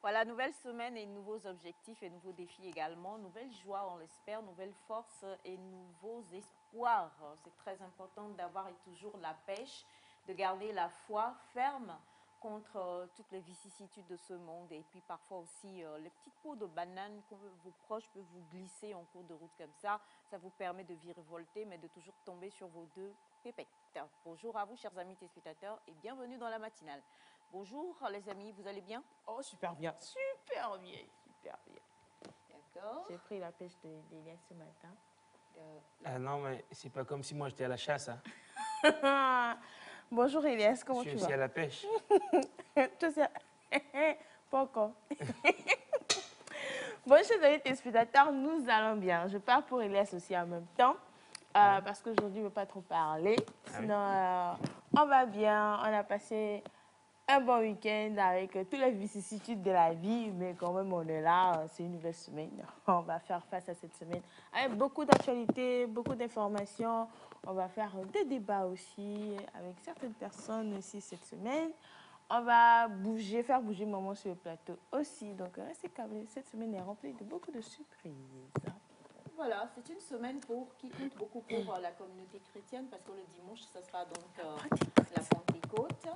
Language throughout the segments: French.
Voilà, nouvelle semaine et nouveaux objectifs et nouveaux défis également. Nouvelle joie, on l'espère, nouvelle force et nouveaux espoirs. C'est très important d'avoir toujours la pêche, de garder la foi ferme contre toutes les vicissitudes de ce monde. Et puis parfois aussi les petites peaux de banane que vos proches peuvent vous glisser en cours de route comme ça vous permet de virevolter mais de toujours tomber sur vos deux pépettes. Bonjour à vous chers amis téléspectateurs et bienvenue dans la matinale. Bonjour les amis, vous allez bien? Oh, super bien, super bien, super bien. D'accord. J'ai pris la pêche d'Elias ce matin. Ah non, mais c'est pas comme si moi j'étais à la chasse. Hein. Bonjour Elias, comment Je tu suis aussi vas? à la pêche. Toi, pas encore. Bon, chers amis téléspectateurs, nous allons bien. Je pars pour Elias aussi en même temps. Parce qu'aujourd'hui, je ne veux pas trop parler. Sinon, on va bien. On a passé un bon week-end avec toutes les vicissitudes de la vie, mais quand même on est là, c'est une nouvelle semaine. On va faire face à cette semaine avec beaucoup d'actualités, beaucoup d'informations. On va faire des débats aussi avec certaines personnes aussi cette semaine. On va faire bouger maman sur le plateau aussi. Donc restez câblés, cette semaine est remplie de beaucoup de surprises. Voilà, c'est une semaine qui compte beaucoup pour la communauté chrétienne parce que le dimanche, ce sera donc la Pentecôte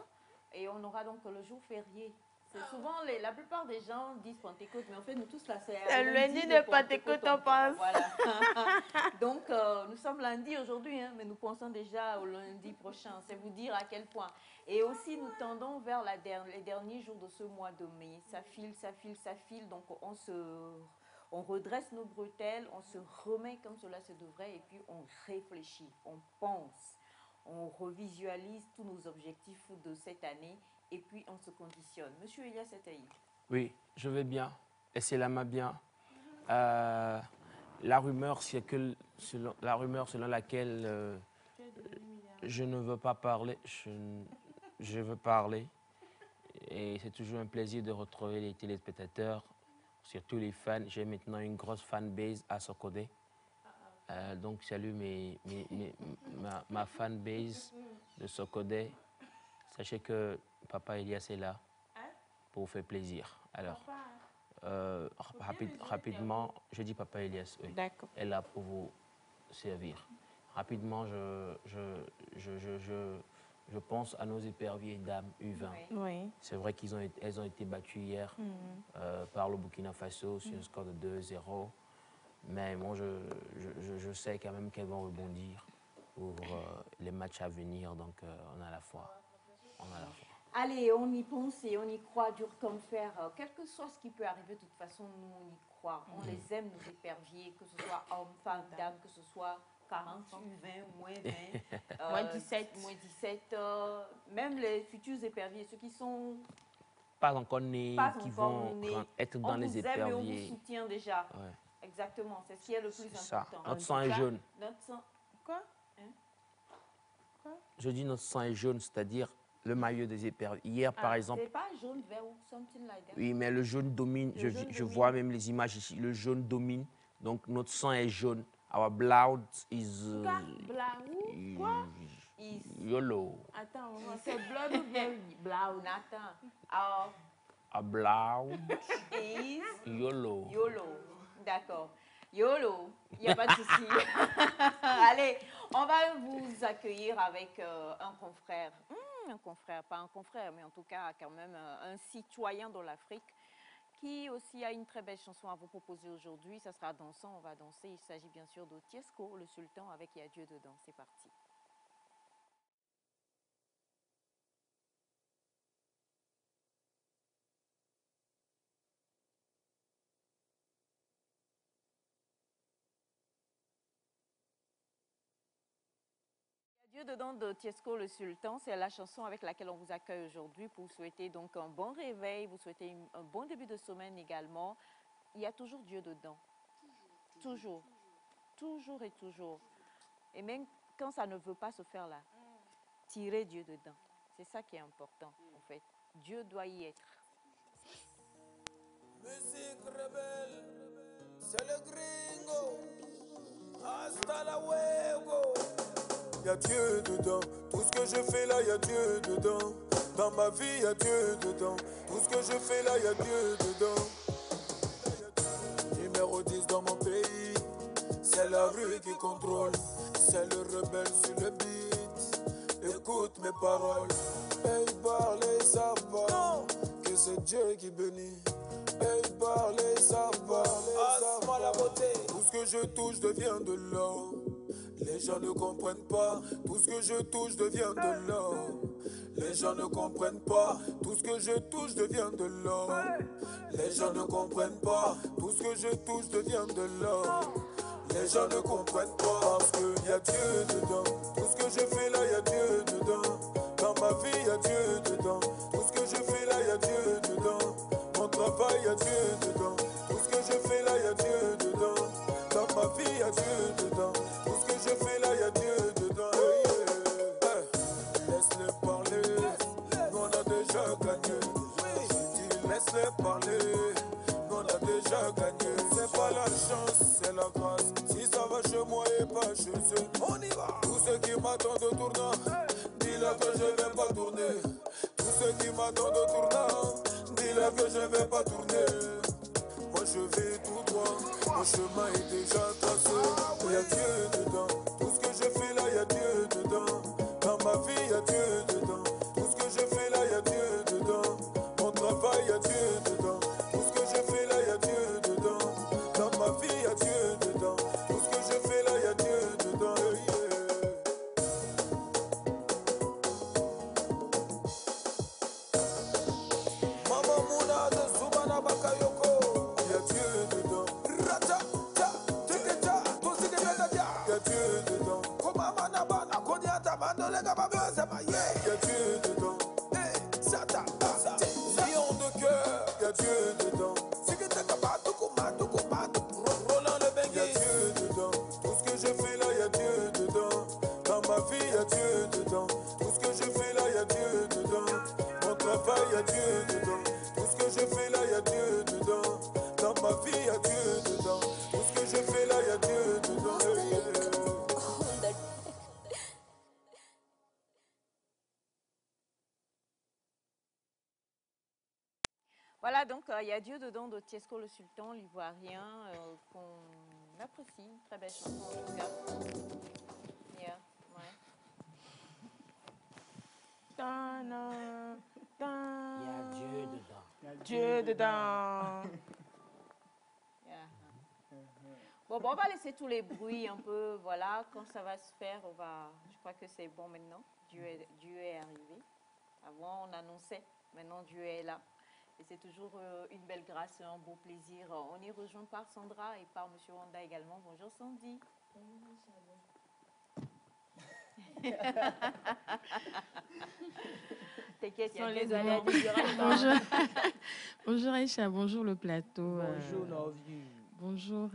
et on aura donc le jour férié. C'est souvent, la plupart des gens disent Pentecôte, mais en fait, nous tous là, c'est lundi de Pentecôte, on pense. Voilà. Donc, nous sommes lundi aujourd'hui, hein, mais nous pensons déjà au lundi prochain. C'est vous dire à quel point. Et aussi, nous tendons vers les derniers jours de ce mois de mai. Ça file, ça file, ça file. Donc, on redresse nos bretelles, on se remet comme cela se devrait et puis on réfléchit, on pense, on revisualise tous nos objectifs de cette année et puis on se conditionne. Monsieur Elias Ataï. Oui, je vais bien. Et c'est là ma bien. La rumeur, c'est que la rumeur selon laquelle je ne veux pas parler, je veux parler. Et c'est toujours un plaisir de retrouver les téléspectateurs, surtout les fans. J'ai maintenant une grosse fanbase à Sokodé. Donc, salut ma fanbase de Sokodé. Sachez que Papa Elias est là pour vous faire plaisir. Alors, rapidement, je dis Papa Elias, oui, est là pour vous servir. Rapidement, je pense à nos éperviers dames U20. Oui. C'est vrai qu'elles ont été battues hier par le Burkina Faso sur un score de 2-0. Mais moi, je sais quand même qu'elles vont rebondir pour les matchs à venir. Donc, on a la foi. On a la foi. Allez, on y pense et on y croit dur comme fer. Quel que soit ce qui peut arriver, de toute façon, nous, on y croit. On les aime, nos éperviers, que ce soit hommes, femmes, dames, que ce soit 40, 20, moins 20, moins 17. Moins 17 même les futurs éperviers, ceux qui sont pas encore nés, qui vont être dans les éperviers. On vous soutient déjà. Ouais. Exactement, c'est ce qui est le plus important. Notre sang est jaune. Notre sang... Quoi, hein? Quoi? Je dis notre sang est jaune, c'est-à-dire le maillot des éperviers. Hier, par exemple... C'est pas jaune, vert ou something like that. Oui, mais le jaune domine. Je vois même les images ici. Le jaune domine. Donc, notre sang est jaune. Our blood is... Quoi? YOLO. Attends, c'est blood ou bien blood? Attends. Our blood is... YOLO. YOLO. D'accord. YOLO, il n'y a pas de souci. Allez, on va vous accueillir avec un confrère. Un confrère, pas un confrère, mais en tout cas quand même un citoyen de l'Afrique qui aussi a une très belle chanson à vous proposer aujourd'hui. Ça sera dansant, on va danser. Il s'agit bien sûr de Tiesco, le sultan, avec Il y a Dieu dedans. C'est parti. Dieu dedans de Tiesco le Sultan, c'est la chanson avec laquelle on vous accueille aujourd'hui pour vous souhaiter donc un bon réveil, vous souhaiter un bon début de semaine également. Il y a toujours Dieu dedans. Toujours. Toujours et toujours. Et même quand ça ne veut pas se faire là, tirez Dieu dedans. C'est ça qui est important en fait. Dieu doit y être. Musique rebelle, c'est le gringo. Hasta la huevo. Y'a Dieu dedans, tout ce que je fais là, y'a Dieu dedans. Dans ma vie, y a Dieu dedans. Tout ce que je fais là, y a Dieu dedans. Numéro 10 dans mon pays, c'est la rue qui contrôle. C'est le rebelle sur le beat. Écoute mes paroles. Hey, parler, ça va. Que c'est Dieu qui bénit. Hey, parler, ça va. Passe-moi la beauté. Tout ce que je touche devient de l'or. Les gens ne comprennent pas. Tout ce que je touche devient de l'or. Les gens ne comprennent pas. Tout ce que je touche devient de l'or. Les gens ne comprennent pas. Tout ce que je touche devient de l'or. Les gens ne comprennent pas. Parce qu'il y a Dieu dedans. Tout ce que je fais là, y a Dieu dedans. Dans ma vie, y a Dieu dedans. Tout ce que je fais là, y a Dieu dedans. Mon travail, y a Dieu dedans. Tout ce que je fais là, y a Dieu dedans. Dans ma vie, y a Dieu dedans. Tout ce que je fais là, y a Dieu dedans. Laisse-les parler. Nous on a déjà gagné. Je dis laisse-les parler. Nous on a déjà gagné. C'est pas la chance, c'est la grâce. Si ça va chez moi et pas chez eux, on y va. Tous ceux qui m'attendent au tournant, dis-leur que je vais pas tourner. Tous ceux qui m'attendent au tournant, dis-leur que je vais pas tourner. Moi je vais tout droit, mon chemin est déjà tracé. Y a Dieu dedans, tout ce que je fais là, y a Dieu dedans. Dans ma vie, y a Dieu dedans, tout ce que je fais là, y a Dieu dedans. Mon travail, y a Dieu dedans, tout ce que je fais là, y a Dieu dedans. Dans ma vie, y a Dieu dedans, tout ce que je fais là, y a Dieu dedans. Maman Mouna de Subana Bakayoko, y a Dieu dedans. Raja, ja, tcha, tosi de Begadia, y a Dieu dedans. Koma Manabana, Konyata, Mandolega Babasa, y a Dieu dedans. Hey, Sata, lion de cœur, y a Dieu dedans. Roland le Benguis, y a Dieu dedans. Tout ce que je fais là, y a Dieu dedans. Dans ma vie, y a Dieu dedans. Tout ce que je fais là, y a Dieu dedans. Mon travail, y a Dieu dedans. Tout ce que je fais là, y a Dieu dedans. Dans ma vie, y a Dieu dedans. Tout ce que je fais là, y a Dieu dedans. Voilà, donc il y a Dieu dedans de Tiesco le Sultan, l'ivoirien, qu'on apprécie. Une très belle chanson en tout cas. Yeah, ouais. Il y a Dieu dedans. Dieu dedans. Yeah. Bon, on va laisser tous les bruits un peu, voilà, quand ça va se faire, je crois que c'est bon maintenant. Dieu est arrivé. Avant, on annonçait, maintenant Dieu est là. Et c'est toujours une belle grâce, un beau plaisir. On est rejoint par Sandra et par Monsieur Wanda également. Bonjour Sandy. T'inquiète, il y a des aléas du direct. Bonjour. Bonjour Aïcha, bonjour le plateau. Bonjour Noviu. Bonjour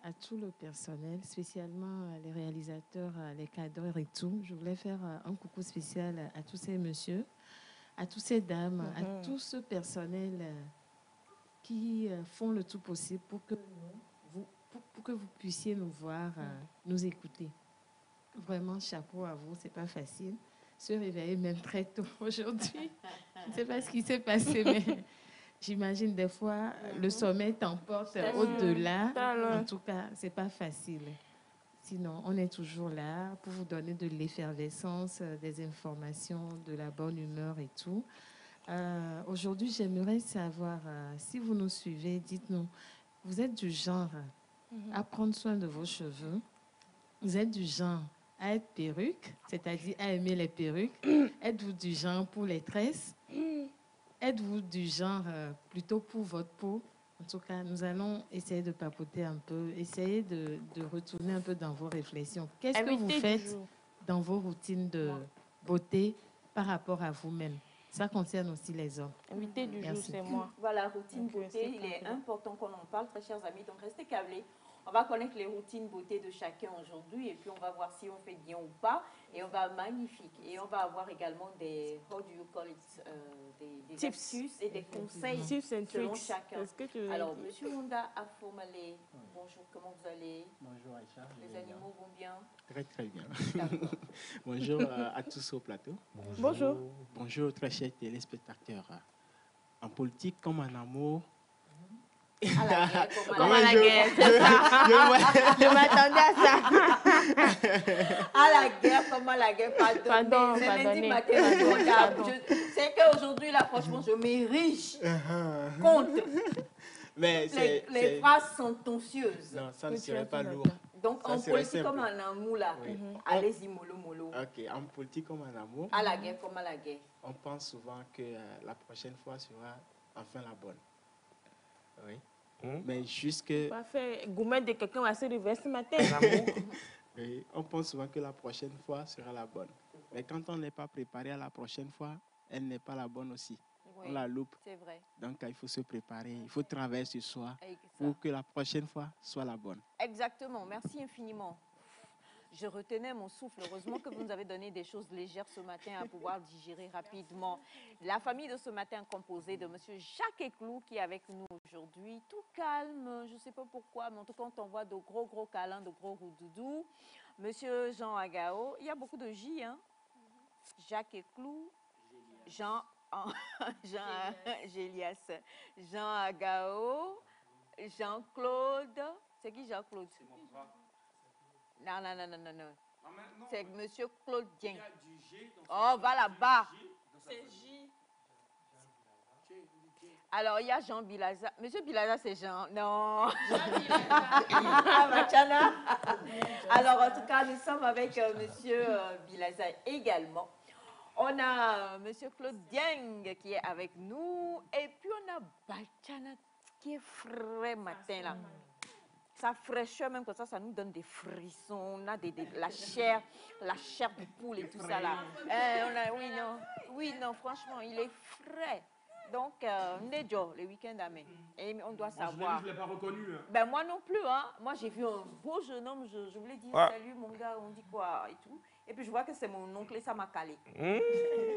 à tout le personnel, spécialement les réalisateurs, les cadreurs et tout. Je voulais faire un coucou spécial à tous ces messieurs, à toutes ces dames, à tout ce personnel qui font le tout possible pour que vous puissiez nous voir, nous écouter. Vraiment, chapeau à vous, c'est pas facile. Se réveiller même très tôt aujourd'hui. Je ne sais pas ce qui s'est passé, mais j'imagine des fois le sommeil t'emporte au-delà. En tout cas, c'est pas facile. Sinon, on est toujours là pour vous donner de l'effervescence, des informations, de la bonne humeur et tout. Aujourd'hui, j'aimerais savoir, si vous nous suivez, dites-nous, vous êtes du genre à prendre soin de vos cheveux? Vous êtes du genre à être perruque, c'est-à-dire à aimer les perruques? Êtes-vous du genre pour les tresses? Êtes-vous du genre plutôt pour votre peau? En tout cas, nous allons essayer de papoter un peu, essayer de retourner un peu dans vos réflexions. Qu'est-ce que vous faites dans vos routines de beauté par rapport à vous-même? Ça concerne aussi les hommes. Invité du jour, c'est moi. Voilà, routine beauté, il est important qu'on en parle, très chers amis. Donc, restez câblés. On va connaître les routines beauté de chacun aujourd'hui et puis on va voir si on fait bien ou pas. Et on va magnifique. Et on va avoir également des, how do you call it, des astuces et des conseils Tips and selon tricks. chacun. C'est ce que tu veux Alors, dire. Monsieur Honda Afomalé, bonjour, comment vous allez? Bonjour Aïcha. Les animaux vont bien? Très très bien. D'accord. Bonjour à tous au plateau. Bonjour. Bonjour très chers téléspectateurs. En politique comme en amour. À la guerre, Comme à la guerre, c'est ça. Je m'attendais à ça. À la guerre, comme à la guerre, pardon. Pardon, C'est lundi pardonnez. matin, c'est qu'aujourd'hui, là, franchement, je m'érige contre Mais les phrases sentencieuses. Non, ça ne Oui, tu serait as pas tout lourd. Donc, Ça en serait politique simple. comme en amour, là, Oui. allez-y, mollo, mollo. Ok, en politique comme en amour, À la guerre, comme à la guerre. on pense souvent que la prochaine fois sera enfin la bonne. Oui. Mais jusque, On va faire gourmet de quelqu'un va se réveiller ce matin. oui, on pense souvent que la prochaine fois sera la bonne. Mais quand on n'est pas préparé à la prochaine fois, elle n'est pas la bonne aussi. Oui, On la loupe. c'est vrai. Donc, il faut se préparer, il faut travailler sur soi Avec ça. pour que la prochaine fois soit la bonne. Exactement, merci infiniment. Je retenais mon souffle. Heureusement que vous nous avez donné des choses légères ce matin à pouvoir digérer rapidement. La famille de ce matin composée de M. Jacques Eclou qui est avec nous aujourd'hui. Tout calme, je ne sais pas pourquoi, mais en tout cas, on t'envoie de gros câlins, de gros roudoudous. M. Jean Agao, il y a beaucoup de J, hein? Jacques Eclou, Jean Gélias, Jean Agao, Jean-Claude. C'est qui Jean-Claude? Non. C'est Monsieur Claude Dien. Oh, va là-bas. C'est J. Alors, il y a Jean Bilaza. Monsieur Bilaza, c'est Jean. Non. Machana. Alors, en tout cas, nous sommes avec Monsieur Bilaza également. On a Monsieur Claude Dieng qui est avec nous. Et puis, on a Bachana qui est frais matin là. Sa fraîcheur, même comme ça nous donne des frissons. On a la chair de poule et tout ça là. Oui, non, franchement, il est frais. Donc, Nejo, le week-end amen. Et on doit savoir. Je ne l'ai pas reconnu. Hein. Ben, moi non plus, hein. Moi, j'ai vu un beau jeune homme, je voulais dire salut mon gars, on dit quoi et tout. Et puis, je vois que c'est mon oncle et ça m'a calé.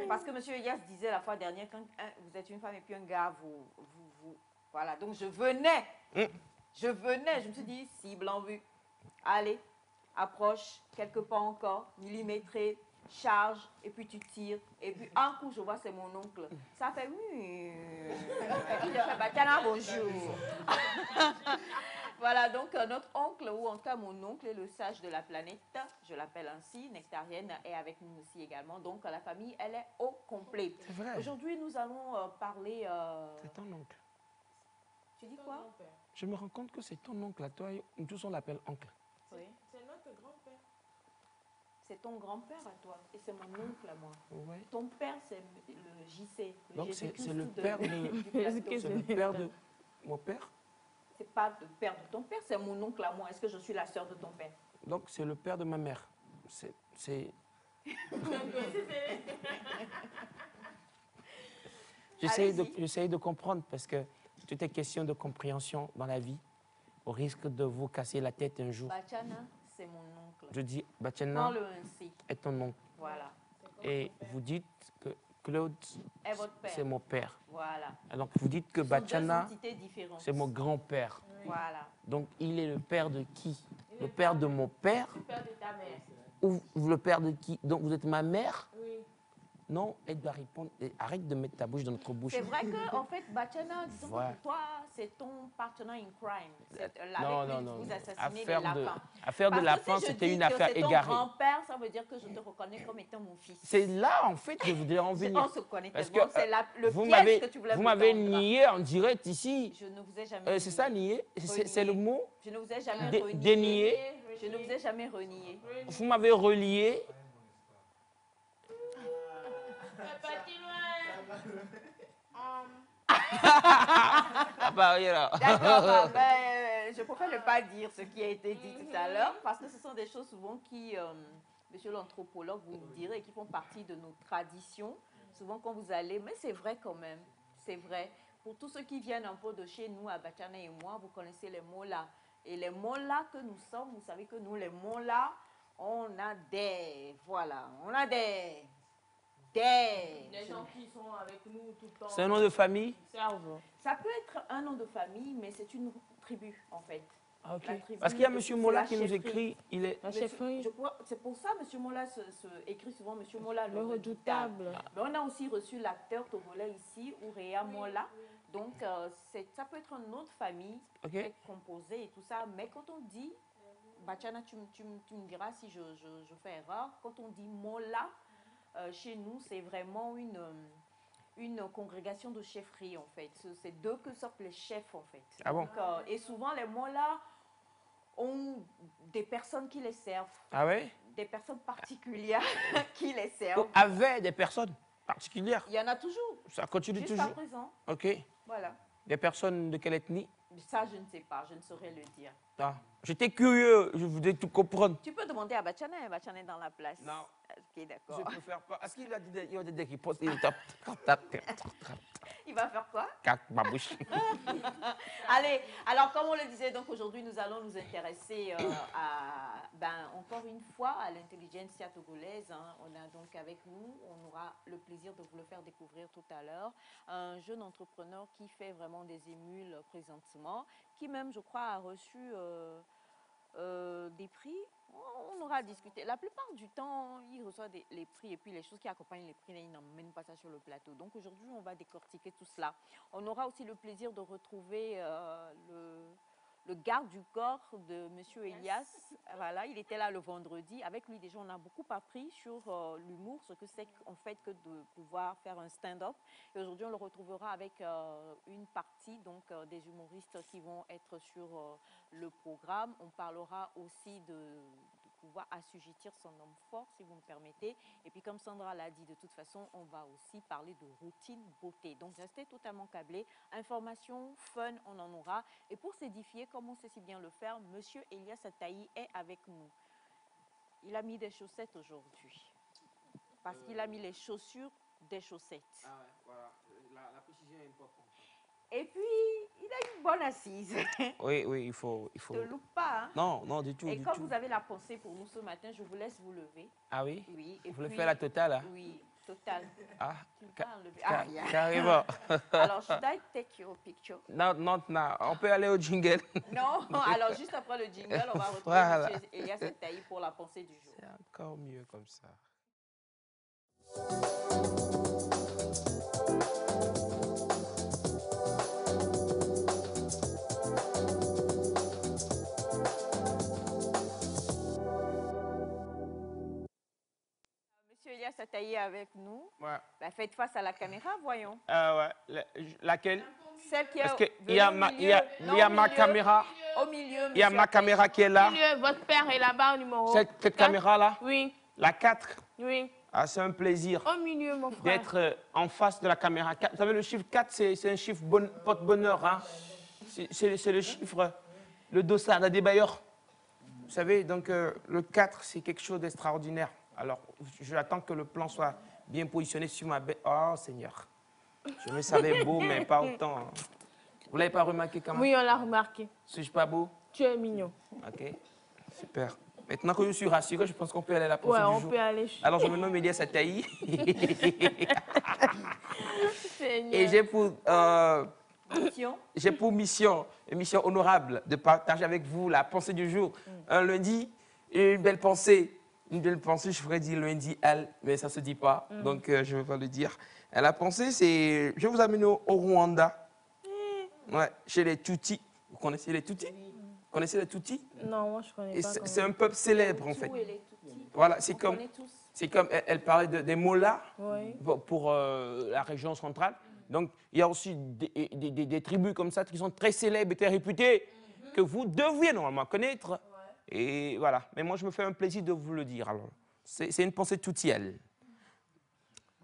Parce que M. Elias disait la fois dernière, quand vous êtes une femme et puis un gars, vous. Voilà, donc je venais. Je me suis dit, cible en vue. Allez, approche, quelques pas encore, millimétré, charge, et puis tu tires. Et puis un coup, je vois, c'est mon oncle. Ça fait oui. Et puis je fais, Batiana, bonjour. Voilà, donc notre oncle, ou en tout cas mon oncle, est le sage de la planète. Je l'appelle ainsi, Nectarienne, est avec nous aussi également. Donc la famille, elle est au complet. C'est vrai. Aujourd'hui, nous allons parler... C'est ton oncle. Tu dis quoi? Je me rends compte que c'est ton oncle à toi. Nous tous on l'appelle oncle. Oui. C'est notre grand-père. C'est ton grand-père à toi et c'est mon oncle à moi. Ouais. Ton père, c'est le JC. Le Donc c'est Jésus-Christ le père du plateau. c'est le père de mon père. C'est pas le père de ton père, c'est mon oncle à moi. Est-ce que je suis la sœur de ton père? Donc c'est le père de ma mère. C'est J'essaye de comprendre parce que tout est question de compréhension dans la vie, au risque de vous casser la tête un jour. Bachana, c'est mon oncle. Je dis, Bachana Prends-le ainsi. est ton oncle. Voilà. Et vous dites que Claude, Est votre père. c'est mon père. Voilà. Donc vous dites que Ce sont deux Bachana, entités différentes. c'est mon grand-père. Voilà. Donc il est le père de qui? Le père de mon père Le père de ta mère. ou le père de qui? Donc vous êtes ma mère? Oui. Non, elle doit répondre. Arrête de mettre ta bouche dans notre bouche. C'est vrai que, en fait, Bachana, disons que Ouais. pour toi, c'est ton partenaire in crime. Non, Avec non, lui, non. vous non. assassinez les lapins. Affaire de Parce que lapin, si je c'était dis une que affaire c'est ton égarée. grand-père, ça veut dire que je te reconnais comme étant mon fils. C'est là, en fait, que je voudrais en venir. On se connaît Parce tellement. que C'est le vous piège que tu voulais vous me m'avez tendre. nié en direct ici. Je ne vous ai jamais C'est ça, nier? C'est Renié. le mot? Je ne vous ai jamais renié. Dénier? Je ne vous ai jamais renié. Vous m'avez relié. D'accord, je préfère ne pas dire ce qui a été dit tout à l'heure parce que ce sont des choses souvent qui, monsieur l'anthropologue, vous nous direz, qui font partie de nos traditions. Souvent quand vous allez, mais c'est vrai quand même, c'est vrai. Pour tous ceux qui viennent un peu de chez nous, à Bachana et moi, vous connaissez les mots là. Et les mots-là que nous sommes, vous savez que nous, les mots-là, on a des... Voilà, on a des... Les gens qui sont avec nous tout le temps. C'est un nom de famille? Servent. Ça peut être un nom de famille, mais c'est une tribu, en fait. Ah, ok. La tribu, Parce qu'il y a et M. puis Mola c'est qui la nous chefferie. écrit, il est... La chefferie. C'est pour ça M. Mola écrit souvent M. Mola, Le redoutable. Mais on a aussi reçu l'acteur togolais ici, Ourea Mola. Donc, ça peut être une autre famille Ok. composée et tout ça. Mais quand on dit, Bachana, tu me diras si je fais erreur, quand on dit Mola, chez nous, c'est vraiment une congrégation de chefferie, en fait. C'est d'eux que sortent les chefs, en fait. Ah bon? Donc, et souvent, les Mola ont des personnes qui les servent. Ah ouais? Des personnes particulières qui les servent. Donc, avec des personnes particulières? Il y en a toujours. Ça continue Jusqu'à toujours? présent. Ok. Voilà. Des personnes de quelle ethnie? Ça, je ne sais pas. Je ne saurais le dire. Ah. J'étais curieux, je voulais tout comprendre. Tu peux demander à Bachane. Bachane est dans la place. Non. Ok, d'accord. Je préfère pas. Est-ce qu'il a dit il y a des qui posent Il va faire quoi? ma bouche. Allez, alors comme on le disait, donc aujourd'hui nous allons nous intéresser encore une fois à l'intelligentsia togolaise. Hein. On a donc avec nous, on aura le plaisir de vous le faire découvrir tout à l'heure, un jeune entrepreneur qui fait vraiment des émules présentement, qui même je crois a reçu des prix. On aura discuté. La plupart du temps, il reçoit les prix et puis les choses qui accompagnent les prix, il n'emmène pas ça sur le plateau. Donc aujourd'hui, on va décortiquer tout cela. On aura aussi le plaisir de retrouver le garde du corps de M. Elias. Voilà, il était là le vendredi. Avec lui, déjà, on a beaucoup appris sur l'humour, ce que c'est en fait que de pouvoir faire un stand-up. Et aujourd'hui, on le retrouvera avec une partie donc, des humoristes qui vont être sur le programme. On parlera aussi de pouvoir assujettir son homme fort, si vous me permettez. Et puis, comme Sandra l'a dit, de toute façon, on va aussi parler de routine beauté. Donc, restez totalement câblés. Information, fun, on en aura. Et pour s'édifier, comme on sait si bien le faire, Monsieur Elias Ataï est avec nous. Il a mis des chaussettes aujourd'hui. Parce qu'il a mis les chaussures des chaussettes. Ah ouais, voilà. La précision est importante. Et puis, il a une bonne assise. Oui, oui, il faut. Ne loupe pas. Hein? Non, non, du tout. Et du comme tout. vous avez la pensée pour nous ce matin, je vous laisse vous lever. Ah oui? Oui. Et vous voulez puis, faire la totale? Hein? Oui, totale. Ah, carrément. carrément. Alors, should I take your picture? Non, non, non. On peut aller au jingle. Non, alors juste après le jingle, on va retrouver Voilà. M. Elias Ataï pour la pensée du jour. C'est encore mieux comme ça. Monsieur Elias Ataï est avec nous. Ouais. Bah, faites face à la caméra, voyons. Ouais. Laquelle? Celle qui est Parce qu'il venue y a au ma, milieu. il y a, Non, il y a au ma milieu. caméra. Au milieu, Il y a monsieur ma Ataï. caméra qui est là. Milieu, votre père est là-bas au numéro. Cette caméra-là, Oui, la 4. oui. Ah, c'est un plaisir Au milieu, mon frère. d'être en face de la caméra. Vous savez, le chiffre 4, c'est un chiffre porte-bonheur. Hein? C'est le chiffre, le dossard, la débailleur. Vous savez, donc le 4, c'est quelque chose d'extraordinaire. Alors, j'attends que le plan soit bien positionné sur ma bête. Oh, Seigneur. Je me savais beau, mais pas autant. Hein. Vous ne l'avez pas remarqué quand même? Oui, on l'a remarqué. Suis-je pas beau? Tu es mignon. Ok, super. Maintenant que je suis rassuré, je pense qu'on peut aller à la pensée Ouais, du on jour. peut aller. Alors, je me nomme Elias Ataï. Seigneur. Et j'ai pour Mission. une mission honorable de partager avec vous la pensée du jour. Un lundi, une belle pensée. Une belle pensée, je ferais dire lundi, elle, mais ça ne se dit pas, donc je ne vais pas le dire. Et la pensée, c'est, je vais vous amener au Rwanda, ouais, chez les Tutsis. Vous connaissez les Tutsis? Vous connaissez les Tutsis? Non, moi, je connais pas. C'est un peuple célèbre, en fait. Tous et les Tutsis. Voilà, On connaît tous. c'est comme elle parlait des Molas Oui. pour la région centrale. Donc, il y a aussi des tribus comme ça qui sont très célèbres et très réputées, que vous deviez normalement connaître. Et voilà. Mais moi, je me fais un plaisir de vous le dire. Alors, c'est une pensée toutielle.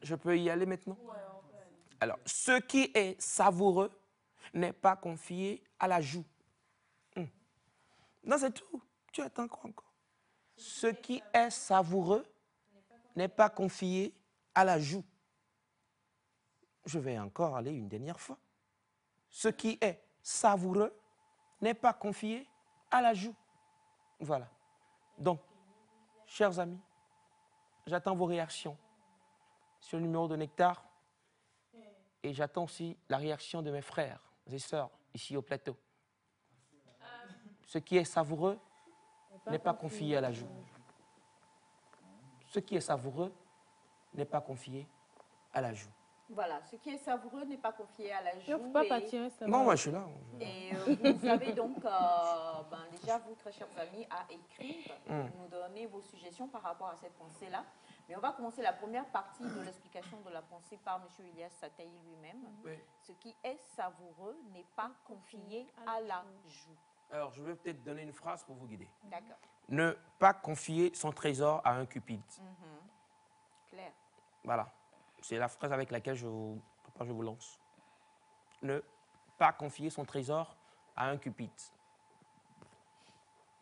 Je peux y aller maintenant? Alors, ce qui est savoureux n'est pas confié à la joue. Non, c'est tout. Tu attends quoi encore? Ce qui est savoureux n'est pas confié à la joue. Je vais encore aller une dernière fois. Ce qui est savoureux n'est pas confié à la joue. Voilà. Donc, chers amis, j'attends vos réactions sur le numéro de Nectar et j'attends aussi la réaction de mes frères et sœurs ici au plateau. Ce qui est savoureux n'est pas confié à la joue. Ce qui est savoureux n'est pas confié à la joue. Voilà, ce qui est savoureux n'est pas confié à la joue. Il ne faut pas partir. Non, moi je suis là. Et vous avez donc, déjà vous, très chers amis, à écrire, nous donner vos suggestions par rapport à cette pensée-là. Mais on va commencer la première partie de l'explication de la pensée par M. Ilyas Sataï lui-même. Oui. Ce qui est savoureux n'est pas confié à la joue. Alors, je vais peut-être donner une phrase pour vous guider. D'accord. Ne pas confier son trésor à un cupide. Clair. Voilà. C'est la phrase avec laquelle je vous lance. Ne pas confier son trésor à un cupide.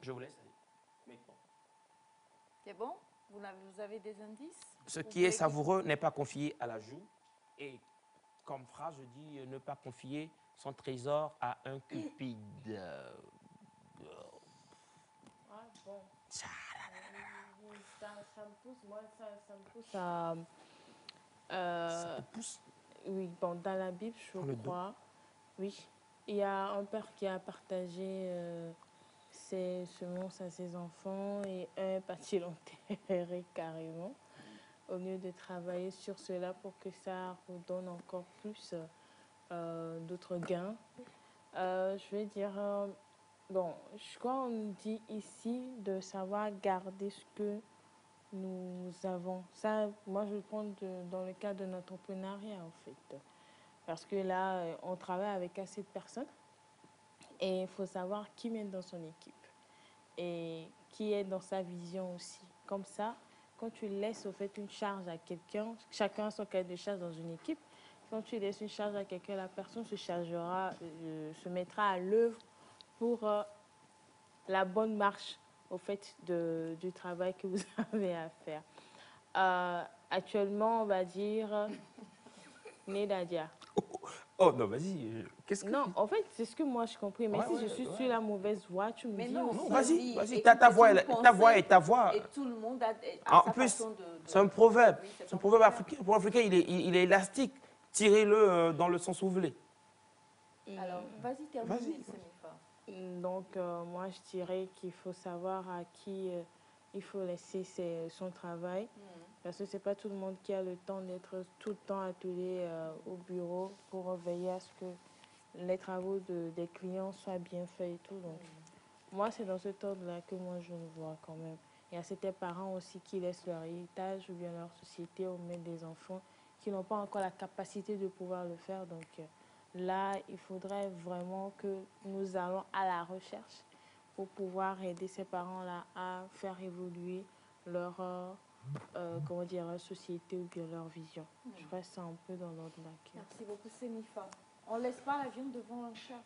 Je vous laisse. C'est bon? Vous avez des indices? Ce qui est savoureux n'est pas confié à la joue. Et comme phrase, je dis ne pas confier son trésor à un cupide. Ah bon. Ça me pousse, moi, ça me pousse à... Ça te pousse? Oui, bon, dans la Bible, je crois, oui, il y a un père qui a partagé ses semences à ses enfants et un est parti l'enterrer carrément, au lieu de travailler sur cela pour que ça redonne encore plus d'autres gains. Je vais dire, bon, je crois qu'on dit ici de savoir garder ce que nous avons. Ça, moi, je le prends dans le cadre de l'entrepreneuriat, en fait. Parce que là, on travaille avec assez de personnes et il faut savoir qui met dans son équipe et qui est dans sa vision aussi. Comme ça, quand tu laisses au fait une charge à quelqu'un, chacun a son cahier de charge dans une équipe, quand tu laisses une charge à quelqu'un, la personne se chargera, se mettra à l'œuvre pour la bonne marche au fait du travail que vous avez à faire. Actuellement, on va dire Nedadia. Oh non, vas-y. Qu'est-ce que Non, en fait, c'est ce que moi je compris. Mais si je suis sur la mauvaise voie, tu me dis. Non, non, vas-y. Ta voix est ta voix. Et tout le monde a En sa plus, façon de... c'est un proverbe. Oui, c'est un proverbe africain. Pour l'Africain, il est élastique. Tirez-le dans le sens où vous voulez. Alors, vas-y, termine, Semifa. Donc, moi, je dirais qu'il faut savoir à qui il faut laisser son travail. Parce que ce n'est pas tout le monde qui a le temps d'être tout le temps attelé au bureau pour veiller à ce que les travaux des clients soient bien faits et tout. Donc, moi, c'est dans ce ordre-là que moi, je le vois quand même. Il y a certains parents aussi qui laissent leur héritage ou bien leur société au mains des enfants qui n'ont pas encore la capacité de pouvoir le faire. Donc, là, il faudrait vraiment que nous allons à la recherche pour pouvoir aider ces parents-là à faire évoluer leur société ou bien leur vision. Je crois que c'est un peu dans l'ordre là. Merci beaucoup, Semifa. On ne laisse pas la viande devant un chat.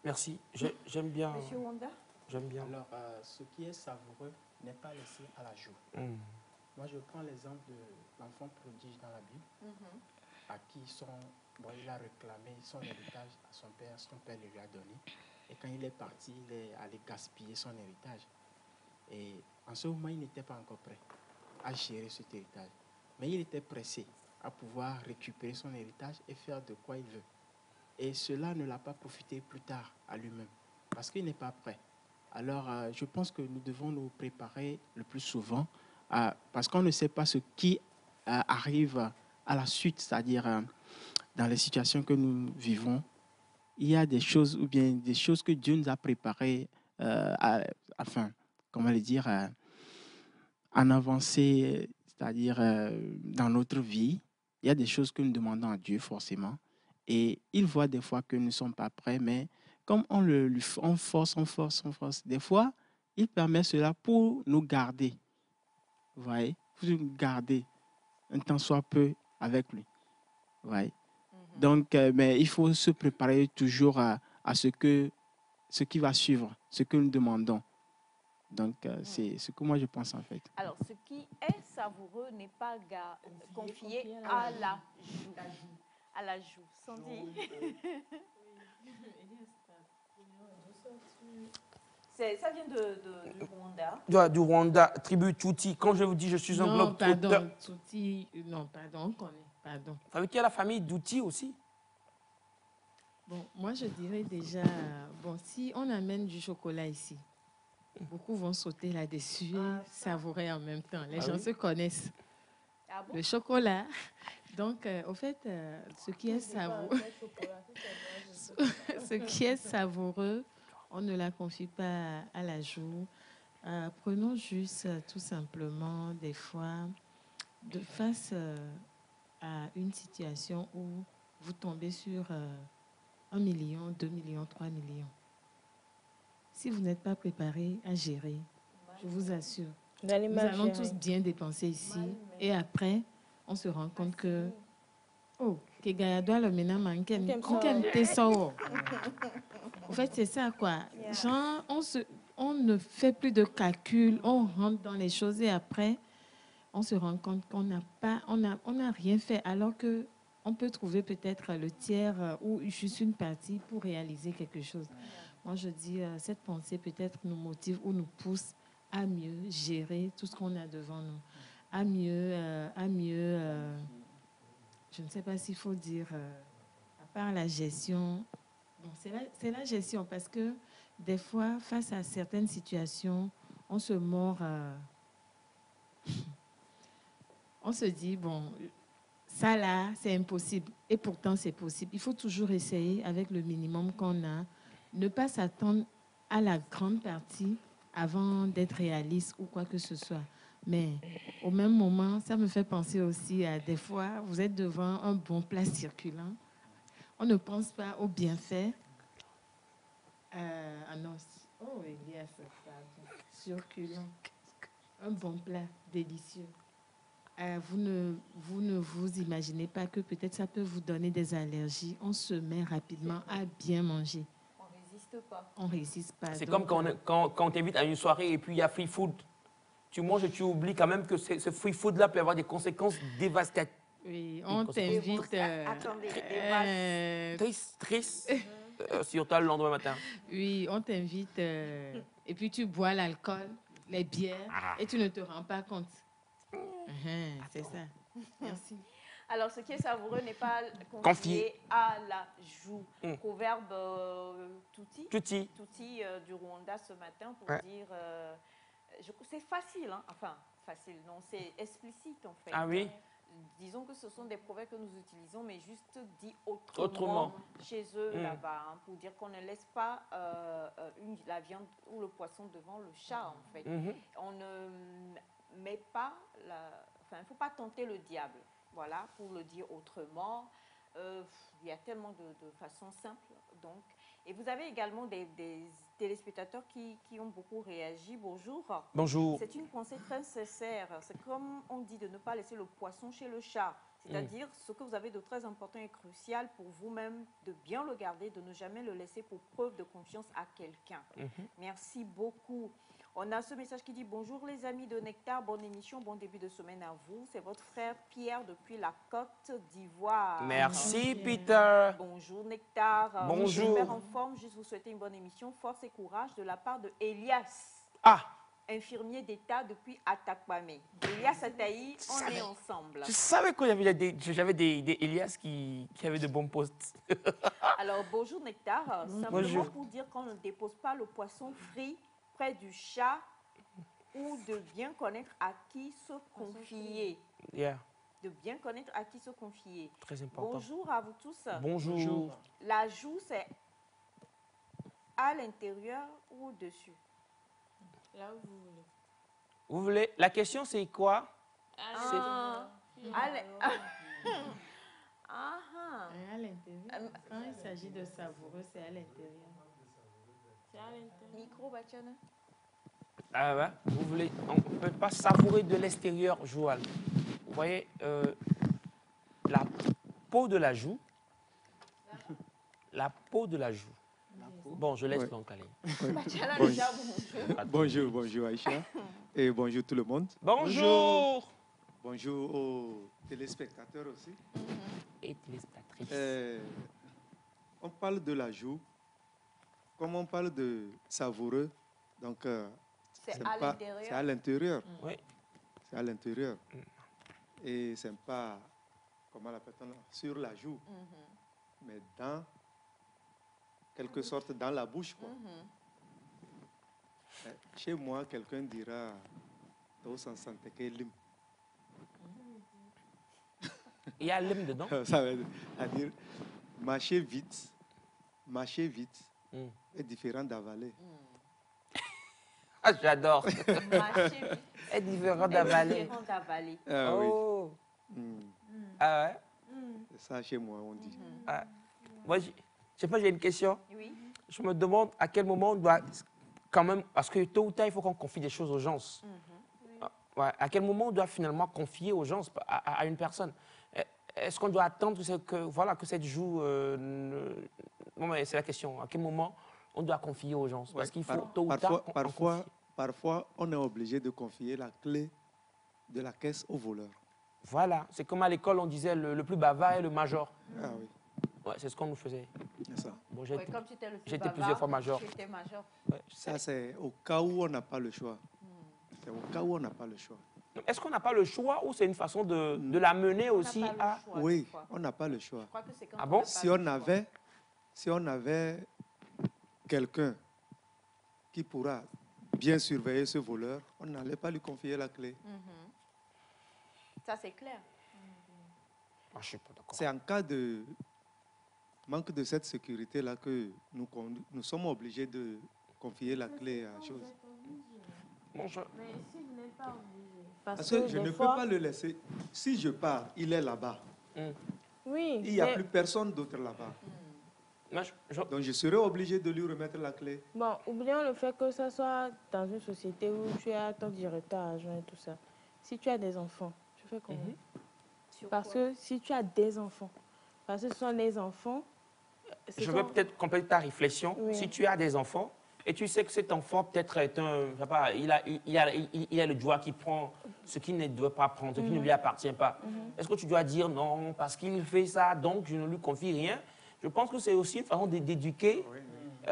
Merci. J'aime bien. Monsieur Wanda? J'aime bien. Alors, ce qui est savoureux n'est pas laissé à la joue. Moi, je prends l'exemple de l'enfant prodige dans la Bible, à qui il a réclamé son héritage à son père le lui a donné. Et quand il est parti, il est allé gaspiller son héritage. Et en ce moment, il n'était pas encore prêt à gérer cet héritage. Mais il était pressé à pouvoir récupérer son héritage et faire de quoi il veut. Et cela ne l'a pas profité plus tard à lui-même, parce qu'il n'est pas prêt. Alors, je pense que nous devons nous préparer le plus souvent, parce qu'on ne sait pas ce qui arrive à la suite, c'est-à-dire dans les situations que nous vivons. Il y a des choses, ou bien des choses que Dieu nous a préparées, en avancée, c'est-à-dire dans notre vie. Il y a des choses que nous demandons à Dieu forcément. Et il voit des fois que nous ne sommes pas prêts, mais comme on force, des fois, il permet cela pour nous garder. Vous voyez? Pour nous garder un temps soit peu avec lui. Vous voyez? Donc, mais il faut se préparer toujours à ce qui va suivre, ce que nous demandons. Donc, c'est ce que moi je pense en fait. Alors, ce qui est savoureux n'est pas confié à la joue. À la joue. Sandy. Ça vient du Rwanda. Du Rwanda, tribu Tutsi. Quand je vous dis je suis un globe trotteur. Non, Tutsi, non, pardon, on connaît, pardon. Ça veut dire qu'il y a la famille d'Outi aussi. Bon, moi, je dirais déjà, bon, si on amène du chocolat ici, beaucoup vont sauter là-dessus et savourer en même temps. Les gens se connaissent. Ah bon? Le chocolat. Donc, au fait, ce qui est savoureux, on ne la confie pas à la joue. Prenons juste tout simplement des fois, de face à une situation où vous tombez sur 1 million, 2 millions, 3 millions. Si vous n'êtes pas préparé à gérer, je vous assure, nous allons tous bien dépenser ici. Et après, on se rend compte que oh, que Gaïa doit le mener manquer. En fait, c'est ça, quoi. Genre, on ne fait plus de calculs, on rentre dans les choses et après, on se rend compte qu'on n'a rien fait, alors que on peut trouver peut-être le tiers ou juste une partie pour réaliser quelque chose. Moi, je dis, cette pensée peut-être nous motive ou nous pousse à mieux gérer tout ce qu'on a devant nous, à mieux, je ne sais pas s'il faut dire, à part la gestion, bon, c'est la gestion parce que des fois, face à certaines situations, on se mord, on se dit, bon, ça là, c'est impossible. Et pourtant, c'est possible. Il faut toujours essayer avec le minimum qu'on a, ne pas s'attendre à la grande partie avant d'être réaliste ou quoi que ce soit. Mais au même moment, ça me fait penser aussi à des fois, vous êtes devant un bon plat circulant. On ne pense pas aux bienfaits. Oh, Elias, circulant. Un bon plat délicieux. Vous ne vous imaginez pas que peut-être ça peut vous donner des allergies. On se met rapidement à bien manger. On ne résiste pas. On ne résiste pas. C'est comme quand on t'invite à une soirée et puis il y a free food. Tu manges et tu oublies quand même que ce free food-là peut avoir des conséquences dévastatrices. Oui, on t'invite. Attendez, Triste. Sur toi le lendemain matin. Oui, on t'invite et puis tu bois l'alcool, les bières et tu ne te rends pas compte. C'est ça. Merci. Alors, ce qui est savoureux n'est pas confié à la joue. Proverbe Tutsi du Rwanda ce matin pour dire... c'est facile, hein? Enfin, facile, non, c'est explicite en fait. Ah oui? Disons que ce sont des proverbes que nous utilisons, mais juste dit autrement. Chez eux là-bas, hein, pour dire qu'on ne laisse pas la viande ou le poisson devant le chat en fait. On ne met pas il ne faut pas tenter le diable, voilà, pour le dire autrement. Il y a tellement de façons simples, donc. Et vous avez également des téléspectateurs qui ont beaucoup réagi. Bonjour. Bonjour. C'est une pensée très sincère. C'est comme on dit de ne pas laisser le poisson chez le chat. C'est-à-dire ce que vous avez de très important et crucial pour vous-même, de bien le garder, de ne jamais le laisser pour preuve de confiance à quelqu'un. Merci beaucoup. On a ce message qui dit « Bonjour les amis de Nectar, bonne émission, bon début de semaine à vous. C'est votre frère Pierre depuis la Côte d'Ivoire. » Merci Peter. Bonjour Nectar. Bonjour. J'espère en forme, juste vous souhaiter une bonne émission. Force et courage de la part de Elias. Infirmier d'État depuis Atakwame. Elias Ataï, on est ensemble. Je savais que j'avais des Elias qui avaient de bons postes. Alors bonjour Nectar, simplement pour dire qu'on ne dépose pas le poisson frit près du chat ou de bien connaître à qui se confier. De bien connaître à qui se confier. Très important. Bonjour à vous tous. Bonjour. La joue, c'est à l'intérieur ou au-dessus? Là où vous voulez. Vous voulez? La question, c'est quoi? À l'intérieur. Quand il s'agit de savoureux, c'est à l'intérieur. C'est à l'intérieur. Micro, Bachana. Ah ouais? Vous voulez? On ne peut pas savourer de l'extérieur, Joël. Vous voyez, la peau de la joue. La peau de la joue. Bon, je laisse donc aller. Bonjour Aïcha. Et bonjour tout le monde. Bonjour. Bonjour aux téléspectateurs aussi. Et téléspectatrices. On parle de la joue. Comme on parle de savoureux, Donc, c'est à l'intérieur. C'est à l'intérieur. Oui. C'est à l'intérieur. Et c'est pas, comment l'appelle-t-on, sur la joue, mais dans, quelque sorte, dans la bouche, quoi. Chez moi, quelqu'un dira, Il y a l'homme dedans. ça veut dire, marcher vite est différent d'avaler. Ah, j'adore. Marcher vite. Est différent est d'avaler. différent d'avaler. Ah Oh. oui. Ah ouais. C'est ça, chez moi, on dit. Ah. Moi, je sais pas, j'ai une question. Oui. Je me demande à quel moment on doit quand même, parce que tôt ou tard, il faut qu'on confie des choses aux gens. Ouais, à quel moment on doit finalement confier aux gens, à une personne? Est-ce qu'on doit attendre que cette joue... Non, mais c'est la question. À quel moment on doit confier aux gens? Parce qu'il faut tôt ou tard... Parfois, on est obligé de confier la clé de la caisse au voleur. Voilà. C'est comme à l'école, on disait le plus bavard est le major. Ah oui. Ouais, c'est ce qu'on nous faisait. C'est ça. Bon, Ouais, comme tu étais le plus j'étais bavard, plusieurs fois major. tu étais major. Ouais, Ça, c'est au cas où on n'a pas le choix. C'est au cas où on n'a pas le choix. est-ce qu'on n'a pas le choix ou c'est une façon de l'amener aussi On n'a pas à... le choix, Oui, des fois. on n'a pas le choix. Je crois que c'est quand Ah on bon? n'a pas Si le on choix. avait quelqu'un qui pourra bien surveiller ce voleur, on n'allait pas lui confier la clé. Ça, c'est clair. Ah, je suis pas d'accord. C'est en cas de manque de cette sécurité-là que nous sommes obligés de confier la clé à chose. Bon, Mais si vous n'êtes pas obligé. Parce que je ne peux pas le laisser. Si je pars, il est là-bas. Oui. Il n'y a plus personne d'autre là-bas. Donc je serai obligé de lui remettre la clé. Bon, oublions le fait que ce soit dans une société où tu as ton directeur adjoint et tout ça. Si tu as des enfants, tu fais comment? Parce que si tu as des enfants, parce que ce sont les enfants... Je veux peut-être compléter ta réflexion. Oui. Si tu as des enfants et tu sais que cet enfant peut-être est un... Je sais pas, il a le doigt qui prend ce qu'il ne doit pas prendre, ce qui ne lui appartient pas. Est-ce que tu dois dire non, parce qu'il fait ça, donc je ne lui confie rien? Je pense que c'est aussi une façon d'éduquer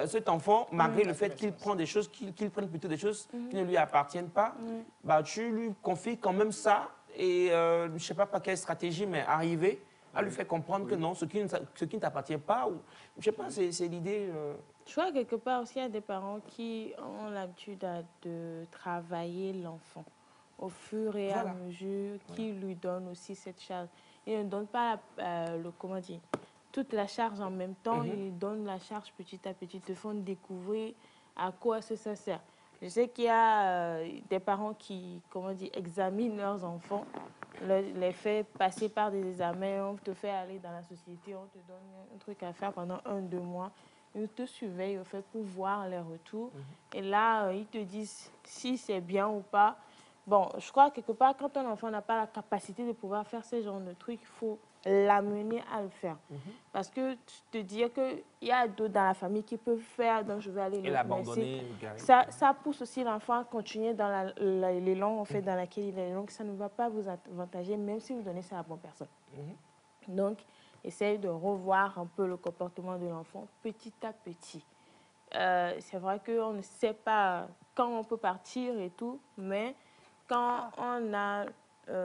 cet enfant, malgré le fait qu'il prend des choses, qu'il prenne plutôt des choses qui ne lui appartiennent pas. Bah, tu lui confies quand même ça et je ne sais pas par quelle stratégie, mais arriver à lui faire comprendre que non, ce qui ne t'appartient pas, ou je ne sais pas, c'est l'idée... Je crois quelque part aussi, il y a des parents qui ont l'habitude de travailler l'enfant au fur et à mesure qu'ils lui donnent aussi cette charge. Ils ne donnent pas toute la charge en même temps, ils donnent la charge petit à petit, te font découvrir à quoi ça sert. Je sais qu'il y a des parents qui, examinent leurs enfants, les fait passer par des examens, on te fait aller dans la société, on te donne un truc à faire pendant 1-2 mois. Ils te surveillent au fait pour voir les retours. Et là, ils te disent si c'est bien ou pas. Bon, je crois que quelque part, quand un enfant n'a pas la capacité de pouvoir faire ce genre de trucs, il faut l'amener à le faire. Parce que te dire qu'il y a d'autres dans la famille qui peuvent faire, donc je vais aller... Et l'abandonner. Ça pousse aussi l'enfant à continuer dans l'élan en fait, dans laquelle il est. Donc, ça ne va pas vous avantager, même si vous donnez ça à la bonne personne. Donc, essayez de revoir un peu le comportement de l'enfant petit à petit. C'est vrai qu'on ne sait pas quand on peut partir et tout, mais quand on a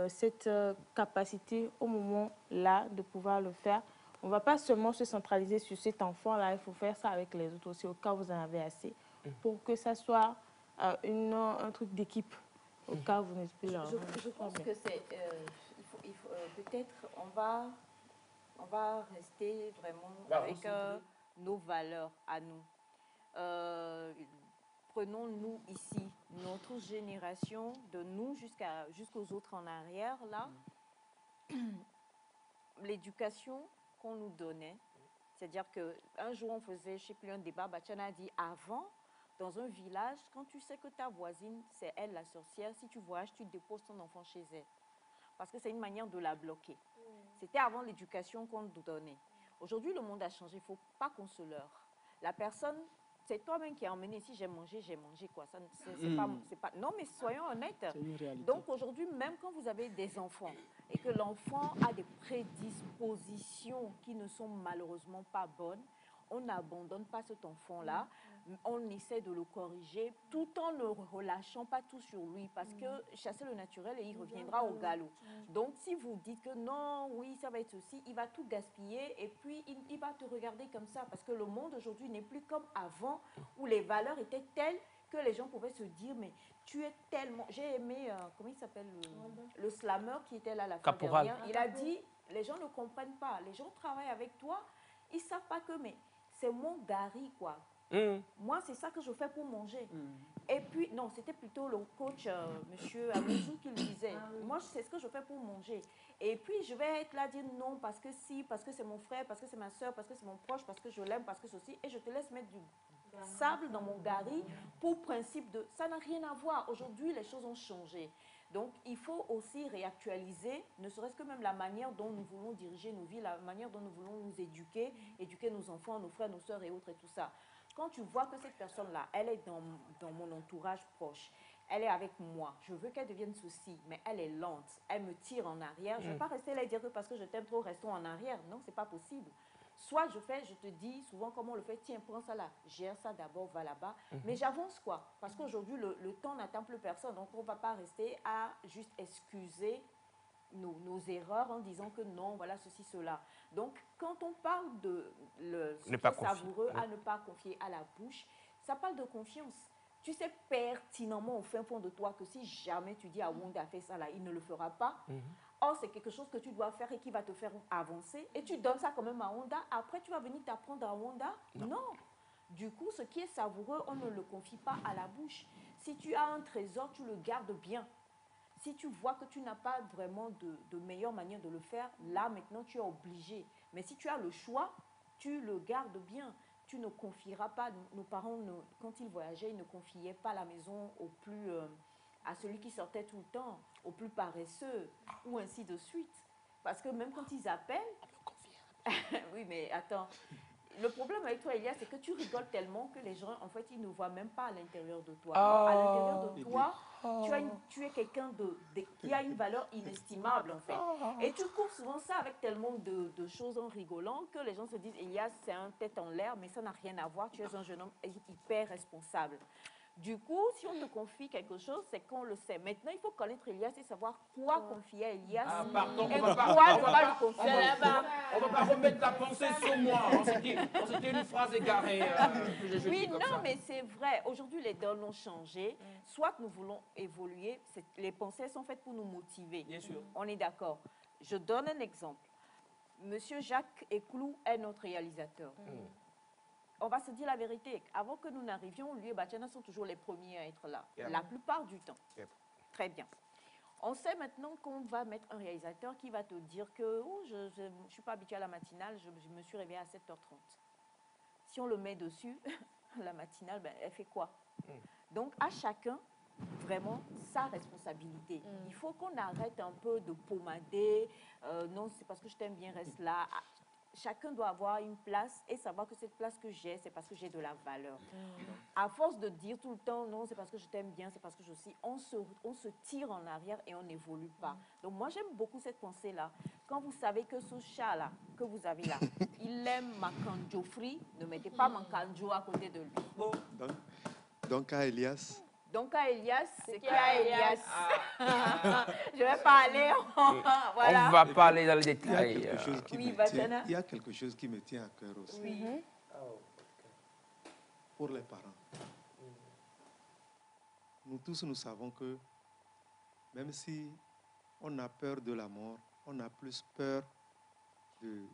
cette capacité au moment-là de pouvoir le faire, on ne va pas seulement se centraliser sur cet enfant-là, il faut faire ça avec les autres aussi, au cas où vous en avez assez, pour que ça soit un truc d'équipe, au cas où vous n'êtes plus là. Je pense que c'est... peut-être on va rester vraiment avec nos valeurs à nous. Prenons-nous ici, notre génération, de nous jusqu'aux autres en arrière, là, l'éducation qu'on nous donnait, c'est-à-dire qu'un jour on faisait, je ne sais plus, un débat, Batiana a dit avant, dans un village, quand tu sais que ta voisine, c'est elle la sorcière, si tu voyages, tu déposes ton enfant chez elle. Parce que c'est une manière de la bloquer. C'était avant l'éducation qu'on nous donnait. Aujourd'hui, le monde a changé, il ne faut pas qu'on se leurre. La personne, c'est toi-même qui as emmené. Si j'ai mangé, quoi. Ça, c'est pas... Non, mais soyons honnêtes. Donc aujourd'hui, même quand vous avez des enfants et que l'enfant a des prédispositions qui ne sont malheureusement pas bonnes, on n'abandonne pas cet enfant-là. on essaie de le corriger tout en ne relâchant pas tout sur lui parce que chasser le naturel et il reviendra au galop. Donc, si vous dites que non, oui, ça va être ceci, il va tout gaspiller et puis il va te regarder comme ça parce que le monde aujourd'hui n'est plus comme avant où les valeurs étaient telles que les gens pouvaient se dire, mais tu es tellement... J'ai aimé, comment il s'appelle, le slammer qui était là la fois dernière. Il a dit, les gens ne comprennent pas, les gens travaillent avec toi, ils ne savent pas que, mais c'est mon gari, quoi. Moi, c'est ça que je fais pour manger. Et puis, non, c'était plutôt le coach, monsieur Amouzou, qui le disait. Moi, c'est ce que je fais pour manger. Et puis, je vais être là à dire non, parce que si, parce que c'est mon frère, parce que c'est ma soeur, parce que c'est mon proche, parce que je l'aime, parce que ceci. Et je te laisse mettre du sable dans mon gari pour principe de... Ça n'a rien à voir. Aujourd'hui, les choses ont changé. Donc, il faut aussi réactualiser, ne serait-ce que même la manière dont nous voulons diriger nos vies, la manière dont nous voulons nous éduquer, éduquer nos enfants, nos frères, nos soeurs et autres et tout ça. Quand tu vois que cette personne-là, elle est dans mon entourage proche, elle est avec moi, je veux qu'elle devienne ceci, mais elle est lente, elle me tire en arrière, je ne vais pas rester là et dire que parce que je t'aime trop, restons en arrière. Non, ce n'est pas possible. Soit je te dis souvent comment on le fait, tiens, prends ça là, gère ça d'abord, va là-bas. Mais j'avance quoi, parce qu'aujourd'hui, le temps n'attend plus personne, donc on ne va pas rester à juste excuser nos erreurs en disant que non, voilà ceci, cela. Donc, quand on parle de ce qui est savoureux à ne pas confier à la bouche, ça parle de confiance. Tu sais pertinemment au fin fond de toi que si jamais tu dis à Wanda fais ça là, il ne le fera pas. Or, c'est quelque chose que tu dois faire et qui va te faire avancer. Et tu donnes ça quand même à Wanda. Après, tu vas venir t'apprendre à Wanda. Non. Du coup, ce qui est savoureux, on ne le confie pas à la bouche. Si tu as un trésor, tu le gardes bien. Si tu vois que tu n'as pas vraiment de meilleure manière de le faire, là, maintenant, tu es obligé. Mais si tu as le choix, tu le gardes bien. Tu ne confieras pas. Nos parents, quand ils voyageaient, ils ne confiaient pas la maison à celui qui sortait tout le temps, au plus paresseux, ou ainsi de suite. Parce que même quand ils appellent... oui, mais attends. Le problème avec toi, Elias, c'est que tu rigoles tellement que les gens, en fait, ils ne voient même pas à l'intérieur de toi. À l'intérieur de toi, tu es quelqu'un qui a une valeur inestimable, en fait. Et tu cours souvent ça avec tellement de choses en rigolant que les gens se disent, Elias, c'est un tête en l'air, mais ça n'a rien à voir. Tu es un jeune homme hyper responsable. Du coup, si on te confie quelque chose, c'est qu'on le sait. Maintenant, il faut connaître Elias et savoir quoi confier à Elias. Ah, pardon, et on va quoi pas ne pas lui confier. On va pas remettre ta pensée sur moi. C'était une phrase égarée. Oui, non, mais c'est vrai. Aujourd'hui, les donnes ont changé. Soit nous voulons évoluer, les pensées sont faites pour nous motiver. Bien sûr. On est d'accord. Je donne un exemple. Monsieur Jacques Eklou est notre réalisateur. On va se dire la vérité. Avant que nous n'arrivions, lui et Batiana sont toujours les premiers à être là. La plupart du temps. Très bien. On sait maintenant qu'on va mettre un réalisateur qui va te dire que oh, je ne suis pas habituée à la matinale, je me suis réveillée à 7h30. Si on le met dessus, la matinale, ben, elle fait quoi? Donc, à chacun, vraiment, sa responsabilité. Il faut qu'on arrête un peu de pomader. Non, c'est parce que je t'aime bien, reste là. Chacun doit avoir une place et savoir que cette place que j'ai, c'est parce que j'ai de la valeur. À force de dire tout le temps, non, c'est parce que je t'aime bien, c'est parce que je suis, on se tire en arrière et on n'évolue pas. Donc moi, j'aime beaucoup cette pensée-là. Quand vous savez que ce chat-là, que vous avez là, il aime Makanjo free, ne mettez pas Makanjo à côté de lui. Donc à Elias. Donc à Elias, c'est qui à Elias? Je vais pas aller. Voilà. On ne va pas aller dans les détails. Il y a quelque chose qui me tient à cœur aussi. Oui. Pour les parents. Nous tous, nous savons que même si on a peur de la mort, on a plus peur de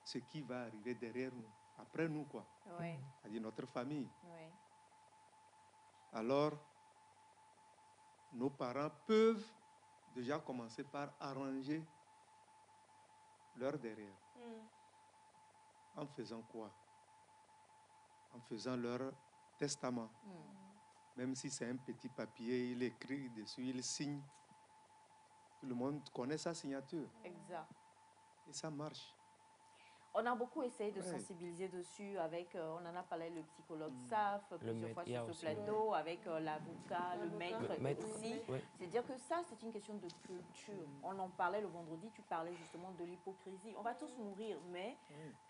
ce qui va arriver derrière nous, après nous, quoi. Oui. C'est-à-dire notre famille. Oui. Alors, nos parents peuvent déjà commencer par arranger leur derrière. En faisant quoi? En faisant leur testament. Même si c'est un petit papier, il écrit dessus, il signe. Tout le monde connaît sa signature. Exact. Et ça marche. On a beaucoup essayé de sensibiliser dessus avec, on en a parlé, le psychologue SAF, plusieurs fois sur ce plateau, avec l'avocat, le maître aussi. Oui. C'est-à-dire que ça, c'est une question de culture. On en parlait le vendredi, tu parlais justement de l'hypocrisie. On va tous mourir, mais...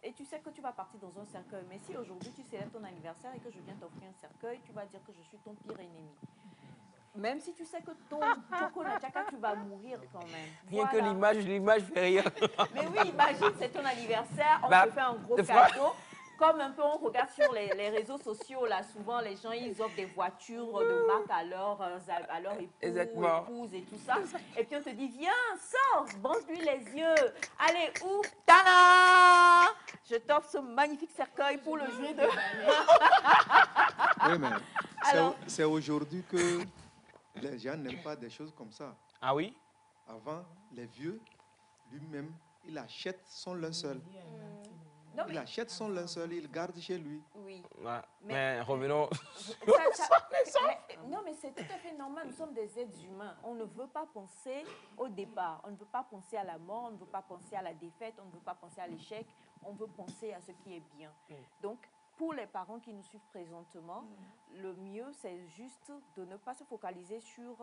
Et tu sais que tu vas partir dans un cercueil. Mais si aujourd'hui tu célèbres ton anniversaire et que je viens t'offrir un cercueil, tu vas dire que je suis ton pire ennemi. Même si tu sais que ton Chokonachaka, tu vas mourir quand même. Rien que l'image fait rire. Mais oui, imagine, c'est ton anniversaire, on te fait un gros cadeau. Comme un peu on regarde sur les réseaux sociaux, là, souvent les gens, ils offrent des voitures de marque à leur épouse et tout ça. Et puis on te dit, viens, sors, bande-lui les yeux. Allez, où? Tada! Je t'offre ce magnifique cercueil pour le jour de... Oui, mais c'est aujourd'hui que les gens n'aiment pas des choses comme ça. Ah oui? Avant, les vieux, lui-même, il achète son linceul. Non, Il achète son linceul, il garde chez lui. Oui. Ouais. Mais revenons... Non, mais c'est tout à fait normal. Nous sommes des êtres humains. On ne veut pas penser au départ. On ne veut pas penser à la mort. On ne veut pas penser à la défaite. On ne veut pas penser à l'échec. On veut penser à ce qui est bien. Donc, pour les parents qui nous suivent présentement, le mieux, c'est juste de ne pas se focaliser sur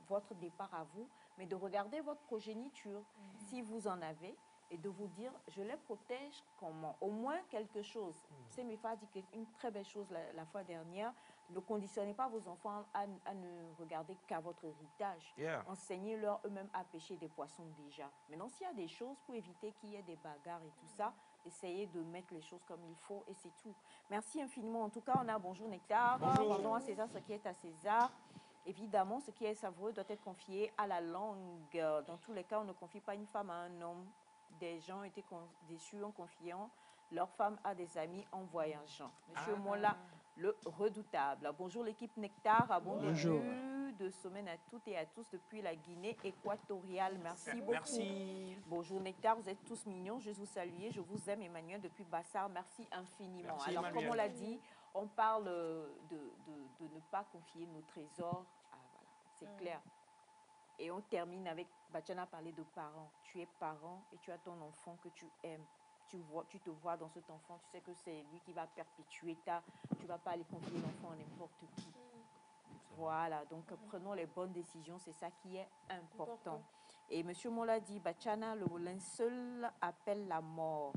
votre départ à vous, mais de regarder votre progéniture, si vous en avez, et de vous dire, je les protège comment? Au moins quelque chose. Semifa a dit une très belle chose la fois dernière, ne conditionnez pas vos enfants à ne regarder qu'à votre héritage. Enseignez-leur eux-mêmes à pêcher des poissons déjà. Maintenant, s'il y a des choses pour éviter qu'il y ait des bagarres et tout ça, essayez de mettre les choses comme il faut et c'est tout. Merci infiniment. En tout cas, on a bonjour Nectar. Bonjour. Rendons à César ce qui est à César. Évidemment, ce qui est savoureux doit être confié à la langue. Dans tous les cas, on ne confie pas une femme à un homme. Des gens étaient déçus en confiant leur femme à des amis en voyageant. Monsieur Mola, le redoutable. Bonjour l'équipe Nectar. Bon début de semaine à toutes et à tous depuis la Guinée équatoriale. Merci beaucoup. Merci. Bonjour Nectar, vous êtes tous mignons. Je vous salue. Je vous aime Emmanuel depuis Bassar. Merci infiniment. Merci, alors, Emmanuel. comme on l'a dit, on parle de ne pas confier nos trésors. Ah, voilà, c'est clair. Et on termine avec, Bachana a parlé de parents. Tu es parent et tu as ton enfant que tu aimes. Tu te vois dans cet enfant, tu sais que c'est lui qui va perpétuer tu ne vas pas aller confier l'enfant à n'importe qui. Voilà, donc prenons les bonnes décisions, c'est ça qui est important. Et M. Mola dit, Bachana, le linceul appelle la mort.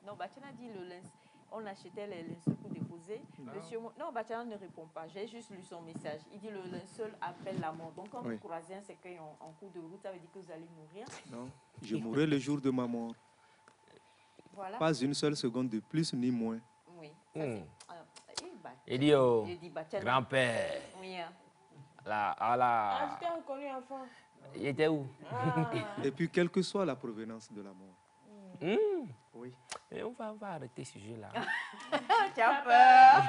Non, Bachana dit le linceul. On achetait les linceuls pour déposer. Non, Bachana ne répond pas. J'ai juste lu son message. Il dit le linceul appelle la mort. Donc, quand vous croisez un cercueil en cours de route, ça veut dire que vous allez mourir. Non, je mourrai le jour de ma mort. Voilà. Pas une seule seconde de plus ni moins. Oui. Il dit au Bachana. grand-père. Oui. Ah, tu t'es reconnu enfant. Il était où? Et puis, quelle que soit la provenance de la mort. Oui. Et on va arrêter ce sujet-là. Tu as peur.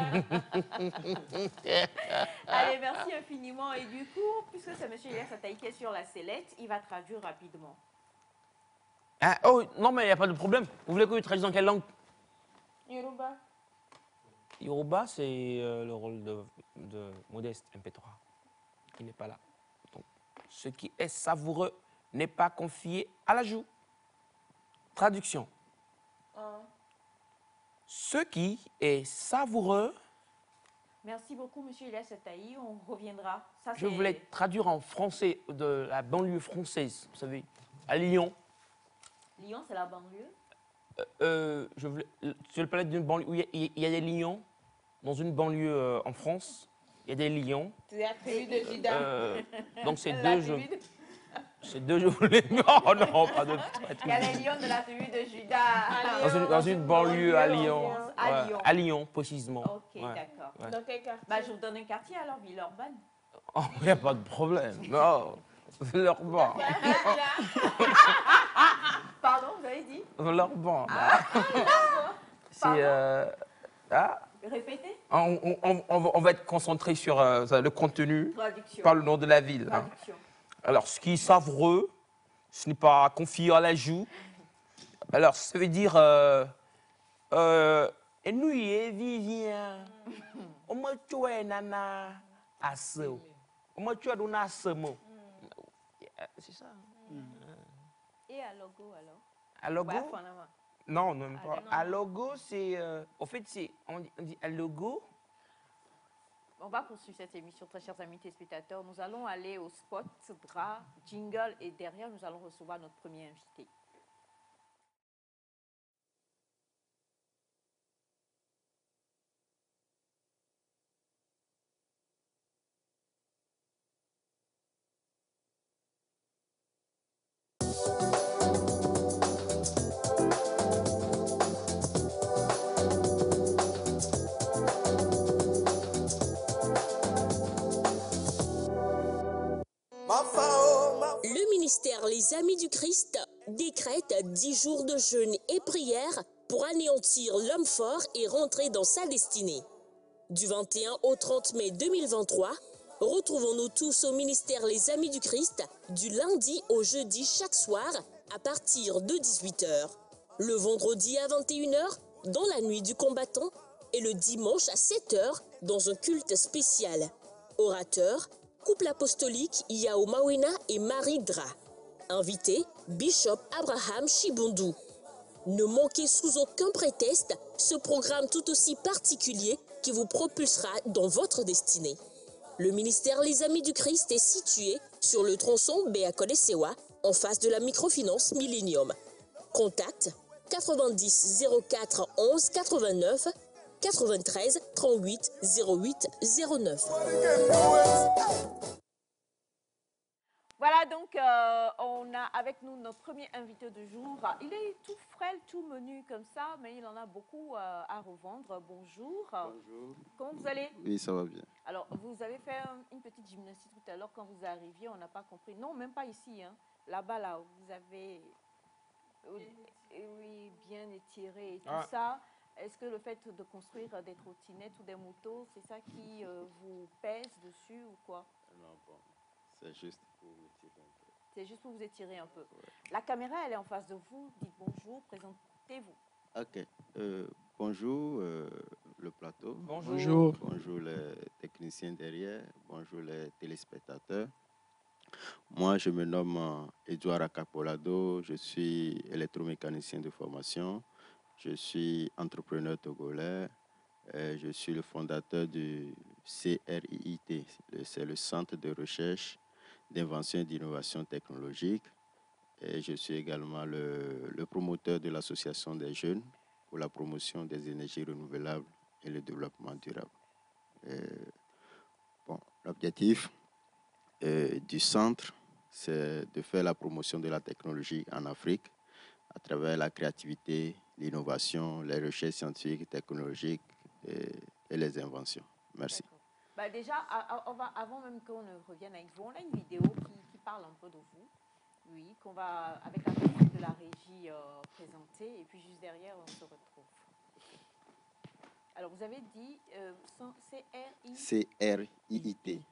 Allez, merci infiniment. Et du coup, puisque c'est M. Elias Ataï qui est sur la sellette, il va traduire rapidement. Ah, oh, non, mais il n'y a pas de problème. Vous voulez que je traduise dans quelle langue? Yoruba. Yoruba, c'est le rôle de Modeste MP3, qui n'est pas là. Donc, ce qui est savoureux n'est pas confié à la joue. Traduction. Ce qui est savoureux... Merci beaucoup, M. Elias Ataï. On reviendra. Ça, je voulais traduire en français de la banlieue française, vous savez, à Lyon. Lyon, c'est la banlieue? Je voulais parler d'une banlieue où il y a des lions. Dans une banlieue en France, il y a des lions. C'est la tribu de Judas. Donc c'est deux, je voulais... Non, non, pas de... Il y a les lions de la tribu de Judas. Dans une banlieue à Lyon. À Lyon. À Lyon, précisément. Ok, d'accord. Ouais. Dans quel quartier? Bah, je vous donne un quartier alors, Villeurbanne. Oh, il n'y a pas de problème. Non, Villeurbanne. Pardon, vous avez dit? Villeurbanne. C'est... Répétez. On va être concentré sur le contenu, Traduction. pas le nom de la ville. Hein. Alors, ce qui est savoureux, ce n'est pas confié à la joue. Alors, ça veut dire... et nous, Vivien, on m'a tué nana asso. On m'a tué dans asso. C'est ça. Et à logo alors? Alogo? Ouais, finalement. Non, non, même pas. non. Alogo, c'est... au fait, on dit Alogo. On va poursuivre cette émission, très chers amis téléspectateurs. Nous allons aller au spot, drap, jingle, et derrière, nous allons recevoir notre premier invité. Le ministère Les Amis du Christ décrète 10 jours de jeûne et prière pour anéantir l'homme fort et rentrer dans sa destinée. Du 21 au 30 mai 2023, retrouvons-nous tous au ministère Les Amis du Christ du lundi au jeudi chaque soir à partir de 18 h, le vendredi à 21 h dans la nuit du combattant et le dimanche à 7 h dans un culte spécial. Orateurs, couple apostolique Yao Mawena et Marie Dra. Invité, Bishop Abraham Chibundu. Ne manquez sous aucun prétexte ce programme tout aussi particulier qui vous propulsera dans votre destinée. Le ministère Les Amis du Christ est situé sur le tronçon Béa-Kodesewa, en face de la microfinance Millennium. Contact 90 04 11 89 93 38 08 09. Voilà, donc on a avec nous notre premier invité du jour. Il est tout frêle, tout menu comme ça, mais il en a beaucoup à revendre. Bonjour. Bonjour. Comment vous allez? Oui, ça va bien. Alors, vous avez fait une petite gymnastique tout à l'heure quand vous arriviez, on n'a pas compris. Non, même pas ici, hein. Là-bas, là, vous avez oui, bien étiré et tout ça. Est-ce que le fait de construire des trottinettes ou des motos, c'est ça qui vous pèse dessus ou quoi? Non, bon, c'est juste pour me tirer un peu. C'est juste pour vous étirer un peu. Ouais. La caméra, elle est en face de vous. Dites bonjour, présentez-vous. Ok. Bonjour le plateau. Bonjour. Bonjour les techniciens derrière. Bonjour les téléspectateurs. Moi, je me nomme Edouard Acapolado. Je suis électromécanicien de formation. Je suis entrepreneur togolais. Je suis le fondateur du CRIIT. C'est le Centre de recherche, d'invention et d'innovation technologique. Et je suis également le promoteur de l'association des jeunes pour la promotion des énergies renouvelables et le développement durable. L'objectif du centre, c'est de faire la promotion de la technologie en Afrique à travers la créativité, l'innovation, les recherches scientifiques et technologiques et les inventions. Merci. Bah déjà, avant même qu'on ne revienne avec vous, on a une vidéo qui parle un peu de vous. Oui, qu'on va, avec la musique de la régie, présenter. Et puis juste derrière, on se retrouve. Alors, vous avez dit C-R-I-I-T.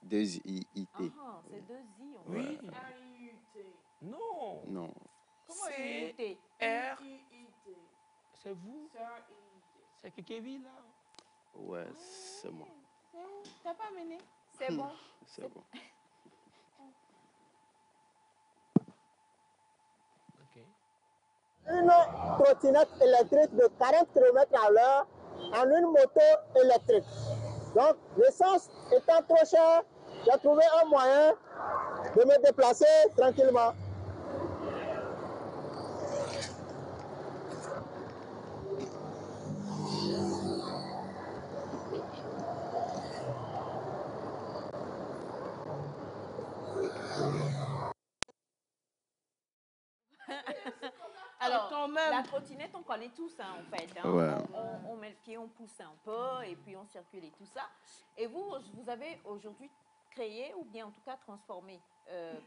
Deux I-I-T. Ah, c'est deux I. Oui. R-I-U-T. Non. Non. Comment R-I-U-T? R. C'est vous? C'est que Kevin, là? Ouais, c'est moi. T'as pas mené? C'est bon. C'est bon. Une trottinette électrique de 40 km/h en une moto électrique. Donc, l'essence étant trop chère, j'ai trouvé un moyen de me déplacer tranquillement. Alors, la trottinette, on connaît tous, hein, en fait. Hein. Ouais. On met le pied, on pousse un peu, et puis on circule et tout ça. Et vous avez aujourd'hui créé, ou bien en tout cas transformé,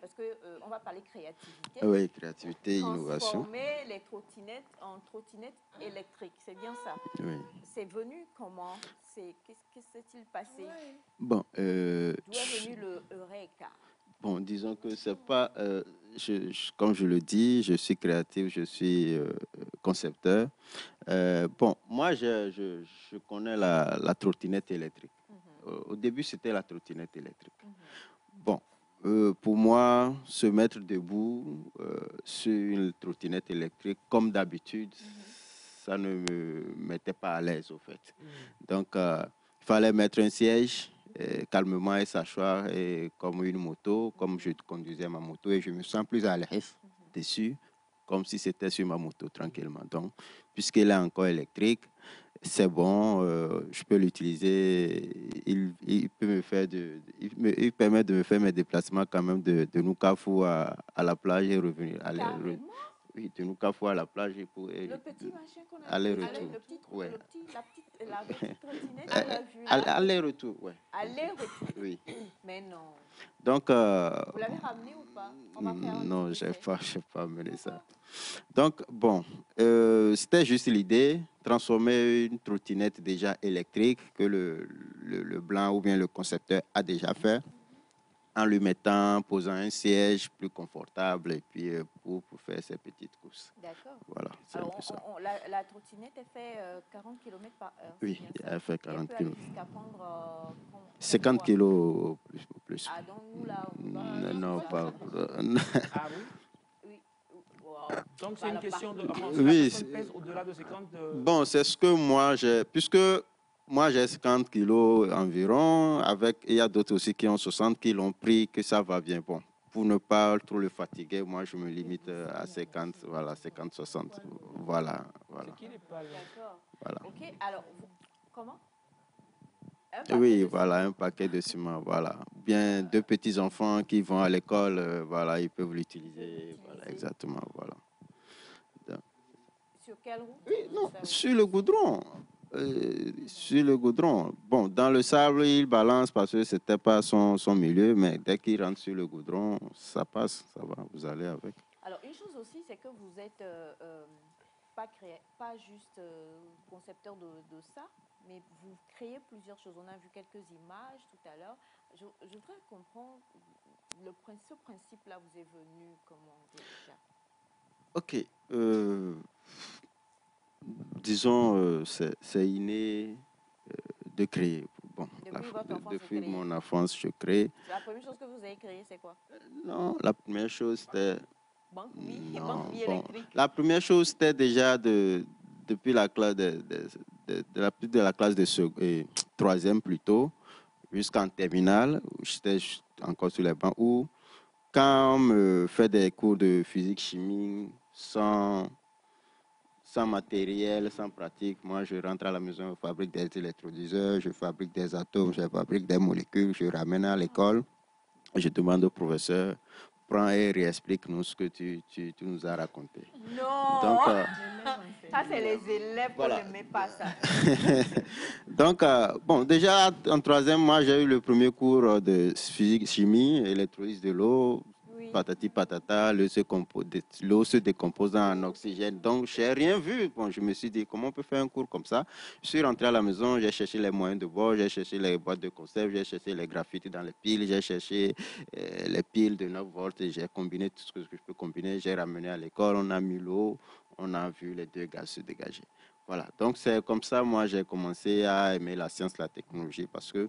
parce qu'on va parler créativité. Oui, créativité, innovation. Transformer les trottinettes en trottinettes électriques, c'est bien ça. Oui. C'est venu comment? Qu'est-ce qui s'est-il passé? Bon, D'où est venu le Eureka? Bon, disons que c'est pas, comme je le dis, je suis créatif, je suis concepteur. Bon, moi, je connais la trottinette électrique. Au début, c'était la trottinette électrique. Bon, Pour moi, se mettre debout sur une trottinette électrique, comme d'habitude, ça ne me mettait pas à l'aise, au fait. Donc, il fallait mettre un siège calmement et s'asseoir comme une moto, comme je conduisais ma moto, et je me sens plus à l'aise dessus, comme si c'était sur ma moto, tranquillement. Donc, puisqu'elle est encore électrique, c'est bon, je peux l'utiliser. Il permet de me faire mes déplacements quand même de Nukafu à la plage et revenir. Oui, de Nukafu à la plage et pour le petit machin qu'on a aller-retour. La petite trottinette, on l'a vu là. Aller-retour, oui. Aller-retour. Oui. Mais non. Donc, vous l'avez ramené ou pas? On va faire non, je n'ai pas amené ça. Donc, bon, c'était juste l'idée, transformer une trottinette déjà électrique que le blanc ou bien le concepteur a déjà fait, en lui posant un siège plus confortable et puis pour faire ses petites courses. D'accord. Voilà, c'est un peu ça. La trottinette, elle fait 40 km par heure. Oui, elle fait 40 km. Jusqu'à prendre 50 kilos plus. Ah, donc nous là, non, pas. Ah oui? Donc c'est une question de... Oui. Pèse au-delà de 50... Bon, c'est ce que moi j'ai... Puisque moi j'ai 50 kilos environ, il y a d'autres aussi qui ont 60 qui l'ont pris, que ça va bien. Bon, pour ne pas trop le fatiguer, moi je me limite à 50, voilà, 50-60. Voilà. D'accord. Voilà. Ok, alors, comment? Oui, voilà, un paquet de ciment, voilà. Bien, deux petits-enfants qui vont à l'école, voilà, ils peuvent l'utiliser, voilà, exactement, voilà. Donc. Sur quelle route? Oui, non, sur le goudron. Sur le goudron. Bon, dans le sable, il balance parce que ce n'était pas son milieu, mais dès qu'il rentre sur le goudron, ça passe, ça va, vous allez avec. Alors, une chose aussi, c'est que vous êtes pas juste concepteur de ça, mais vous créez plusieurs choses. On a vu quelques images tout à l'heure. Je voudrais comprendre, ce principe-là vous est venu comment déjà? Ok. Disons, c'est inné de créer. Bon, depuis mon enfance, je crée. La première chose que vous avez créée, c'est quoi? Non, la première chose, c'était... Banque électrique. La première chose, c'était déjà depuis la classe de la classe de troisième plutôt, jusqu'en terminale, où j'étais encore sur les bancs, où quand on me fait des cours de physique-chimie sans matériel, sans pratique, moi je rentre à la maison, je fabrique des électrolyseurs, je fabrique des atomes, je fabrique des molécules, je ramène à l'école, je demande au professeur, prends et réexplique-nous ce que tu nous as raconté. Non. Donc, ça, c'est les élèves qui n'aimaient pas ça. Donc, bon, déjà, en troisième, moi, j'ai eu le premier cours de physique-chimie, électrolyse de l'eau, patati patata, l'eau se décomposant en oxygène. Donc, je n'ai rien vu. Bon, je me suis dit, comment on peut faire un cours comme ça? Je suis rentré à la maison, j'ai cherché les moyens de bord, j'ai cherché les boîtes de conserve, j'ai cherché les graphites dans les piles, j'ai cherché les piles de 9 volts, j'ai combiné tout ce que je peux combiner, j'ai ramené à l'école, on a mis l'eau, on a vu les deux gaz se dégager. Voilà, donc c'est comme ça, moi, j'ai commencé à aimer la science, la technologie, parce que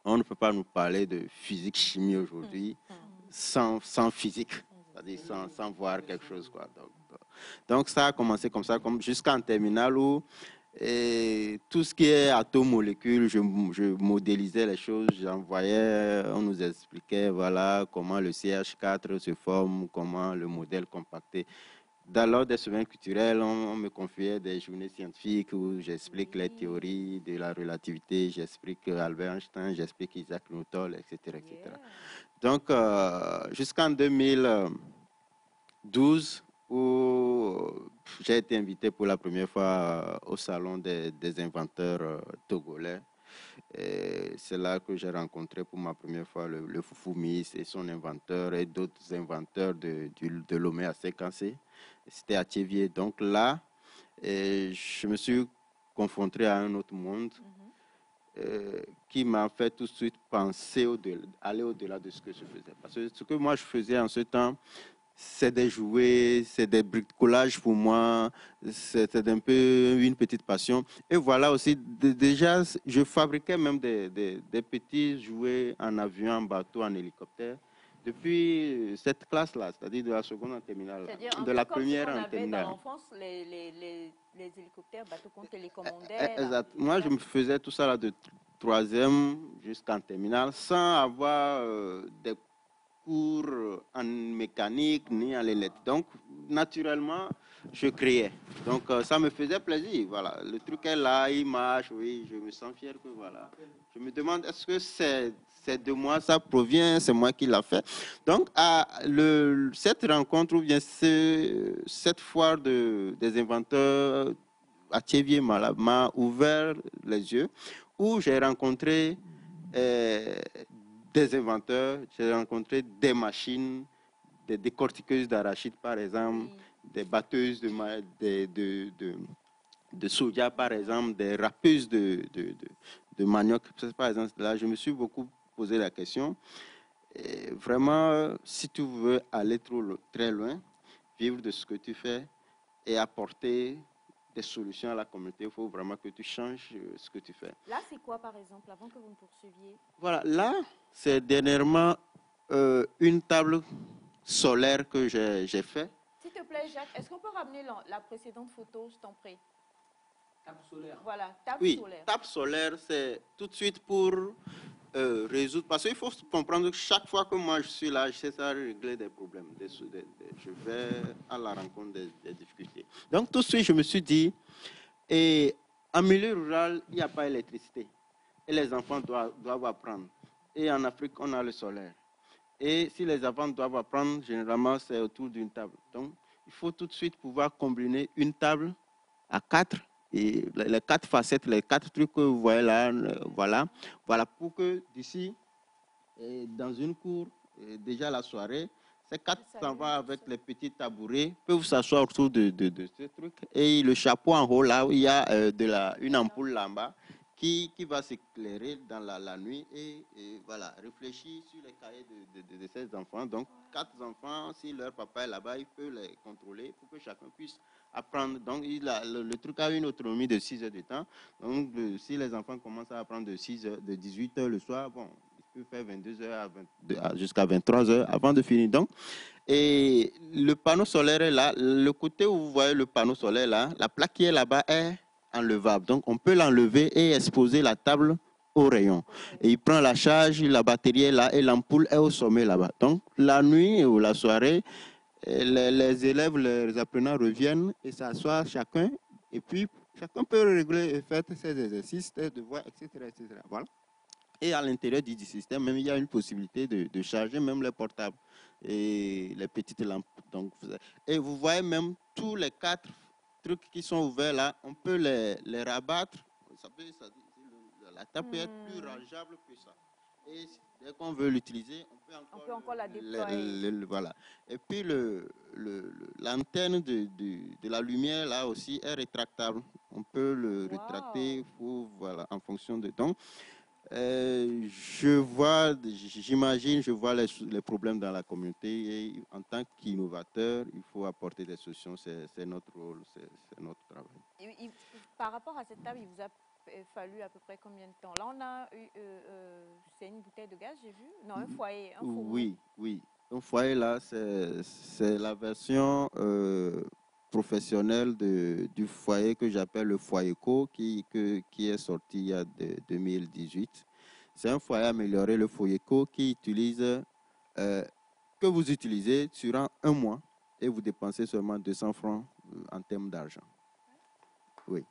on ne peut pas nous parler de physique, chimie aujourd'hui sans physique, c'est-à-dire sans voir quelque chose, quoi. Donc ça a commencé comme ça, jusqu'en terminale où tout ce qui est atome, molécule, je modélisais les choses, j'envoyais, on nous expliquait, voilà, comment le CH4 se forme, comment le modèle compacté. Lors des semaines culturelles, on me confiait des journées scientifiques où j'explique les théories de la relativité, j'explique Albert Einstein, j'explique Isaac Newton, etc. Donc, jusqu'en 2012, où j'ai été invité pour la première fois au salon des inventeurs togolais. C'est là que j'ai rencontré pour ma première fois le Foufoumi et son inventeur et d'autres inventeurs de Lomé à séquencer. C'était à Thiévier. Donc là, je me suis confronté à un autre monde qui m'a fait tout de suite penser aller au-delà de ce que je faisais. Parce que ce que moi je faisais en ce temps, c'est des jouets, c'est des bricolages pour moi, c'est un peu une petite passion. Et voilà aussi, déjà, je fabriquais même des petits jouets en avion, en bateau, en hélicoptère. depuis cette classe-là, c'est-à-dire de la seconde en terminale, de la première en terminale. Dans l'enfance, les hélicoptères, bateaux qu'on télécommandait. Exact. Moi, je me faisais tout ça là de troisième jusqu'en terminale sans avoir des cours en mécanique ni en l'électrique. Donc, naturellement, je créais. Donc, ça me faisait plaisir. Voilà. Le truc est là, il marche, oui, je me sens fier que voilà. Je me demande, est-ce que c'est de moi, ça provient, c'est moi qui l'a fait. Donc, cette rencontre ou bien cette foire des inventeurs à Thiévier m'a ouvert les yeux, où j'ai rencontré des inventeurs, j'ai rencontré des machines, des décortiqueuses d'arachide par exemple, des batteuses de soja par exemple, des râpeuses de manioc par exemple. Là, je me suis beaucoup posé la question. Et vraiment, si tu veux aller très loin, vivre de ce que tu fais et apporter des solutions à la communauté, il faut vraiment que tu changes ce que tu fais. Là, c'est quoi, par exemple, avant que vous me poursuiviez? Voilà, là, c'est dernièrement une table solaire que j'ai fait. S'il te plaît, Jacques, est-ce qu'on peut ramener la précédente photo, je t'en prie? Table solaire. Voilà, table solaire. Oui, table solaire, c'est tout de suite pour résoudre, parce qu'il faut comprendre que chaque fois que moi je suis là, je sais ça régler des problèmes. Je vais à la rencontre des difficultés. Donc tout de suite, je me suis dit, et en milieu rural, il n'y a pas d'électricité. Et les enfants doivent apprendre. Et en Afrique, on a le solaire. Et si les enfants doivent apprendre, généralement, c'est autour d'une table. Donc, il faut tout de suite pouvoir combiner une table à 4. Et les 4 facettes, les 4 trucs que vous voyez là, voilà pour que d'ici, dans une cour, déjà la soirée, ces 4 enfants avec les petits tabourets peuvent s'asseoir autour de ce truc. Et le chapeau en haut, là où il y a une ampoule là-bas qui va s'éclairer dans la nuit et voilà, réfléchir sur les cahiers de ces enfants. Donc, 4 enfants, si leur papa est là-bas, il peut les contrôler pour que chacun puisse apprendre. Donc, le truc a une autonomie de 6 heures de temps. Donc, si les enfants commencent à apprendre de 18 heures le soir, bon, ils peuvent faire 22 heures jusqu'à 23 heures avant de finir. Donc, et le panneau solaire est là. Le côté où vous voyez le panneau solaire là, la plaque qui est là-bas est enlevable. Donc, on peut l'enlever et exposer la table au rayon. Et il prend la charge, la batterie est là et l'ampoule est au sommet là-bas. Donc, la nuit ou la soirée, les élèves, les apprenants reviennent et s'assoient chacun. Et puis, chacun peut régler et faire ses exercices, ses devoirs, etc., etc. Voilà. Et à l'intérieur du système, même, il y a une possibilité de charger même les portables et les petites lampes. Donc, et vous voyez même tous les 4 trucs qui sont ouverts là, on peut les rabattre. La table peut être plus rangeable que ça. Et dès qu'on veut l'utiliser, on peut encore la déployer. Voilà. Et puis l'antenne de la lumière là aussi est rétractable. On peut le rétracter voilà, en fonction de temps. Je vois les problèmes dans la communauté et en tant qu'innovateur, il faut apporter des solutions. C'est notre rôle, c'est notre travail. Par rapport à cette table, il vous a fallu à peu près combien de temps? Là, on a eu, c'est une bouteille de gaz, j'ai vu? Non, un foyer, un four. Oui. Un foyer, là, c'est la version professionnelle du foyer que j'appelle le foyer ECO qui est sorti il y a 2018. C'est un foyer amélioré, le foyer ECO, que vous utilisez durant un mois et vous dépensez seulement 200 francs en termes d'argent. Oui.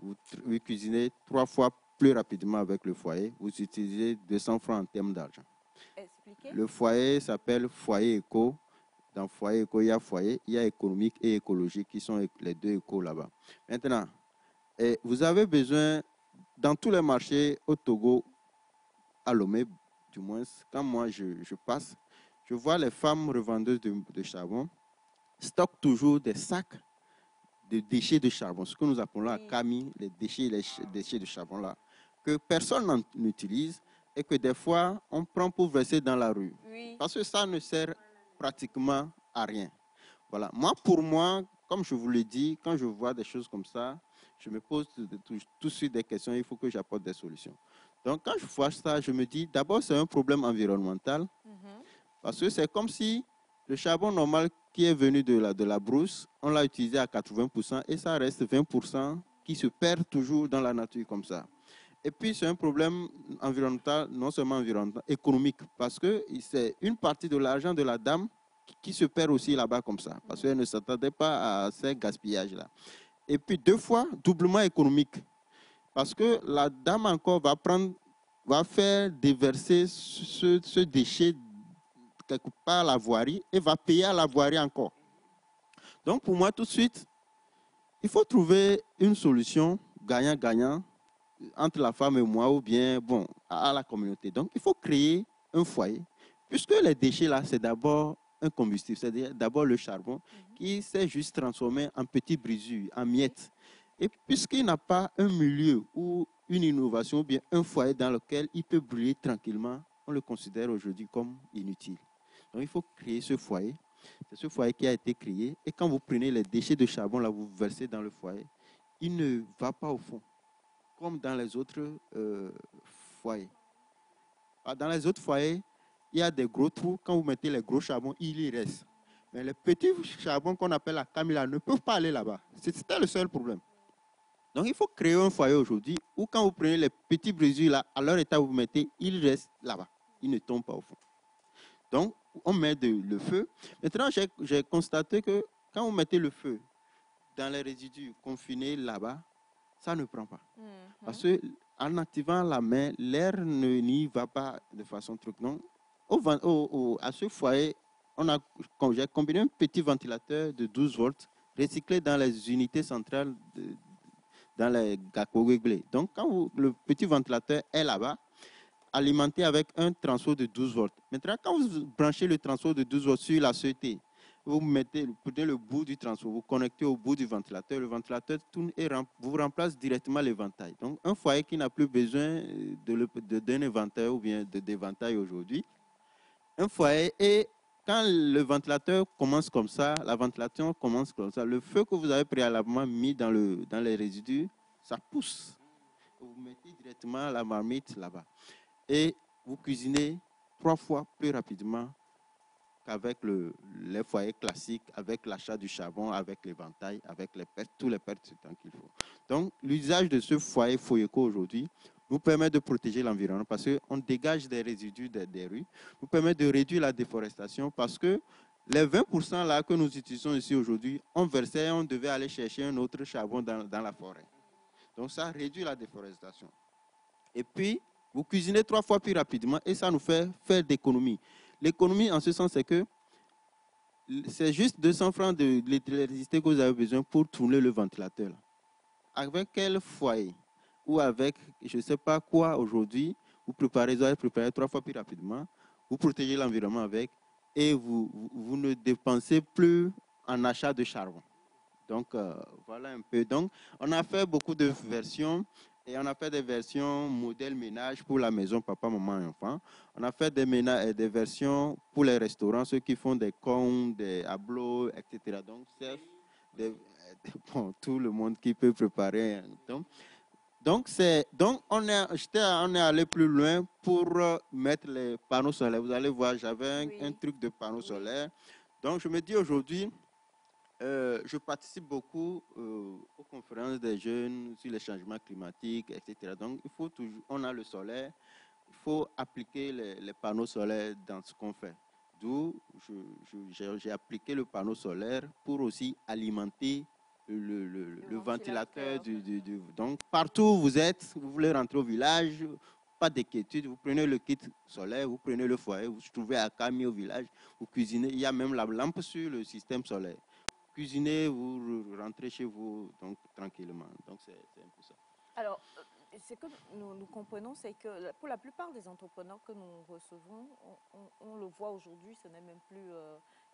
Vous cuisinez 3 fois plus rapidement avec le foyer. Vous utilisez 200 francs en termes d'argent. Expliquez. Le foyer s'appelle foyer éco. Dans foyer éco, il y a économique et écologique qui sont les 2 écos là-bas. Maintenant, vous avez besoin, dans tous les marchés au Togo, à Lomé, du moins, quand moi je passe, je vois les femmes revendeuses de charbon stockent toujours des sacs de déchets de charbon, ce que nous appelons la Kami, les déchets de charbon là, que personne n'utilise et que des fois on prend pour verser dans la rue. Oui. Parce que ça ne sert pratiquement à rien. Voilà. Pour moi, comme je vous l'ai dit, quand je vois des choses comme ça, je me pose tout de suite des questions, il faut que j'apporte des solutions. Donc quand je vois ça, je me dis, d'abord c'est un problème environnemental, Parce que c'est comme si le charbon normal qui est venu de la brousse, on l'a utilisé à 80% et ça reste 20% qui se perd toujours dans la nature comme ça. Et puis, c'est un problème environnemental, non seulement environnemental, économique, parce que c'est une partie de l'argent de la dame qui se perd aussi là-bas comme ça, parce qu'elle ne s'attendait pas à ces gaspillages-là. Et puis, deux fois, doublement économique, parce que la dame encore va faire déverser ce déchet quelque part à la voirie et va payer à la voirie encore. Donc, pour moi, tout de suite, il faut trouver une solution gagnant-gagnant entre la femme et moi ou bien bon, à la communauté. Donc, il faut créer un foyer, puisque les déchets, là, c'est d'abord un combustible, c'est d'abord le charbon qui s'est juste transformé en petits brisures, en miettes. Et puisqu'il n'a pas un milieu ou une innovation ou bien un foyer dans lequel il peut brûler tranquillement, on le considère aujourd'hui comme inutile. Donc, il faut créer ce foyer. C'est ce foyer qui a été créé. Et quand vous prenez les déchets de charbon, là, vous versez dans le foyer, il ne va pas au fond, comme dans les autres foyers. Dans les autres foyers, il y a des gros trous. Quand vous mettez les gros charbons, il y reste. Mais les petits charbons qu'on appelle la camila ne peuvent pas aller là-bas. C'était le seul problème. Donc, il faut créer un foyer aujourd'hui où quand vous prenez les petits brisures là, à leur état, vous mettez, ils restent là-bas. Ils ne tombent pas au fond. Donc, on met le feu. Maintenant, j'ai constaté que quand vous mettez le feu dans les résidus confinés là-bas, ça ne prend pas. Parce qu'en activant la main, l'air n'y va pas de façon truc. Donc, à ce foyer, j'ai combiné un petit ventilateur de 12 volts recyclé dans les unités centrales, dans les Gakowegle. Donc, quand le petit ventilateur est là-bas, alimenté avec un transfo de 12 volts. Maintenant, quand vous branchez le transfo de 12 volts sur la CET, vous prenez le bout du transfo, vous connectez au bout du ventilateur, le ventilateur tourne et vous remplace directement l'éventail. Donc, un foyer qui n'a plus besoin d'un éventail ou bien d'éventail aujourd'hui, un foyer, et quand le ventilateur commence comme ça, la ventilation commence comme ça, le feu que vous avez préalablement mis dans les résidus, ça pousse. Vous mettez directement la marmite là-bas. Et vous cuisinez 3 fois plus rapidement qu'avec les foyers classiques, avec l'achat du charbon, avec l'éventail, avec tous les pertes de temps qu'il faut. Donc, l'usage de ce foyer Foyeco aujourd'hui nous permet de protéger l'environnement parce qu'on dégage des résidus des rues, nous permet de réduire la déforestation parce que les 20% là que nous utilisons ici aujourd'hui, on versait, on devait aller chercher un autre charbon dans la forêt. Donc, ça réduit la déforestation. Et puis, vous cuisinez 3 fois plus rapidement et ça nous fait faire d'économie. L'économie, en ce sens, c'est que c'est juste 200 francs de l'électricité que vous avez besoin pour tourner le ventilateur. Avec quel foyer ou avec je ne sais pas quoi aujourd'hui, vous allez préparer 3 fois plus rapidement, vous protégez l'environnement avec et vous ne dépensez plus en achat de charbon. Donc, voilà un peu. Donc, on a fait beaucoup de versions. Et on a fait des versions modèle ménage pour la maison papa, maman et enfant. On a fait des versions pour les restaurants, ceux qui font des cônes, des ablots, etc. Donc, c'est tout le monde qui peut préparer. Donc on est allé plus loin pour mettre les panneaux solaires. Vous allez voir, j'avais un truc de panneaux solaires. Donc, je me dis aujourd'hui, je participe beaucoup aux conférences des jeunes sur les changements climatiques, etc. Donc, on a le solaire, il faut appliquer les panneaux solaires dans ce qu'on fait. D'où j'ai appliqué le panneau solaire pour aussi alimenter le ventilateur. Donc, partout où vous êtes, vous voulez rentrer au village, pas d'inquiétude, vous prenez le kit solaire, vous prenez le foyer, vous trouvez à Kami au village, vous cuisinez, il y a même la lampe sur le système solaire. Cuisinez, vous rentrez chez vous donc, tranquillement. Donc, c'est un peu ça. Alors, ce que nous comprenons, c'est que pour la plupart des entrepreneurs que nous recevons, on le voit aujourd'hui, ce n'est même plus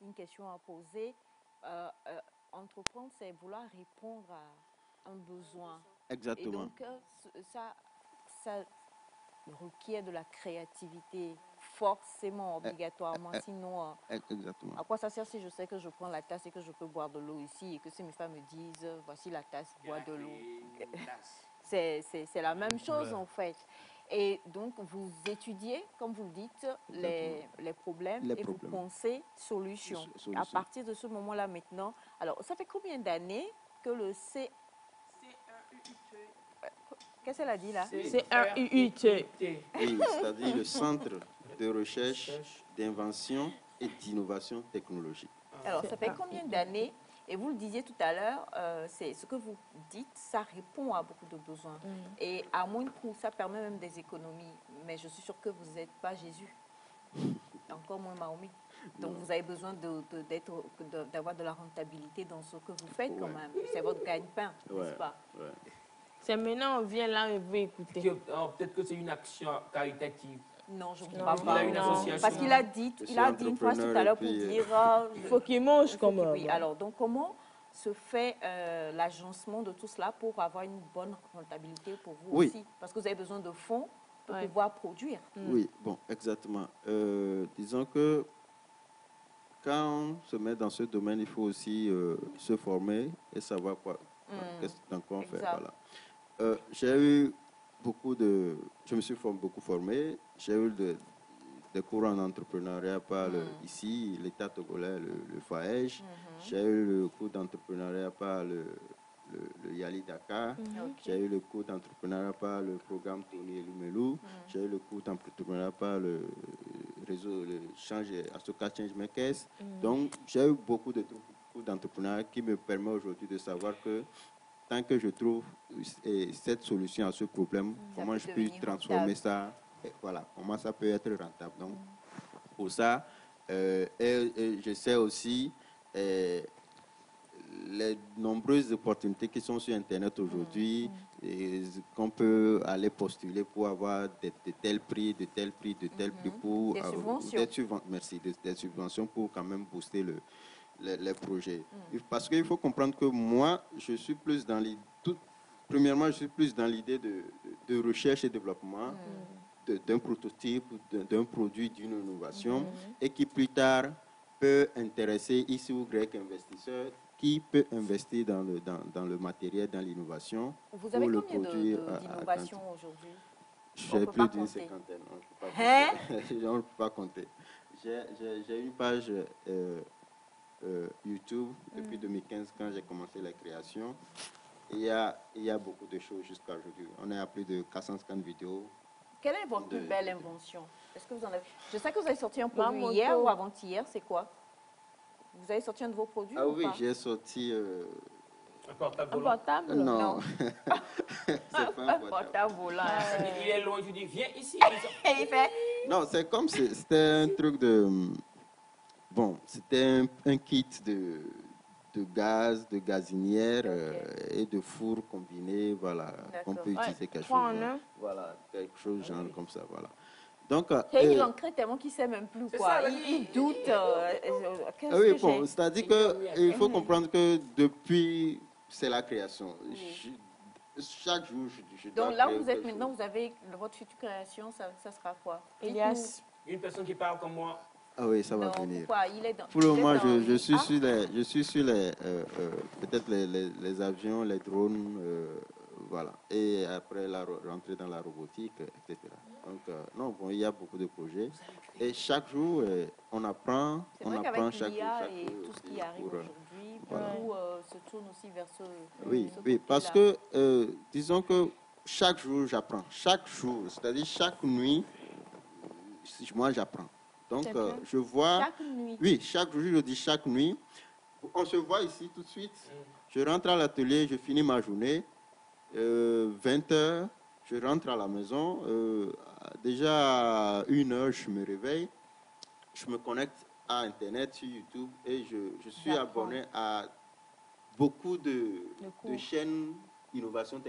une question à poser. Entreprendre, c'est vouloir répondre à un besoin. Exactement. Et donc, ça requiert de la créativité, forcément, obligatoirement. Sinon, exactement. À quoi ça sert si je sais que je prends la tasse et que je peux boire de l'eau ici et que si mes femmes me disent, voici la tasse, bois de l'eau. C'est la même chose en fait. Et donc, vous étudiez, comme vous le dites, les problèmes vous pensez solutions. À partir de ce moment-là, maintenant, alors, ça fait combien d'années que le C1UIT... Qu'est-ce qu'elle a dit là? C1UIT. Oui, c'est-à-dire le Centre de recherche, d'invention et d'innovation technologique. Alors, ça fait combien d'années? Et vous le disiez tout à l'heure, c'est ce que vous dites, ça répond à beaucoup de besoins. Et à moindre coût, ça permet même des économies. Mais je suis sûre que vous n'êtes pas Jésus, encore moins Mahomet. Donc, vous avez besoin d'avoir de la rentabilité dans ce que vous faites quand même. C'est votre gagne-pain, n'est-ce pas? C'est maintenant, on vient là et vous écoutez. Peut-être que c'est une action caritative. Non, je ne crois pas. Il a une association. Parce qu'il a dit une phrase tout à l'heure pour dire... il faut qu'il mange comme... Oui, alors, donc comment se fait l'agencement de tout cela pour avoir une bonne rentabilité pour vous aussi? Parce que vous avez besoin de fonds pour pouvoir produire. Oui, bon, exactement. Disons que quand on se met dans ce domaine, il faut aussi se former et savoir dans quoi on fait. Voilà. J'ai eu je me suis beaucoup formé. J'ai eu des cours en entrepreneuriat par ici, l'État togolais, le FAEJ. J'ai eu le cours d'entrepreneuriat par le Yali Dakar. J'ai eu le cours d'entrepreneuriat par le programme Tony Elumelou. J'ai eu le cours d'entrepreneuriat par le réseau Asoka Change Makers. Donc, j'ai eu beaucoup de cours d'entrepreneuriat qui me permet aujourd'hui de savoir que tant que je trouve cette solution à ce problème, comment je peux transformer ça, voilà, comment ça peut être rentable. Donc, pour ça, je sais aussi les nombreuses opportunités qui sont sur Internet aujourd'hui, qu'on peut aller postuler pour avoir de tels prix, de tels prix, de tels prix pour... Des subventions. Merci, des subventions pour quand même booster les projets. Parce qu'il faut comprendre que moi, je suis plus dans l'idée... Premièrement, je suis plus dans l'idée de recherche et développement d'un prototype, d'un produit, d'une innovation, et qui plus tard peut intéresser X ou Y investisseurs qui peut investir dans le matériel, dans l'innovation. Vous avez combien d'innovations aujourd'hui? J'ai plus d'une cinquantaine. On ne peut pas compter. J'ai une page YouTube depuis 2015 quand j'ai commencé la création. Il y a beaucoup de choses jusqu'à aujourd'hui. On est à plus de 450 vidéos. Quelle est votre plus belle invention? Est-ce que vous en avez... Je sais que vous avez sorti un produit hier ou avant-hier. C'est quoi? Vous avez sorti un de vos produits? Ah oui, j'ai sorti... Un portable volant? Un portable? Non. C'est pas un portable volant. Il est loin, je dis, viens ici. Et il fait... Non, c'est comme si c'était un truc de... Bon, c'était un kit de gaz, de gazinière et de four combiné, voilà, qu'on peut utiliser quelque chose. Voilà, quelque chose genre comme ça, voilà. Donc, il en crée tellement qu'il ne sait même plus quoi. Il doute. Oui, bon, c'est-à-dire qu'il faut comprendre que depuis, c'est la création. Chaque jour, je dois donc là où vous êtes maintenant, vous avez votre future création, ça sera quoi? Elias, une personne qui parle comme moi. Ah oui, ça va venir. Pourquoi? Pour le moment, je suis sur les peut-être les avions, les drones, voilà. Et après, rentrer dans la robotique, etc. Donc, non, bon, il y a beaucoup de projets. Et chaque jour, on apprend chaque jour. Et tout ce qui arrive aujourd'hui, beaucoup se tourne aussi vers ce Oui, parce que, disons que chaque jour, j'apprends. Chaque jour, c'est-à-dire chaque nuit, moi, j'apprends. Donc, je vois... Chaque nuit? Oui, chaque jour, je dis chaque nuit. On se voit ici tout de suite. Je rentre à l'atelier, je finis ma journée. 20h, je rentre à la maison. Déjà à 1h, je me réveille. Je me connecte à Internet, sur YouTube, et je suis abonné à beaucoup de chaînes innovation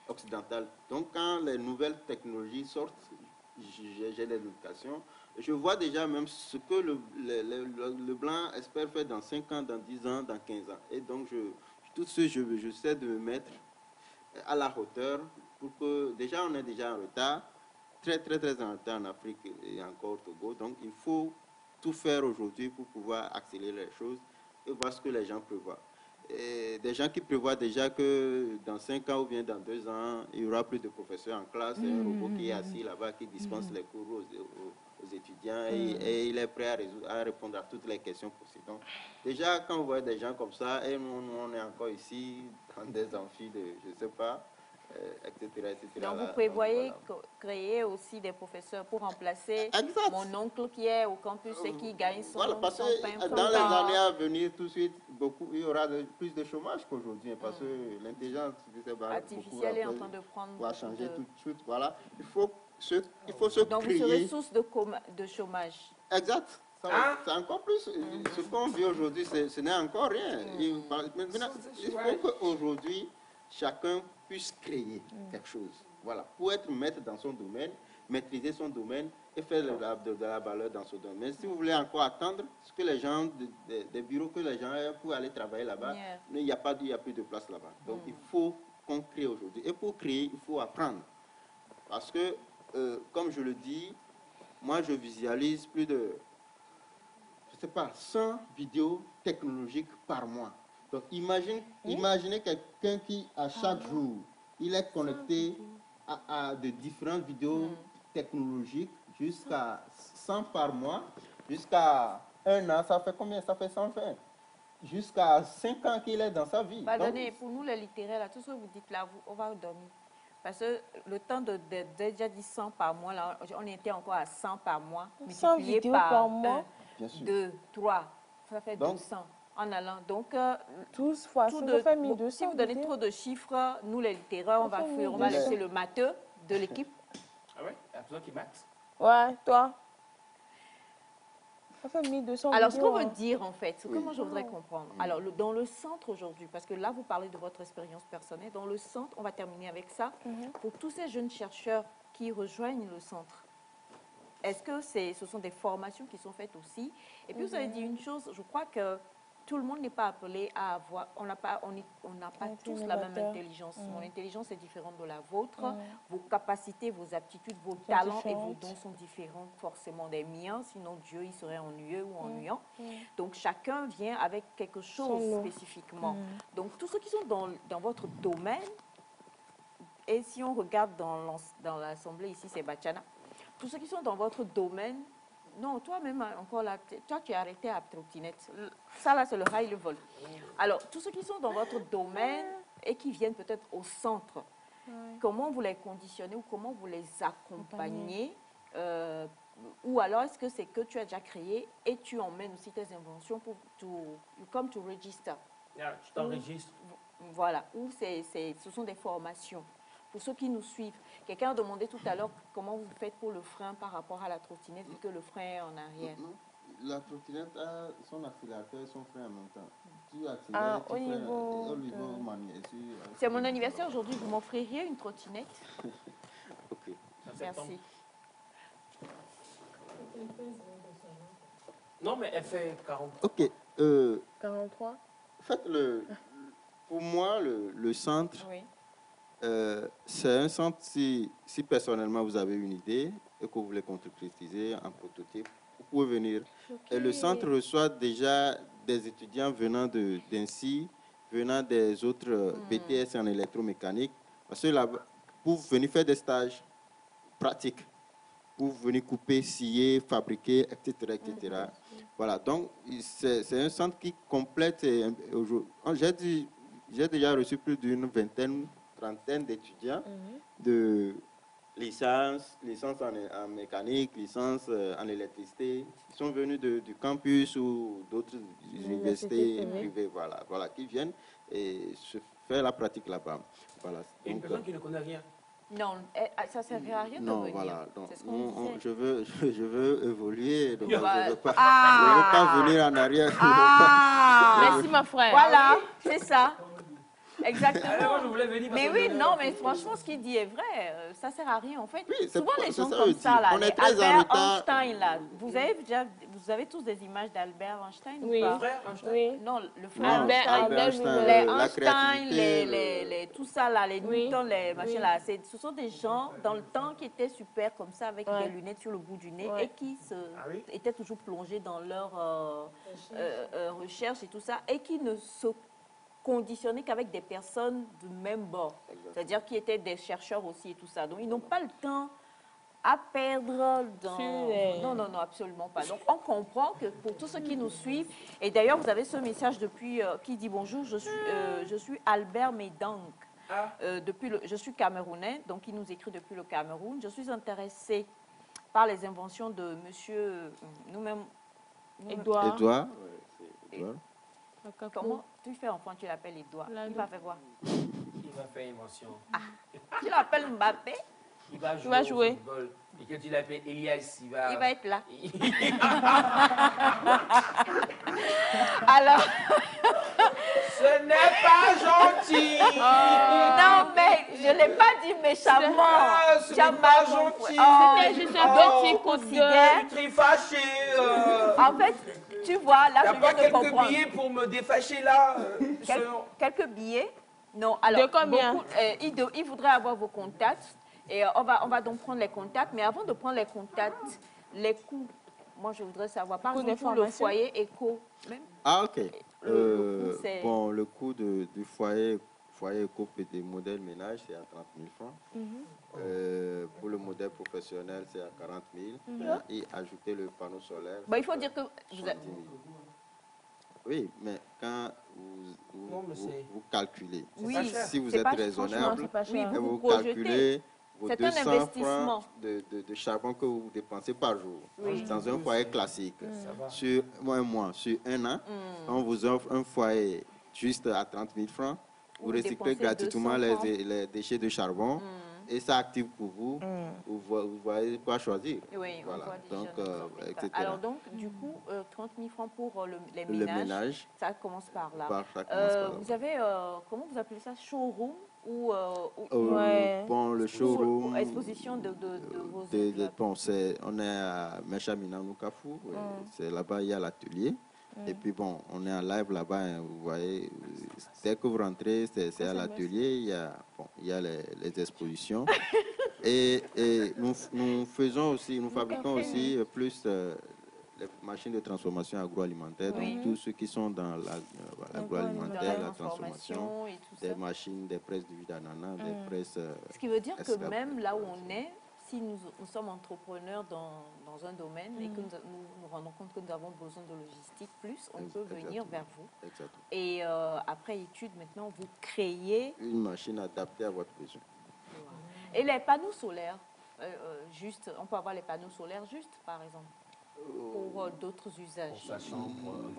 occidentale. Donc, quand les nouvelles technologies sortent, j'ai les notifications. Je vois déjà même ce que le blanc espère faire dans 5 ans, dans 10 ans, dans 15 ans. Et donc, tout ce j'essaie de me mettre à la hauteur pour que, déjà, on est déjà en retard, très, très, très en retard en Afrique et encore au Togo. Donc, il faut tout faire aujourd'hui pour pouvoir accélérer les choses et voir ce que les gens peuvent voir. Et des gens qui prévoient déjà que dans 5 ans ou bien dans 2 ans, il n'y aura plus de professeurs en classe, et un robot qui est assis là-bas qui dispense les cours aux étudiants et il est prêt à répondre à toutes les questions possibles. Donc, déjà, quand vous voyez des gens comme ça, et nous, on est encore ici dans des amphis de, je ne sais pas, etc. Donc, là, vous prévoyez voilà. créer aussi des professeurs pour remplacer Exact. mon oncle qui est au campus et qui gagne son, Voilà, parce son que pain. dans les années à venir, tout de suite, il y aura plus de chômage qu'aujourd'hui, parce que l'intelligence artificielle est en train de prendre va beaucoup changer de... tout de suite. Voilà, il faut se Donc, créer. vous serez source de chômage. Exact. C'est encore plus. Ce qu'on vit aujourd'hui, ce n'est encore rien. Maintenant, il faut qu'aujourd'hui, chacun puisse créer quelque chose. Voilà, pour être maître dans son domaine, maîtriser son domaine et faire de la valeur dans ce domaine. Si vous voulez encore attendre ce que les gens, des bureaux que les gens aient pour aller travailler là-bas, il n'y a plus de place là-bas. Donc, il faut qu'on crée aujourd'hui. Et pour créer, il faut apprendre. Parce que, comme je le dis, moi, je visualise plus de, je ne sais pas, 100 vidéos technologiques par mois. Donc, imaginez quelqu'un qui, à chaque jour, il est connecté à de différentes vidéos technologiques jusqu'à 100 par mois, jusqu'à 1 an, ça fait combien? Ça fait 120. Jusqu'à 5 ans qu'il est dans sa vie. Pardonnez, pour nous les littéraires, là, tout ce que vous dites là, on va dormir. Parce que le temps de déjà dit 100 par mois, là, on était encore à 100 par mois. 100 vidéos par mois. 1, 2, 3, ça fait 200 en allant. Donc, 12 fois, ça fait 1200. Si vous donnez trop de chiffres, nous les littéraires, on va laisser le matheux de l'équipe. Ah ouais? Il y a besoin qui maths? Ouais, toi. Ça fait 1200 Alors, vidéos, ce qu'on veut dire, en fait, comment je voudrais comprendre. Alors, dans le centre aujourd'hui, parce que là, vous parlez de votre expérience personnelle, dans le centre, on va terminer avec ça, pour tous ces jeunes chercheurs qui rejoignent le centre, est-ce que ce sont des formations qui sont faites aussi? Et puis, vous avez dit une chose, je crois que tout le monde n'est pas appelé à avoir, on n'a pas tous la même intelligence. Mon intelligence est différente de la vôtre. Vos capacités, vos aptitudes, vos talents et vos dons sont différents forcément des miens. Sinon, Dieu, il serait ennuyeux ou ennuyant. Donc, chacun vient avec quelque chose spécifiquement. Donc, tous ceux qui sont dans votre domaine, et si on regarde dans l'assemblée ici, c'est Bachana, tous ceux qui sont dans votre domaine, non, toi-même, encore là, toi, tu es arrêté à trottinette. Ça, là, c'est le high level. Alors, tous ceux qui sont dans votre domaine et qui viennent peut-être au centre, comment vous les conditionnez ou comment vous les accompagnez ou alors, est-ce que c'est que tu as déjà créé et tu emmènes aussi tes inventions pour come to register? Tu t'enregistres. Voilà, ou ce sont des formations. Pour ceux qui nous suivent, quelqu'un a demandé tout à l'heure comment vous faites pour le frein par rapport à la trottinette, vu que le frein est en arrière. La trottinette a son accélérateur et son frein en même temps. Tu accélères, tu freines au niveau manuel. C'est mon anniversaire aujourd'hui, vous m'offririez une trottinette? Ok. Merci. Non, mais elle fait 40. Ok. 43. En fait, pour moi, le centre... Oui. C'est un centre, si personnellement vous avez une idée et que vous voulez concrétiser un prototype, vous pouvez venir. Et le centre reçoit déjà des étudiants venant d'Incy, venant des autres BTS en électromécanique, parce que là, pour venir faire des stages pratiques, pour venir couper, scier, fabriquer, etc. etc. Voilà, donc c'est un centre qui complète. J'ai déjà reçu plus d'une trentaine d'étudiants de licence en mécanique, licence en électricité. Ils sont venus du campus ou d'autres universités privées, voilà, qui viennent et se faire la pratique là-bas. Voilà. Et une personne qui ne connaît rien. Non, ça ne servira à rien de venir. Voilà, donc c'est ce qu'on disait. je veux évoluer, donc je ne veux pas venir en arrière. Merci, ma frère. Voilà, c'est ça. Exactement. Alors, je voulais venir mais oui, non, mais franchement, ce qu'il dit est vrai. Ça ne sert à rien, en fait. Oui, souvent, les gens ça comme ça, là, on est les très Albert en Einstein, là, vous avez tous des images d'Albert Einstein Oui. ou pas? Frère Einstein? Oui. Non, le frère Albert Einstein, les la Einstein, créativité, tout ça, là, les Newton, les machins, là. Ce sont des gens, dans le temps, qui étaient super comme ça, avec des lunettes sur le bout du nez et qui étaient toujours plongés dans leur recherche et tout ça, et qui ne se conditionner qu'avec des personnes du même bord, c'est-à-dire qui étaient des chercheurs aussi et tout ça. Donc, ils n'ont pas le temps à perdre dans... Non, non, non, absolument pas. Donc, on comprend que pour tous ceux qui nous suivent, et d'ailleurs, vous avez ce message depuis qui dit bonjour, je suis Albert Médang. Je suis camerounais, donc il nous écrit depuis le Cameroun. Je suis intéressée par les inventions de monsieur, nous-mêmes... Edouard. Edouard. Comment tu fais, enfant, tu l'appelles Edouard? Il va faire quoi? Il va faire invention. Ah, tu l'appelles Mbappé? Il va jouer au football. Et quand tu l'appelles Elias, il va être là. Alors... Ce n'est pas gentil. Non, mais je ne l'ai pas dit méchamment. Ce n'est pas gentil. C'était juste un petit coup de gueule. Je suis très fâché. En fait, tu vois, là, je viens de comprendre. Quelques billets pour me défâcher là Quelques billets? Non, alors... De combien? Il voudrait avoir vos contacts. Et on va donc prendre les contacts. Mais avant de prendre les contacts, les coûts, moi, je voudrais savoir, par exemple, pour le foyer éco. Ah, ok. Bon, le coût du foyer éco des modèles ménage, c'est à 30 000 francs. Pour le modèle professionnel, c'est à 40 000. Et ajouter le panneau solaire. Bon, il faut dire que... Oui, mais quand vous calculez, oui, si vous êtes raisonnable, vous calculez vos 200 francs de charbon que vous dépensez par jour dans un foyer classique. Sur un mois, sur un an, on vous offre un foyer juste à 30 000 francs. Vous recyclez gratuitement les déchets de charbon. Et ça active pour vous. Vous voyez quoi choisir. Oui, voilà. Donc, etc. Alors donc, du coup, 30 000 francs pour les ménages. Le ménage. Ça commence par là. Vous avez, comment vous appelez ça, showroom ou bon, le showroom. Exposition de vos bon, on est à Mechamina Noukafou. C'est là-bas, il y a l'atelier. Et puis bon, on est en live là-bas, hein, vous voyez, dès que vous rentrez, c'est à l'atelier, il y a les expositions. et nous fabriquons aussi plus les machines de transformation agroalimentaire, donc tous ceux qui sont dans l'agroalimentaire, la transformation, des machines, des presses de jus d'ananas, des presses... Ce qui veut dire que même là où on est, si nous sommes entrepreneurs dans un domaine et que nous rendons compte que nous avons besoin de logistique plus, on peut venir vers vous. Exactement. Et après étude, maintenant, vous créez... une machine adaptée à votre besoin. Et les panneaux solaires, on peut avoir les panneaux solaires juste, par exemple, pour d'autres usages. Pour sa chambre.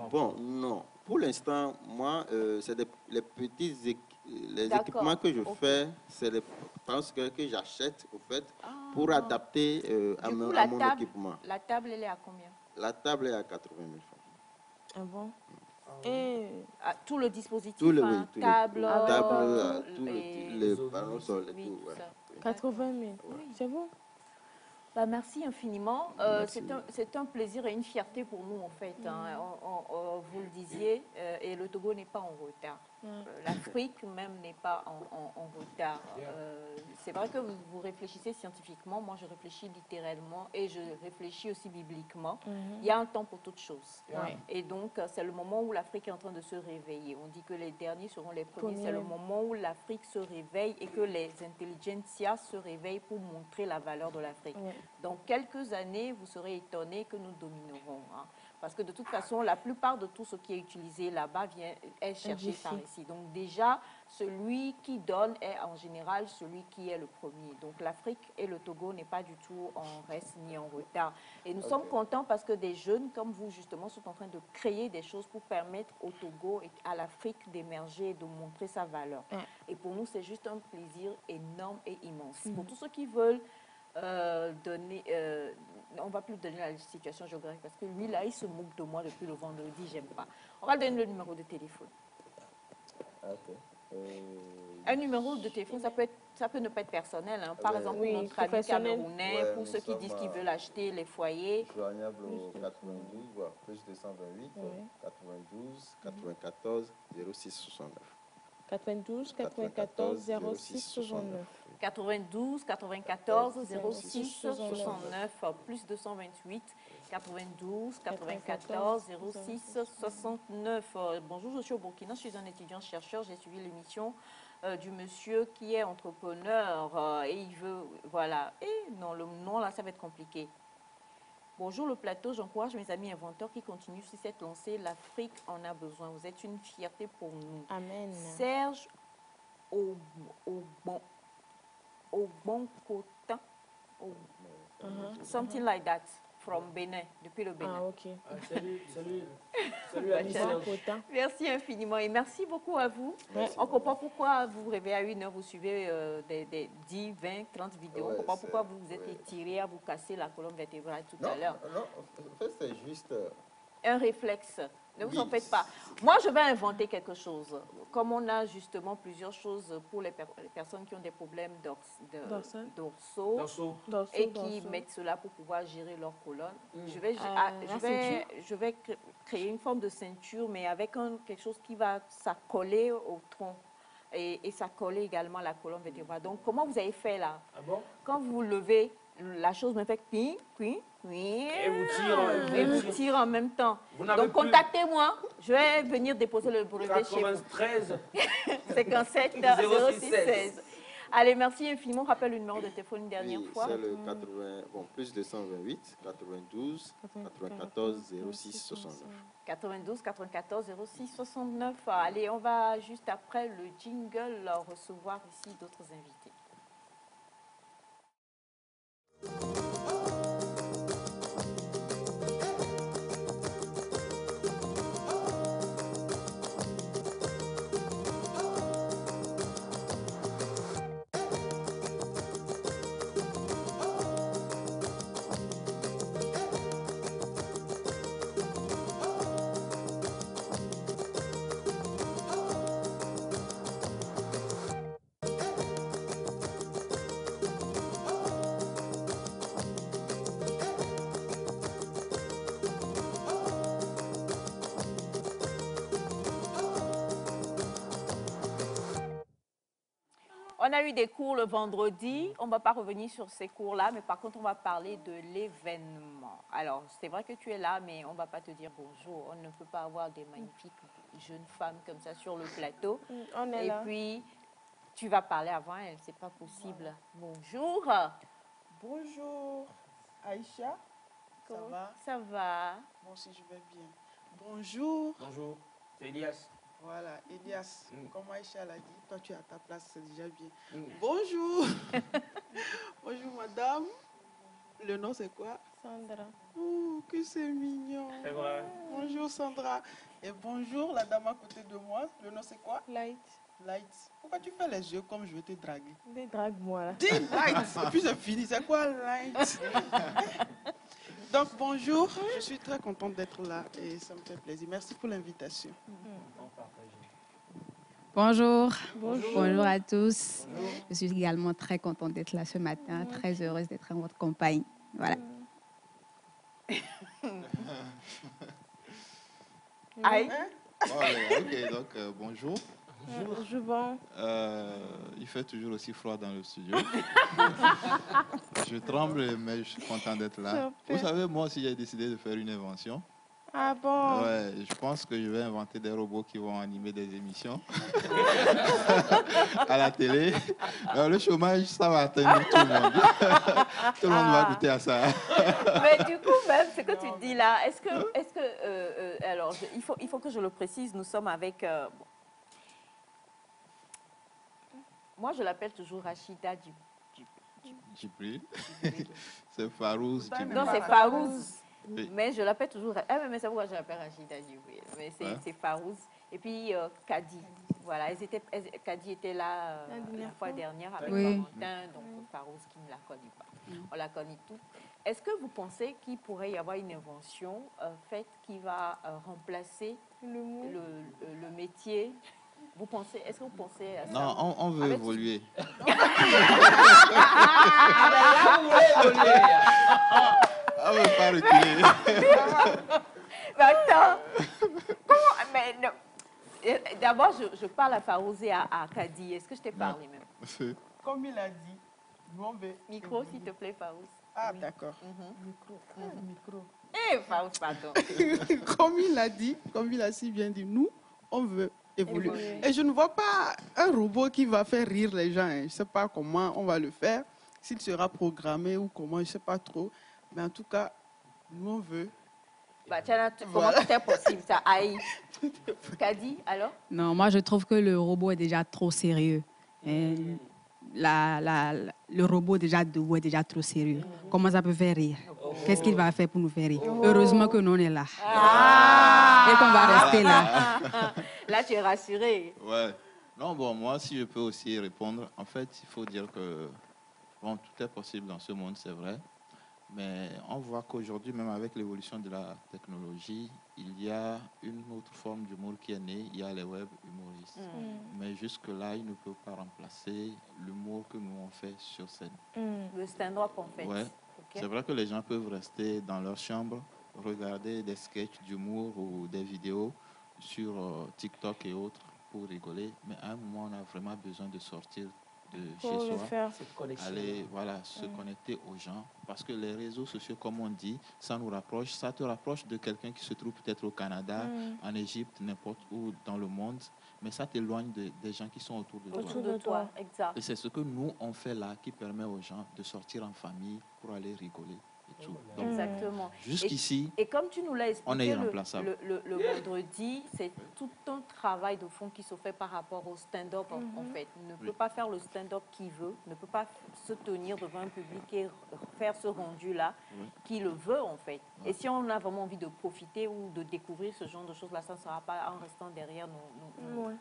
Bon, non. Pour l'instant, moi, c'est les petits équipements que je fais, c'est les que j'achète, au fait, pour adapter à mon équipement. La table, elle est à combien? La table est à 80 000 francs. Ah bon? Et tout le dispositif, table, les panneaux solaires, tout. 80 000, c'est bon? Bah, merci infiniment. Merci. C'est un plaisir et une fierté pour nous, en fait. Hein. Vous le disiez, et le Togo n'est pas en retard. L'Afrique même n'est pas en retard. C'est vrai que vous réfléchissez scientifiquement, moi je réfléchis littéralement et je réfléchis aussi bibliquement. Il y a un temps pour toutes choses. Et donc, c'est le moment où l'Afrique est en train de se réveiller. On dit que les derniers seront les premiers. C'est le moment où l'Afrique se réveille et que les intelligentsias se réveillent pour montrer la valeur de l'Afrique. Dans quelques années, vous serez étonnés que nous dominerons. Hein. Parce que de toute façon, la plupart de tout ce qui est utilisé là-bas est cherché par ici. Donc déjà, celui qui donne est en général celui qui est le premier. Donc l'Afrique et le Togo n'est pas du tout en reste ni en retard. Et nous sommes contents parce que des jeunes comme vous, justement, sont en train de créer des choses pour permettre au Togo et à l'Afrique d'émerger et de montrer sa valeur. Et pour nous, c'est juste un plaisir énorme et immense. Pour tous ceux qui veulent donner... on ne va plus donner la situation géographique parce que lui, là, il se moque de moi depuis le vendredi, j'aime pas. On va donner le numéro de téléphone. Un numéro de téléphone, ça peut ne pas être personnel. Hein. Par exemple, pour notre ami camerounais, pour ceux qui disent qu'ils veulent acheter les foyers. Joignable au 92, voire plus 228, 92, 94, 06 69. 92, 94, 06 69. 92, 94, 06 69, plus 228, 92 94 06 69. Bonjour, je suis au Burkina, je suis un étudiant-chercheur. J'ai suivi l'émission du monsieur qui est entrepreneur et il veut, voilà. Et non, le nom là, ça va être compliqué. Bonjour le plateau, j'encourage mes amis inventeurs qui continuent sur cette lancée. L'Afrique en a besoin. Vous êtes une fierté pour nous. Amen. Serge Oboncotin. Something like that. From Bénin, depuis le Bénin. Ah, ok. Salut Anissa. Merci infiniment et merci beaucoup à vous. Merci. On comprend pourquoi vous vous réveillez à 1h, vous suivez des 10, 20, 30 vidéos. On comprend pourquoi vous vous êtes étiré à vous casser la colonne vertébrale tout à l'heure. Non, en fait, c'est juste... Un réflexe. Ne vous en Oui. faites pas. Moi, je vais inventer quelque chose. Comme on a justement plusieurs choses pour les personnes qui ont des problèmes dorsaux et qui mettent cela pour pouvoir gérer leur colonne. Je vais créer une forme de ceinture, mais avec quelque chose qui va s'accoler au tronc. Et s'accoler également à la colonne vertébrale. Donc, comment vous avez fait là? Ah bon? Quand vous vous levez, la chose me fait puis, Et vous tire en même temps. Vous n'avez Donc, plus- contactez-moi. Je vais venir déposer le brevet chez vous. 93 57 06 16. Allez, merci infiniment. Rappelle le numéro de téléphone une dernière fois. C'est le 80, bon, plus 228, 92, 94, 06, 69. 92 94 06 69. Allez, on va juste après le jingle recevoir ici d'autres invités. On a eu des cours le vendredi. On ne va pas revenir sur ces cours-là, mais par contre, on va parler de l'événement. Alors, c'est vrai que tu es là, mais on ne va pas te dire bonjour. On ne peut pas avoir des magnifiques jeunes femmes comme ça sur le plateau. On est Et là. puis, tu vas parler avant elle. Ce n'est pas possible. Bonjour. Bonjour, Aïcha. Ça va? Ça va. Moi aussi, je vais bien. Bonjour. Bonjour, c'est Elias. Voilà, Elias. Comme Aïcha l'a dit, toi, tu es à ta place, c'est déjà bien. Mm. Bonjour. Bonjour, madame. Le nom, c'est quoi? Sandra. Oh, que c'est mignon. C'est vrai. Bonjour, Sandra. Et bonjour, la dame à côté de moi. Le nom, c'est quoi? Light. Light. Pourquoi tu fais les yeux comme je vais te draguer? Drague-moi là. Dis Light. Et puis c'est fini. C'est quoi Light? Donc bonjour, je suis très contente d'être là et ça me fait plaisir. Merci pour l'invitation. Bonjour. Bonjour à tous. Je suis également très contente d'être là ce matin, très heureuse d'être en votre compagnie. Voilà. Aïe. Ok, donc bonjour. Bonjour, bon. Il fait toujours aussi froid dans le studio. Je tremble, mais je suis content d'être là. Vous savez, moi aussi, j'ai décidé de faire une invention. Ah bon? Ouais, je pense que je vais inventer des robots qui vont animer des émissions à la télé. Alors, le chômage, ça va atteindre tout le monde. Tout le monde va goûter à ça. Mais du coup, même ce que tu dis là, alors, il faut que je le précise, nous sommes avec... moi, je l'appelle toujours Rachida Djibril. C'est Farouz Djibril. Non, c'est Farouz. Oui. Mais je l'appelle toujours... mais c'est pourquoi je l'appelle Rachida Djibril. Mais c'est Farouz. Et puis, Kadi. Voilà, Kadi était là la fois dernière avec Valentin, donc Farouz qui ne la connaît pas. On la connaît tous. Est-ce que vous pensez qu'il pourrait y avoir une invention faite qui va remplacer le métier? Est-ce que vous pensez à ça? Non, on veut évoluer. On ne veut pas reculer. Mais attends. Mais non. D'abord, je parle à Farouz et à Kadi. Est-ce que je t'ai parlé même? Comme il a dit, nous on veut... Micro, s'il te plaît, Farouz. Ah, d'accord. Micro. Eh, pardon. Comme il a dit, comme il a si bien dit, nous, on veut évoluer. Et je ne vois pas un robot qui va faire rire les gens. Je ne sais pas comment on va le faire, s'il sera programmé ou comment, je ne sais pas trop. Mais en tout cas, nous, on veut. Bah, comment c'est possible, ça aille. Kadi, alors? Non, moi, je trouve que le robot est déjà trop sérieux. Et le robot déjà debout est déjà trop sérieux. Comment ça peut faire rire? Qu'est-ce qu'il va faire pour nous faire rire? Heureusement que nous, on est là. Et qu'on va rester là. Là, tu es rassuré. Ouais. Non, bon, moi, si je peux aussi répondre, en fait, il faut dire que bon, tout est possible dans ce monde, c'est vrai. Mais on voit qu'aujourd'hui, même avec l'évolution de la technologie, il y a une autre forme d'humour qui est née. Il y a les web humoristes. Mais jusque-là, ils ne peuvent pas remplacer l'humour que nous on fait sur scène. Le stand-up, en fait. Ouais. Okay. C'est vrai que les gens peuvent rester dans leur chambre, regarder des sketchs d'humour ou des vidéos sur TikTok et autres pour rigoler. Mais à un moment, on a vraiment besoin de sortir de chez soi, aller se connecter aux gens, parce que les réseaux sociaux, comme on dit, ça nous rapproche, ça te rapproche de quelqu'un qui se trouve peut-être au Canada, en Égypte, n'importe où dans le monde, mais ça t'éloigne des gens qui sont autour de toi. Autour de toi, exact. Et c'est ce que nous on fait là qui permet aux gens de sortir en famille pour aller rigoler. Et tout. Donc, exactement. Jusqu'ici, et comme tu nous l'as expliqué, on est irremplaçable. Le vendredi, c'est tout un travail de fond qui se fait par rapport au stand-up, en fait. Il ne peut pas faire le stand-up qu'il veut, ne peut pas se tenir devant un public et faire ce rendu-là qui le veut, en fait. Et si on a vraiment envie de profiter ou de découvrir ce genre de choses-là, ça ne sera pas en restant derrière nos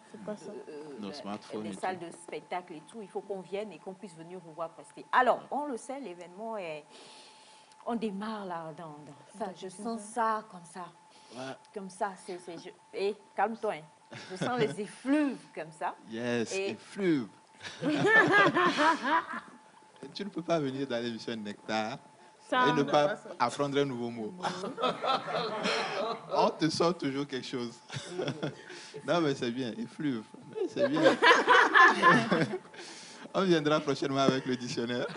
smartphones, les salles de spectacle et tout. Il faut qu'on vienne et qu'on puisse venir vous voir prester. Alors, on le sait, l'événement est... On démarre là, dans ça. Je sens ça comme ça. Ouais. Comme ça. Et calme-toi. Hein. Je sens les effluves comme ça. Yes, effluves. Tu ne peux pas venir dans l'émission Nectar et ne pas apprendre un nouveau mot. On te sort toujours quelque chose. Non, mais c'est bien, effluves. C'est bien. On viendra prochainement avec le dictionnaire.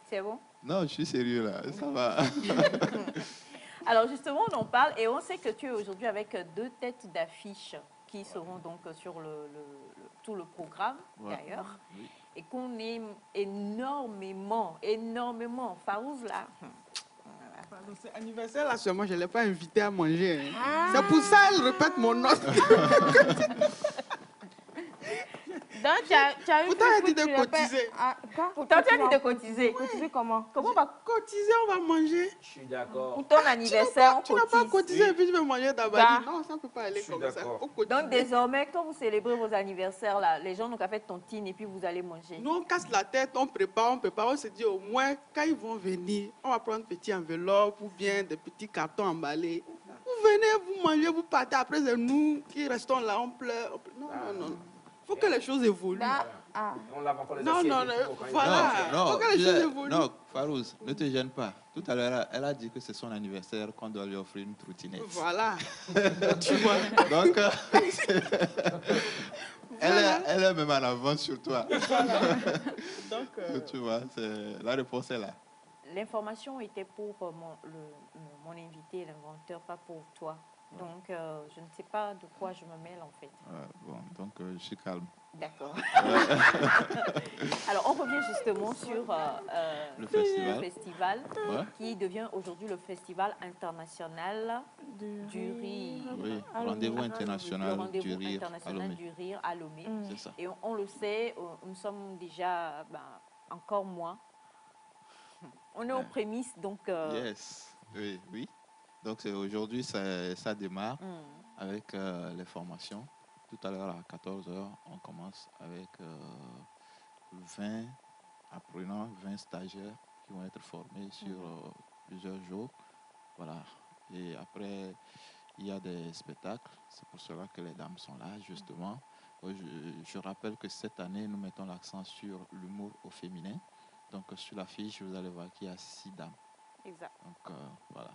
C'est bon? Non, je suis sérieux là, ça va. Alors justement, on en parle et on sait que tu es aujourd'hui avec 2 têtes d'affiche qui seront donc sur tout le programme d'ailleurs. Oui. Et qu'on aime énormément. Farouz là. C'est anniversaire là seulement, je ne l'ai pas invité à manger. Hein. C'est pour ça qu'elle répète mon nom. Donc, tu as eu pourtant, elle dit de cotiser. Pourtant, tu as dit de cotiser. Cotiser comment? Comment on va cotiser? On va manger. Je suis d'accord. Pour ton anniversaire, on cotise. Tu n'as pas cotisé et puis je vais manger d'abord. Non, ça ne peut pas aller comme ça. Donc, désormais, quand vous célébrez vos anniversaires, là, les gens n'ont qu'à faire tontine et puis vous allez manger. Nous, on casse la tête, on prépare. On se dit au moins, quand ils vont venir, on va prendre une petite enveloppe ou bien des petits cartons emballés. Vous venez, vous mangez, vous partez. Après, c'est nous qui restons là, on pleure. Non. Il faut que les choses évoluent. On lave encore les voilà. Non, faut que les choses évoluent. Non, Farouz, ne te gêne pas. Tout à l'heure, elle a dit que c'est son anniversaire, qu'on doit lui offrir une trottinette. Voilà. Tu vois. Donc, elle est même en avance sur toi. Donc, tu vois, la réponse est là. L'information était pour mon invité, l'inventeur, pas pour toi. Donc, je ne sais pas de quoi je me mêle, en fait. Bon, donc, je suis calme. D'accord. Alors, on revient justement sur le festival qui devient aujourd'hui le Festival international du rire. Oui, rendez-vous international du rire à Lomé. C'est ça. Et on le sait, nous sommes déjà, encore moins. On est aux prémices, donc... Yes, oui. Donc aujourd'hui, ça démarre avec les formations. Tout à l'heure, à 14h, on commence avec 20 apprenants, 20 stagiaires qui vont être formés sur plusieurs jours. Voilà. Et après, il y a des spectacles. C'est pour cela que les dames sont là, justement. Je rappelle que cette année, nous mettons l'accent sur l'humour au féminin. Donc sur l'affiche, vous allez voir qu'il y a 6 dames. Exact. Donc voilà.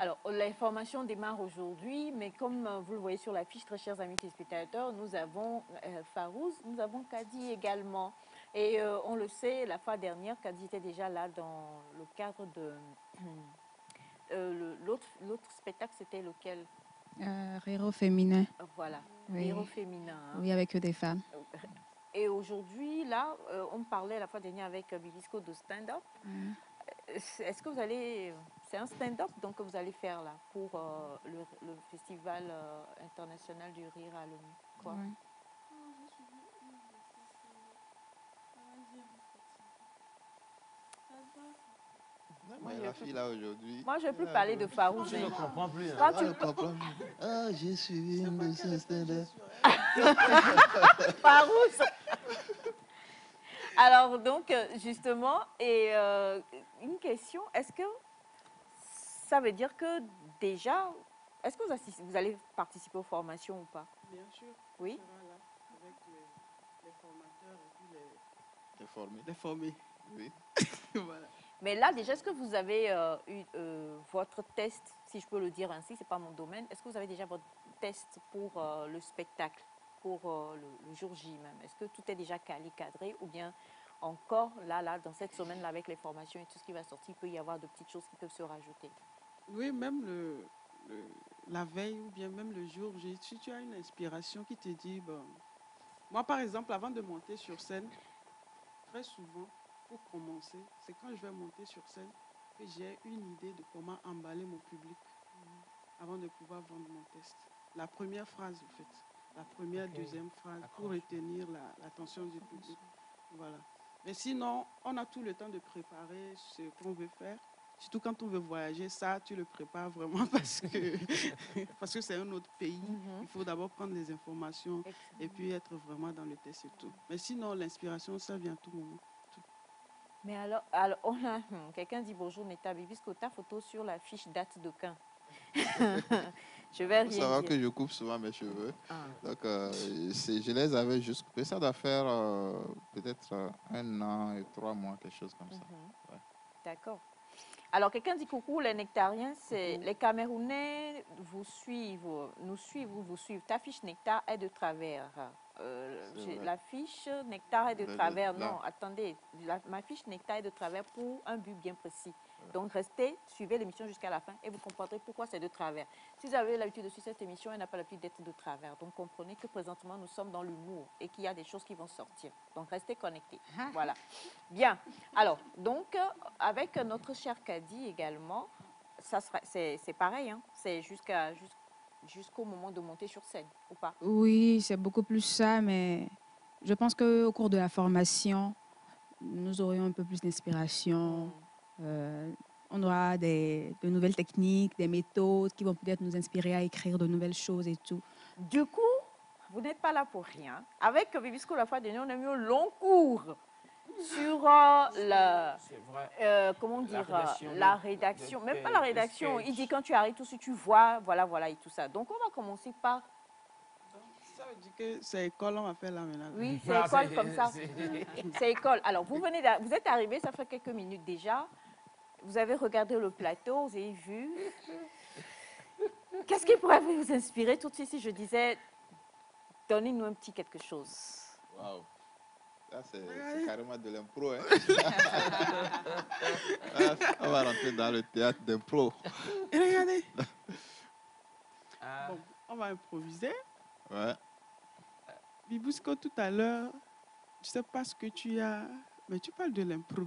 Alors, la formation démarre aujourd'hui, mais comme vous le voyez sur l'affiche, très chers amis téléspectateurs, nous avons Farouz, nous avons Kadi également. Et on le sait, la fois dernière, Kadi était déjà là dans le cadre de... l'autre spectacle, c'était lequel? Rire au féminin. Voilà, Oui. Rire au féminin. Hein. Oui, avec des femmes. Et aujourd'hui, là, on parlait la fois dernière avec Bibisco de stand-up. Est-ce que vous allez... C'est un stand-up donc que vous allez faire là pour le Festival international du rire à Lomé. Quoi? Oui. Non, mais la fille là aujourd'hui. Moi, je ne veux plus parler de Farouz. Je ne comprends plus. Quand Je comprends plus. Ah, je suis une de ces stand-up. Farouz. Alors donc, justement, et une question, est-ce que ça veut dire que déjà, est-ce que vous allez participer aux formations ou pas? Bien sûr. Oui. On sera là avec les formateurs et puis Les formés. les formés. Oui. Voilà. Mais là, déjà, est-ce que vous avez eu votre test, si je peux le dire ainsi, ce n'est pas mon domaine, est-ce que vous avez déjà votre test pour le spectacle, pour le jour J même? Est-ce que tout est déjà calé, cadré, ou bien encore, là, dans cette semaine-là, avec les formations et tout ce qui va sortir, il peut y avoir de petites choses qui peuvent se rajouter? Oui, même la veille ou bien même le jour J, si tu as une inspiration qui te dit, bon, moi par exemple, avant de monter sur scène, très souvent, pour commencer, c'est quand je vais monter sur scène que j'ai une idée de comment emballer mon public avant de pouvoir vendre mon test. La première phrase, en fait. La première, deuxième phrase, pour retenir l'attention du public. Voilà. Mais sinon, on a tout le temps de préparer ce qu'on veut faire. Surtout quand on veut voyager, ça, tu le prépares vraiment parce que c'est un autre pays. Il faut d'abord prendre les informations et puis être vraiment dans le test et tout. Mais sinon, l'inspiration, ça vient à tout moment. Mais alors on a quelqu'un dit bonjour Neta Bibisco, ta photo sur la fiche date de quand? Je vais rien dire. Il faut savoir que je coupe souvent mes cheveux. Donc, je les avais juste coupés. Ça doit faire peut-être 1 an et 3 mois, quelque chose comme ça. Ouais. D'accord. Alors, quelqu'un dit coucou, les nectariens, c'est les Camerounais vous suivent, nous suivent ou vous suivent. Ta fiche Nectar est de travers. La fiche Nectar est de travers. Non, attendez, ma fiche Nectar est de travers pour un but bien précis. Donc, restez, suivez l'émission jusqu'à la fin et vous comprendrez pourquoi c'est de travers. Si vous avez l'habitude de suivre cette émission, elle n'a pas l'habitude d'être de travers. Donc, comprenez que présentement, nous sommes dans l'humour et qu'il y a des choses qui vont sortir. Donc, restez connectés. Voilà. Bien. Alors, donc, avec notre cher Kadi également, c'est pareil. Hein? C'est jusqu'au moment de monter sur scène, ou pas? Oui, c'est beaucoup plus ça, mais je pense qu'au cours de la formation, nous aurions un peu plus d'inspiration. On aura de nouvelles techniques, des méthodes qui vont peut-être nous inspirer à écrire de nouvelles choses et tout. Du coup, vous n'êtes pas là pour rien. Avec Bibisco, la fois dernière, on a mis un long cours sur comment dire, la rédaction. Même pas la rédaction. Il dit quand tu arrives, tout ce que tu vois, voilà et tout ça. Donc, on va commencer par... Ça veut dire que c'est école, on va faire là maintenant. Oui, c'est école comme ça. C'est école. Alors, vous êtes arrivé, ça fait quelques minutes déjà. Vous avez regardé le plateau, vous avez vu. Qu'est-ce qui pourrait vous inspirer tout de suite si je disais, donnez-nous un petit quelque chose? Waouh! Là, c'est carrément de l'impro. Hein? On va rentrer dans le théâtre d'impro. Regardez. Bon, on va improviser. Ouais. Bibisco, tout à l'heure, je ne sais pas ce que tu as, mais tu parles de l'impro.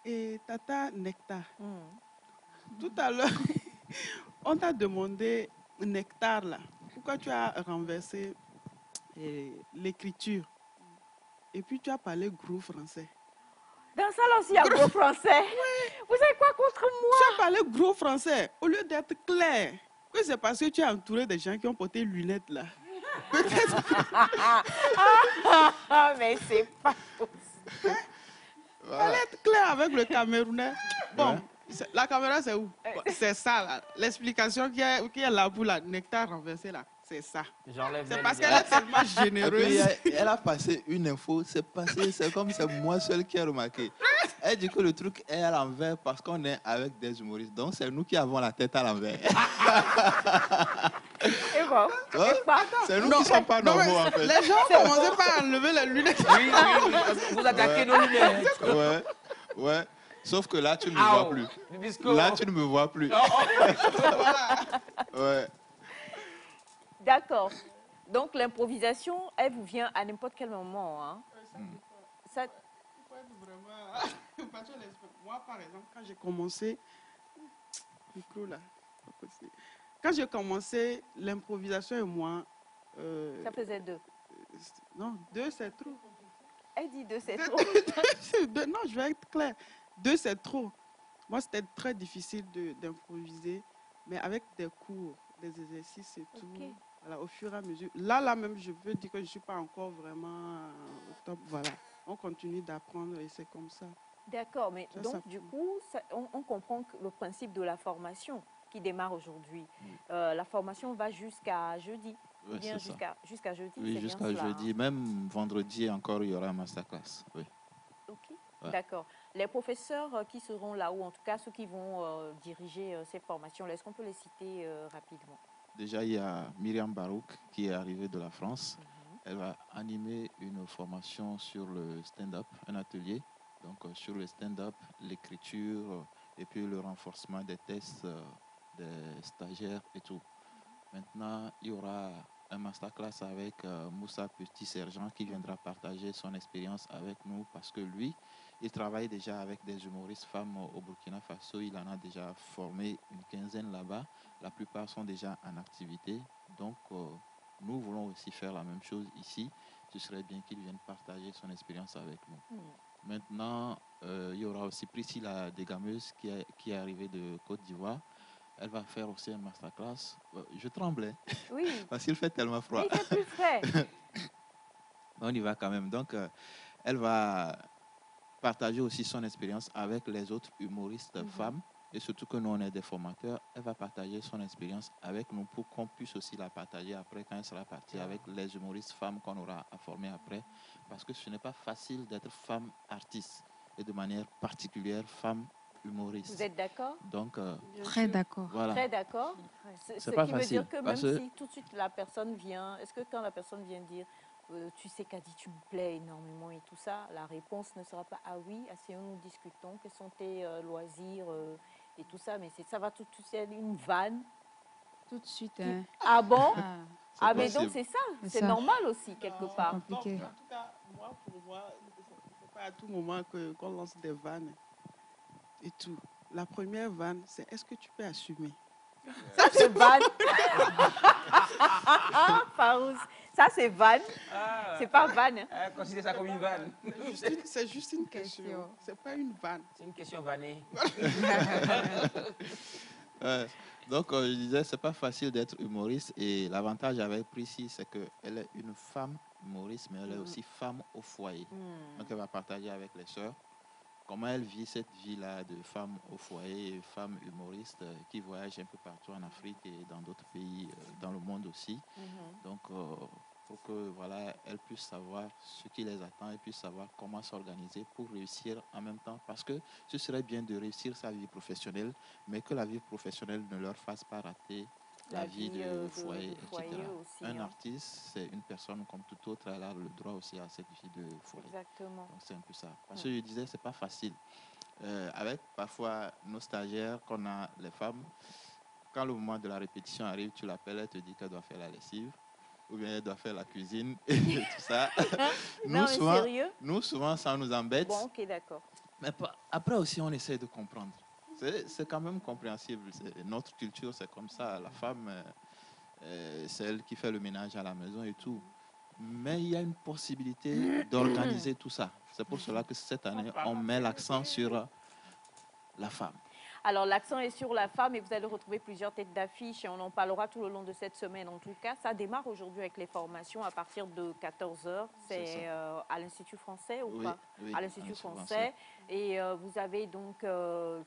Et Tata Nectar, tout à l'heure, on t'a demandé Nectar là. Pourquoi tu as renversé l'écriture? Et puis tu as parlé gros français. Dans ça là aussi, il y a gros français. Oui. Vous avez quoi contre moi? Tu as parlé gros français au lieu d'être clair. Que c'est parce que tu es entouré de gens qui ont porté lunettes là. Peut-être. Mais c'est pas possible. Fallait être clair avec le Camerounais. Bon, la caméra c'est où? C'est ça là. L'explication qui est là pour la Nectar renversée là. C'est ça. C'est parce qu'elle est tellement généreuse. Et puis, elle a passé une info, c'est comme c'est moi seul qui ai remarqué. Elle dit que le truc est à l'envers parce qu'on est avec des humoristes. Donc c'est nous qui avons la tête à l'envers. Et bon, c'est nous qui ne sommes pas normaux, en fait. Les gens commençaient par enlever les lunettes. Oui, vous attaquez nos lunettes. Ouais. Sauf que là, tu ne me vois plus. Là, tu ne me vois plus. Ouais. D'accord. Donc, l'improvisation, elle vous vient à n'importe quel moment. Hein. Ça... Moi, par exemple, quand j'ai commencé... Quand j'ai commencé l'improvisation et moi... ça faisait 2. Non, 2, c'est trop. Elle dit 2, c'est trop. Non, je vais être claire. 2, c'est trop. Moi, c'était très difficile d'improviser, mais avec des cours, des exercices et tout, voilà, au fur et à mesure. Là même, je veux dire que je ne suis pas encore vraiment au top. Voilà, on continue d'apprendre et c'est comme ça. D'accord, mais donc, du coup, on comprend que le principe de la formation qui démarre aujourd'hui. La formation va jusqu'à jeudi. Oui, bien jusqu'à jeudi. Oui, jusqu'à jeudi. Hein? Même vendredi encore, il y aura un masterclass. Oui. Ok, d'accord. Les professeurs qui seront là, ou en tout cas ceux qui vont diriger ces formations, est-ce qu'on peut les citer rapidement? Déjà, il y a Myriam Barouk qui est arrivée de la France. Elle va animer une formation sur le stand-up, un atelier. Donc, sur le stand-up, l'écriture et puis le renforcement des tests des stagiaires et tout. Maintenant, il y aura un masterclass avec Moussa Petit-Sergent qui viendra partager son expérience avec nous parce que lui, il travaille déjà avec des humoristes femmes au Burkina Faso. Il en a déjà formé une quinzaine là-bas. La plupart sont déjà en activité. Donc, nous voulons aussi faire la même chose ici. Ce serait bien qu'il vienne partager son expérience avec nous. Maintenant, il y aura aussi Priscilla Degameuse qui est arrivée de Côte d'Ivoire. Elle va faire aussi un masterclass. Je tremblais. Oui. Parce qu'il fait tellement froid. Mais il fait plus frais. On y va quand même. Donc, elle va partager aussi son expérience avec les autres humoristes femmes. Et surtout que nous, on est des formateurs. Elle va partager son expérience avec nous pour qu'on puisse aussi la partager après quand elle sera partie avec les humoristes femmes qu'on aura à former après. Parce que ce n'est pas facile d'être femme artiste et de manière particulière femme humoriste. Vous êtes d'accord? Donc, très d'accord. Voilà. Très d'accord. Ce qui veut dire que même si tout de suite la personne vient, est-ce que quand la personne vient dire tu sais Kadi, tu me plais énormément et tout ça, la réponse ne sera pas ah oui, asseyons-nous, discutons, quels sont tes loisirs et tout ça, mais ça va tout de suite une vanne. Tout de suite. Hein. Ah bon? Ah, mais donc c'est ça, c'est normal aussi quelque part. Compliqué. En tout cas, pour moi, c'est pas à tout moment qu'on lance des vannes et tout. La première vanne, c'est est-ce que tu peux assumer? Ça c'est vanne. Farouz, ça c'est vanne. C'est pas vanne. Considère ça comme une vanne. C'est juste une question. C'est pas une vanne. C'est une question vannée. Donc, je disais, c'est pas facile d'être humoriste. Et l'avantage avec Prissy, c'est qu'elle est une femme humoriste, mais elle est aussi femme au foyer. Donc, elle va partager avec les sœurs comment elle vit cette vie-là de femme au foyer, femme humoriste qui voyage un peu partout en Afrique et dans d'autres pays dans le monde aussi. Donc, pour que voilà, elle puisse savoir ce qui les attend et puisse savoir comment s'organiser pour réussir en même temps. Parce que ce serait bien de réussir sa vie professionnelle, mais que la vie professionnelle ne leur fasse pas rater la vie de foyer, etc. Aussi, un artiste, c'est une personne comme tout autre, elle a le droit aussi à cette vie de foyer. Exactement. Donc c'est un peu ça. Parce que je disais, c'est pas facile. Avec parfois nos stagiaires, qu'on a les femmes, quand le moment de la répétition arrive, tu l'appelles, elle te dit qu'elle doit faire la lessive, ou bien elle doit faire la cuisine, et tout ça. Nous, souvent, ça nous embête. Bon, ok, d'accord. Mais après aussi, on essaie de comprendre. C'est quand même compréhensible. Notre culture, c'est comme ça. La femme, c'est elle qui fait le ménage à la maison et tout. Mais il y a une possibilité d'organiser tout ça. C'est pour cela que cette année, on met l'accent sur la femme. Alors, l'accent est sur la femme et vous allez retrouver plusieurs têtes d'affiche et on en parlera tout le long de cette semaine. En tout cas, ça démarre aujourd'hui avec les formations à partir de 14h. C'est à l'Institut français ou pas? Oui, à l'Institut français. Et vous avez donc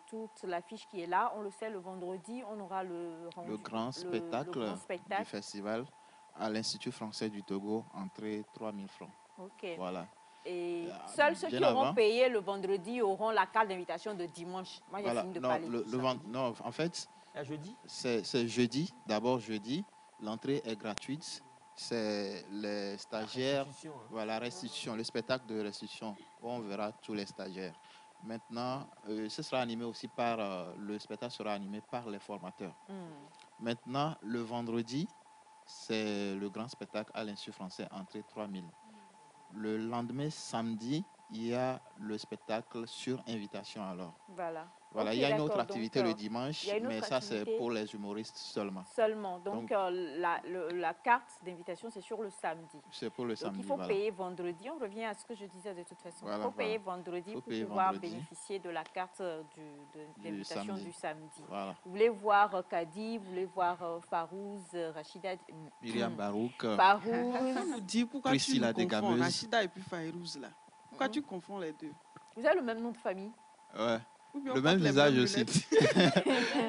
toute l'affiche qui est là. On le sait, le vendredi, on aura le grand spectacle du festival à l'Institut français du Togo, entrée 3 000 francs. Ok. Voilà. Et seuls ceux qui auront payé le vendredi auront la carte d'invitation de dimanche. Moi, j'ai fini de parler. Non, en fait, jeudi. C'est jeudi, d'abord jeudi. l'entrée est gratuite. C'est les stagiaires, voilà, restitution, le spectacle de restitution, où on verra tous les stagiaires. Maintenant, ce sera animé aussi par, le spectacle sera animé par les formateurs. Maintenant, le vendredi, c'est le grand spectacle à l'Institut français, entrée 3000. Le lendemain, samedi, il y a le spectacle sur invitation alors. Voilà, Okay, il y a une autre activité le dimanche, mais ça c'est activité pour les humoristes seulement. Donc la carte d'invitation, c'est sur le samedi. C'est pour le samedi, Donc il faut voilà. payer vendredi. On revient à ce que je disais de toute façon. Voilà, il faut payer vendredi pour pouvoir bénéficier de la carte d'invitation du samedi. Voilà. Vous voulez voir Kadi, vous voulez voir Farouz, Rachida, Myriam Barouk, nous dis pourquoi Priscilla tu nous confonds, Degameuse. Rachida et puis Fairouz là. Pourquoi tu confonds les deux? Vous avez le même nom de famille? Ouais. Le même visage aussi.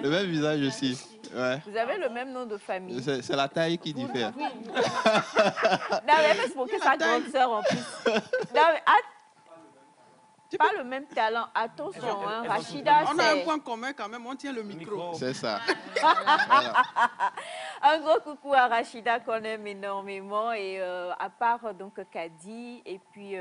Le même visage aussi. Ouais. Vous avez le même nom de famille. C'est la taille qui diffère. Oui. Non, mais elle se moquer sa grande sœur en plus. Non, mais pas le même talent. Attention, hein, Rachida, on a un point commun quand même, on tient le micro. C'est ça. Un gros coucou à Rachida qu'on aime énormément. Et à part donc Kadi et puis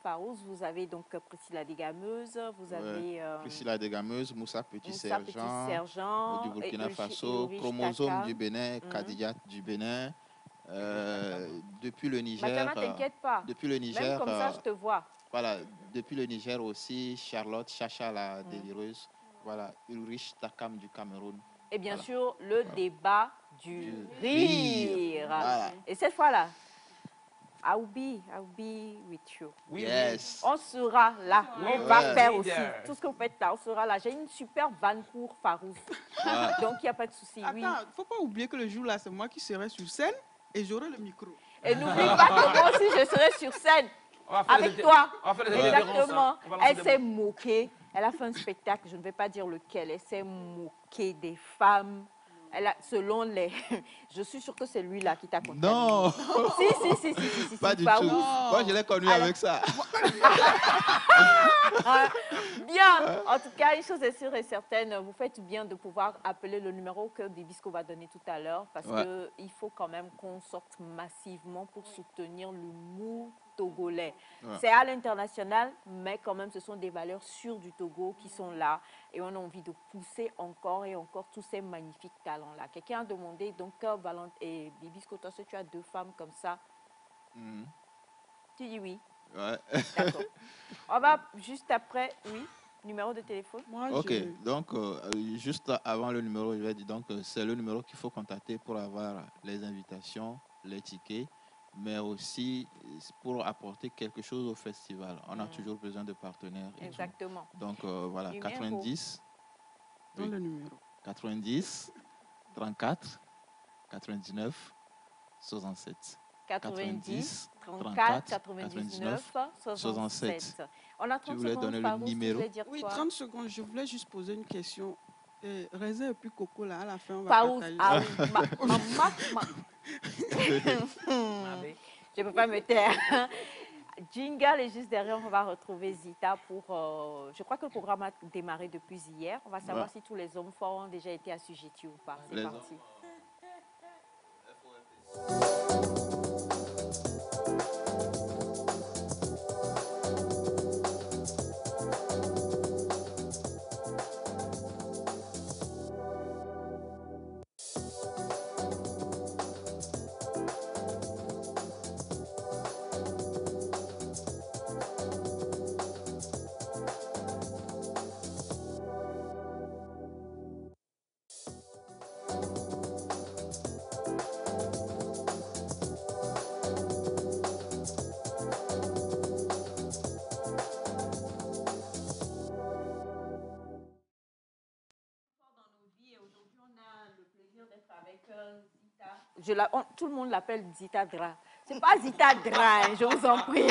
Farouz, vous avez donc Priscilla Degameuse, vous avez Priscilla Degameuse, Moussa Petit-Sergent du Burkina Faso, Chromosome du Bénin, Kadiyat du Bénin. Depuis le Niger. Maintenant, t'inquiète pas. Depuis le Niger. Même comme ça, je te vois. Voilà, depuis le Niger aussi, Charlotte Chacha, la délireuse. Voilà, Ulrich Takam du Cameroun. Et bien sûr, le débat du rire. Voilà. Et cette fois-là, I'll be with you. Yes. On sera là. On va faire aussi tout ce que vous faites là. On sera là. J'ai une super vanne pour Farouz. Donc, il n'y a pas de souci. Attends, il ne faut pas oublier que le jour-là, c'est moi qui serai sur scène et j'aurai le micro. Et n'oublie pas que moi aussi, je serai sur scène. Avec toi. Exactement. Elle s'est moquée. Elle a fait un spectacle, je ne vais pas dire lequel. Elle s'est moquée des femmes. Elle a, selon les... Je suis sûre que c'est lui-là qui t'a contaminé. Non. Si. Pas du tout. Moi, je l'ai connu avec ça. Bien. En tout cas, une chose est sûre et certaine, vous faites bien de pouvoir appeler le numéro que Dibisco va donner tout à l'heure parce qu'il faut quand même qu'on sorte massivement pour soutenir l'humour togolais. C'est à l'international, mais quand même, ce sont des valeurs sûres du Togo qui sont là et on a envie de pousser encore et encore tous ces magnifiques talents-là. Quelqu'un a demandé, donc, Valentin et Dibisco, toi, si tu as deux femmes comme ça, tu dis oui. Ouais. D'accord. On va juste après, numéro de téléphone. Ok, donc juste avant le numéro, je vais dire donc c'est le numéro qu'il faut contacter pour avoir les invitations, les tickets, mais aussi pour apporter quelque chose au festival. On a toujours besoin de partenaires. Exactement. Donc voilà, Numéro. 90. Dans le numéro. 90, 34, 99, 67. 90, 34, 99, 67. On a 30 secondes, donner Farouz, le numéro. Oui, 30 secondes. Je voulais juste poser une question. Raisin et puis Coco, là, à la fin, on va Farouz, partager. Je ne peux pas me taire. Jingle est juste derrière, on va retrouver Zita pour... je crois que le programme a démarré depuis hier. On va savoir si tous les hommes forts ont déjà été assujettis ou pas. C'est parti. Tout le monde l'appelle Zita Dra. C'est pas Zita Dra, hein, je vous en prie.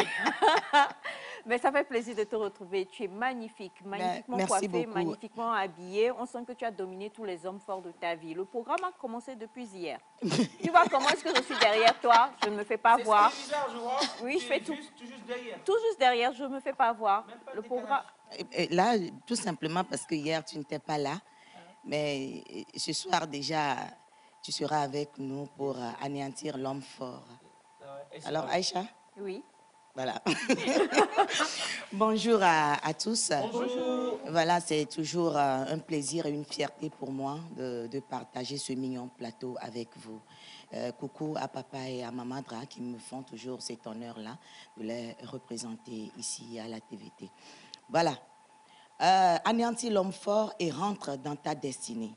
Mais ça fait plaisir de te retrouver. Tu es magnifique, magnifiquement coiffée, magnifiquement habillée. On sent que tu as dominé tous les hommes forts de ta vie. Le programme a commencé depuis hier. Tu vois comment est-ce que je suis derrière toi? Je ne me fais pas voir. C'est bizarre, je vois. Oui, je fais tout. Tout juste derrière. Tout juste derrière, je ne me fais pas voir. Le programme... Là, tout simplement parce que hier, tu n'étais pas là. Mais ce soir, déjà, tu seras avec nous pour anéantir l'homme fort. Alors, Aïcha? Oui. Voilà. Bonjour à tous. Bonjour. Voilà, c'est toujours un plaisir et une fierté pour moi de partager ce mignon plateau avec vous. Coucou à papa et à maman Dra qui me font toujours cet honneur-là de les représenter ici à la TVT. Voilà. Anéantir l'homme fort et rentre dans ta destinée.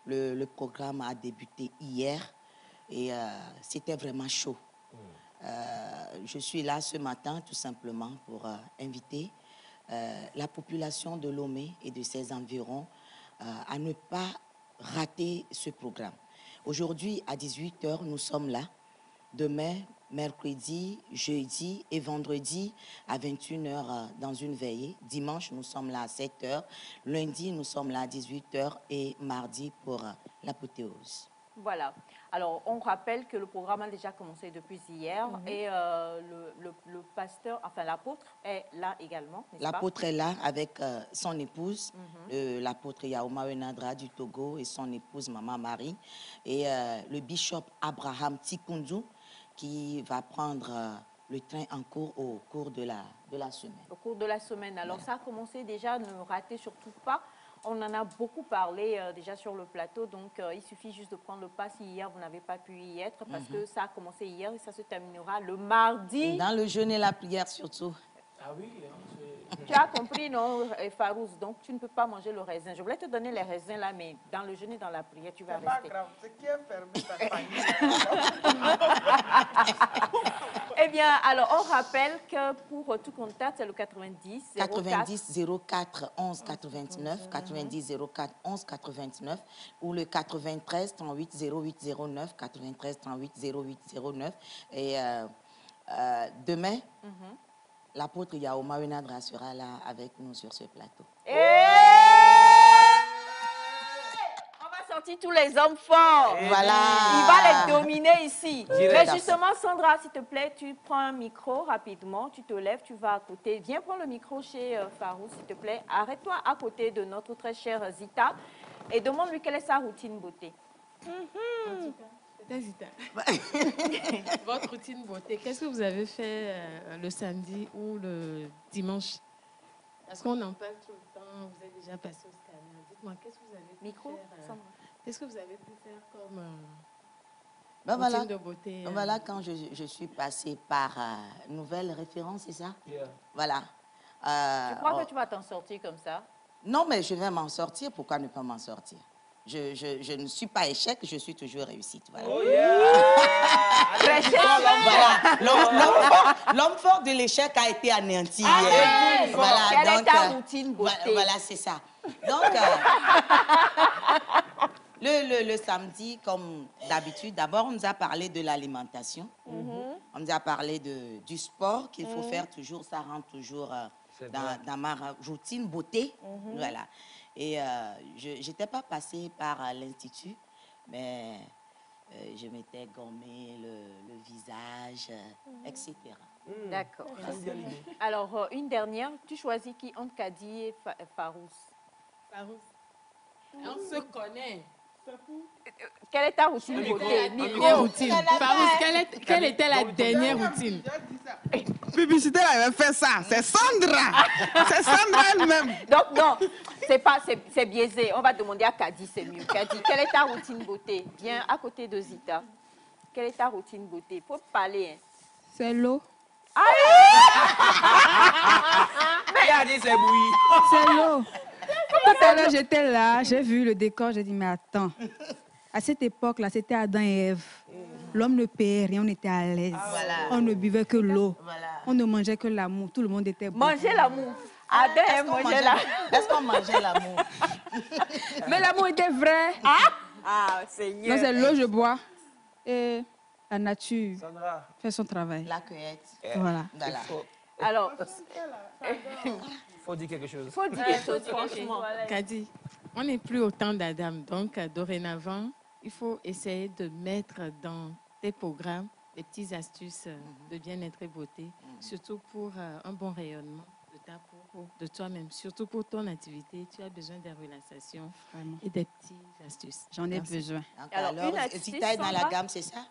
Le programme a débuté hier et c'était vraiment chaud. Je suis là ce matin tout simplement pour inviter la population de Lomé et de ses environs à ne pas rater ce programme. Aujourd'hui, à 18h, nous sommes là. Demain, mercredi, jeudi et vendredi à 21h dans une veillée. Dimanche, nous sommes là à 7h. Lundi, nous sommes là à 18h et mardi pour l'apothéose. Voilà. Alors, on rappelle que le programme a déjà commencé depuis hier et le pasteur, enfin l'apôtre est là également, n'est-ce pas? L'apôtre est là avec son épouse, l'apôtre Yaoma Wenadra du Togo et son épouse Maman Marie et le bishop Abraham Tikundu qui va prendre le train en cours au cours de la semaine. Au cours de la semaine. Alors, ça a commencé déjà, ne ratez surtout pas. On en a beaucoup parlé déjà sur le plateau, donc il suffit juste de prendre le pas si hier vous n'avez pas pu y être parce que ça a commencé hier et ça se terminera le mardi. Dans le jeûne et la prière surtout. Ah oui, tu as compris, non, Farouz? Donc tu ne peux pas manger le raisin. Je voulais te donner les raisins là, mais dans le jeûne et dans la prière, tu vas rester. C'est pas grave, ce qui est fermé, Eh bien, alors on rappelle que pour tout contact, c'est le 90 04 11 89, 90 04 11 89 ou le 93 38 08 09, 93 38 08 09. Et demain, l'apôtre Yaoma Wenadra sera là avec nous sur ce plateau. On va sortir tous les hommes forts. Voilà. Il va les dominer ici. Direct. Mais justement, Sandra, s'il te plaît, tu prends un micro rapidement, tu te lèves, tu vas à côté. Viens prendre le micro chez Farouz, s'il te plaît. Arrête-toi à côté de notre très chère Zita et demande-lui quelle est sa routine beauté. Zita. Votre routine beauté, qu'est-ce que vous avez fait le samedi ou le dimanche? Parce qu'on en parle tout le temps, vous êtes déjà passé au scanner. Dites-moi, qu'est-ce que vous avez pu faire? Qu'est-ce que vous avez pu faire comme routine de beauté? Voilà quand je suis passée par Nouvelle Référence, c'est ça? Voilà. Tu crois que tu vas t'en sortir comme ça? Non, mais je vais m'en sortir. Pourquoi ne pas m'en sortir? Je ne suis pas échec, je suis toujours réussite. Voilà. Oh yeah! L'homme fort de l'échec a été anéanti. Voilà, quelle est ta routine beauté? Voilà, c'est ça. Donc, le samedi, comme d'habitude, d'abord, on nous a parlé de l'alimentation. On nous a parlé du sport qu'il faut faire toujours. Ça rentre toujours dans ma routine beauté. Voilà. Et je n'étais pas passée par l'Institut, mais je m'étais gommé le visage, etc. D'accord. Alors, une dernière, tu choisis qui entre Kadi et Farouz? Farouz. On se connaît. Quelle est ta routine beauté? Routine. Farouz, quelle était la dernière routine? Publicité, elle avait fait ça. C'est Sandra. C'est Sandra elle-même. Donc, non, c'est biaisé. On va demander à Kadi, c'est mieux. Kadi, quelle est ta routine beauté? Viens à côté de Zita. Quelle est ta routine beauté? Il faut parler. Hein. C'est l'eau. C'est bouilli. C'est l'eau. Tout à l'heure, j'étais là, j'ai vu le décor, j'ai dit, mais attends. À cette époque-là, c'était Adam et Ève. L'homme ne payait rien, on était à l'aise. On ne buvait que l'eau. On ne mangeait que l'amour. Tout le monde était bon. Manger l'amour. Adam et Ève mangeaient l'amour. Est-ce qu'on mangeait l'amour? Mais l'amour était vrai. Ah, Seigneur. Non, c'est l'eau, je bois. Et la nature fait son travail. La cueillette. Voilà. Alors, faut dire quelque chose. Faut dire quelque chose, franchement. Kadi, on n'est plus au temps d'Adam. Donc, dorénavant, il faut essayer de mettre dans tes programmes des petites astuces de bien-être et beauté, surtout pour un bon rayonnement de résultats de toi-même. Surtout pour ton activité, tu as besoin des relaxations Vraiment. et des petites astuces. J'en ai besoin. Alors, Zita est dans la gamme, c'est ça?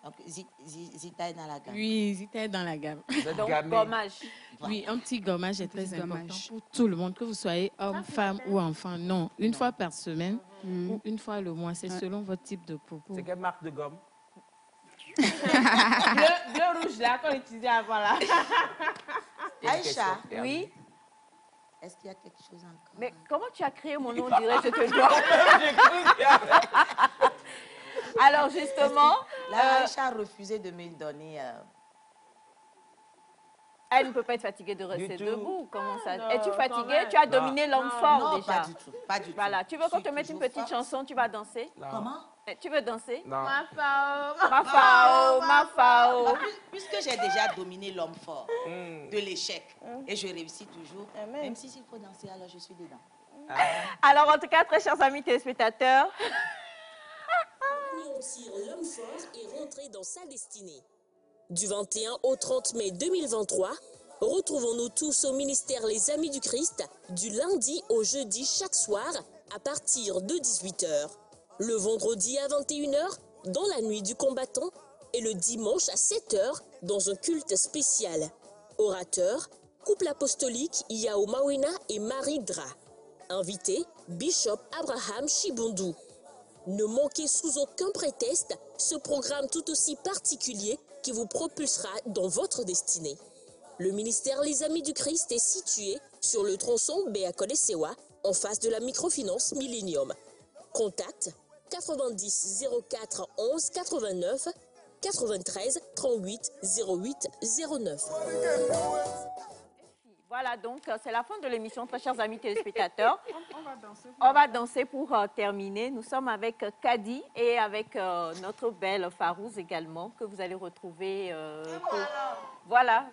Donc, Zita est dans la gamme. Oui, Zita est dans la gamme. Donc, gommage. Oui, un petit gommage est très important gommage. pour tout le monde, que vous soyez homme, femme ou enfant. Non, une fois par semaine ou une fois le mois, c'est selon votre type de peau. C'est quelle marque de gomme? bleu, rouge, là, qu'on utilisait avant, là. Aïcha, oui. Est-ce qu'il y a quelque chose encore? Mais comment tu as créé mon nom, on dirait, je te dois. Alors, justement... Là, Aïcha a refusé de me donner... Elle ne peut pas être fatiguée de rester debout. Comment ça? Non, es-tu fatiguée? Tu as dominé l'homme fort déjà. Pas du tout. Pas du tout. Voilà. Tu veux qu'on te mette une petite chanson? Tu vas danser? Non. Comment? Tu veux danser? Non. Ma fao. Ma fao, ma fao. Puisque j'ai déjà dominé l'homme fort de l'échec et je réussis toujours, même si s'il faut danser, alors je suis dedans. Alors, en tout cas, très chers amis téléspectateurs, Anéantir l'homme fort et rentrer dans sa destinée. Du 21 au 30 mai 2023, retrouvons-nous tous au ministère Les Amis du Christ, du lundi au jeudi chaque soir à partir de 18h. Le vendredi à 21h, dans la nuit du combattant, et le dimanche à 7h, dans un culte spécial. Orateurs, couple apostolique Yao Mawena et Marie Dra. Invité, Bishop Abraham Chibundu. Ne manquez sous aucun prétexte ce programme tout aussi particulier qui vous propulsera dans votre destinée. Le ministère Les Amis du Christ est situé sur le tronçon Béa-Kolesewa, en face de la microfinance Millennium. Contact 90 04 11 89 93 38 08 09. voilà donc, c'est la fin de l'émission, très chers amis téléspectateurs. On va danser. On va danser pour terminer. Nous sommes avec Kadi et avec notre belle Farouz également, que vous allez retrouver. Voilà.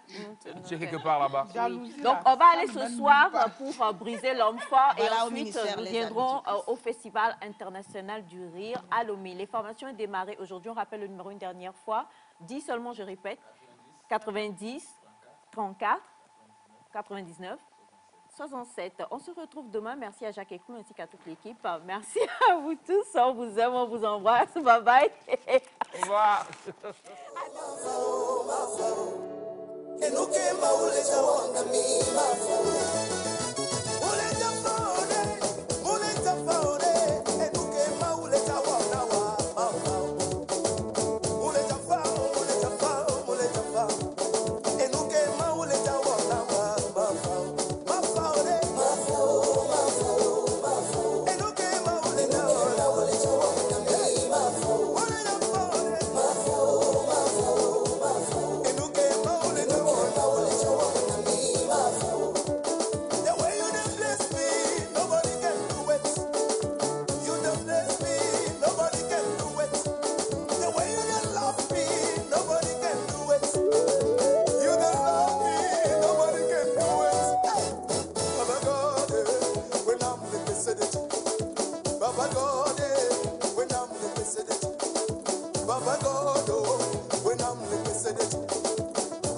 C'est quelque part là-bas. Oui. Donc, on va aller ce soir pour briser l'homme fort et ensuite nous viendrons au Festival international du rire à Lomé. Les formations ont démarré aujourd'hui. On rappelle le numéro une dernière fois. 10 seulement, je répète. 90, 34, 99, 67. On se retrouve demain. Merci à Jacques Ekou ainsi qu'à toute l'équipe. Merci à vous tous. On vous aime, on vous embrasse. Bye bye. Au revoir.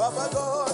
Baba God.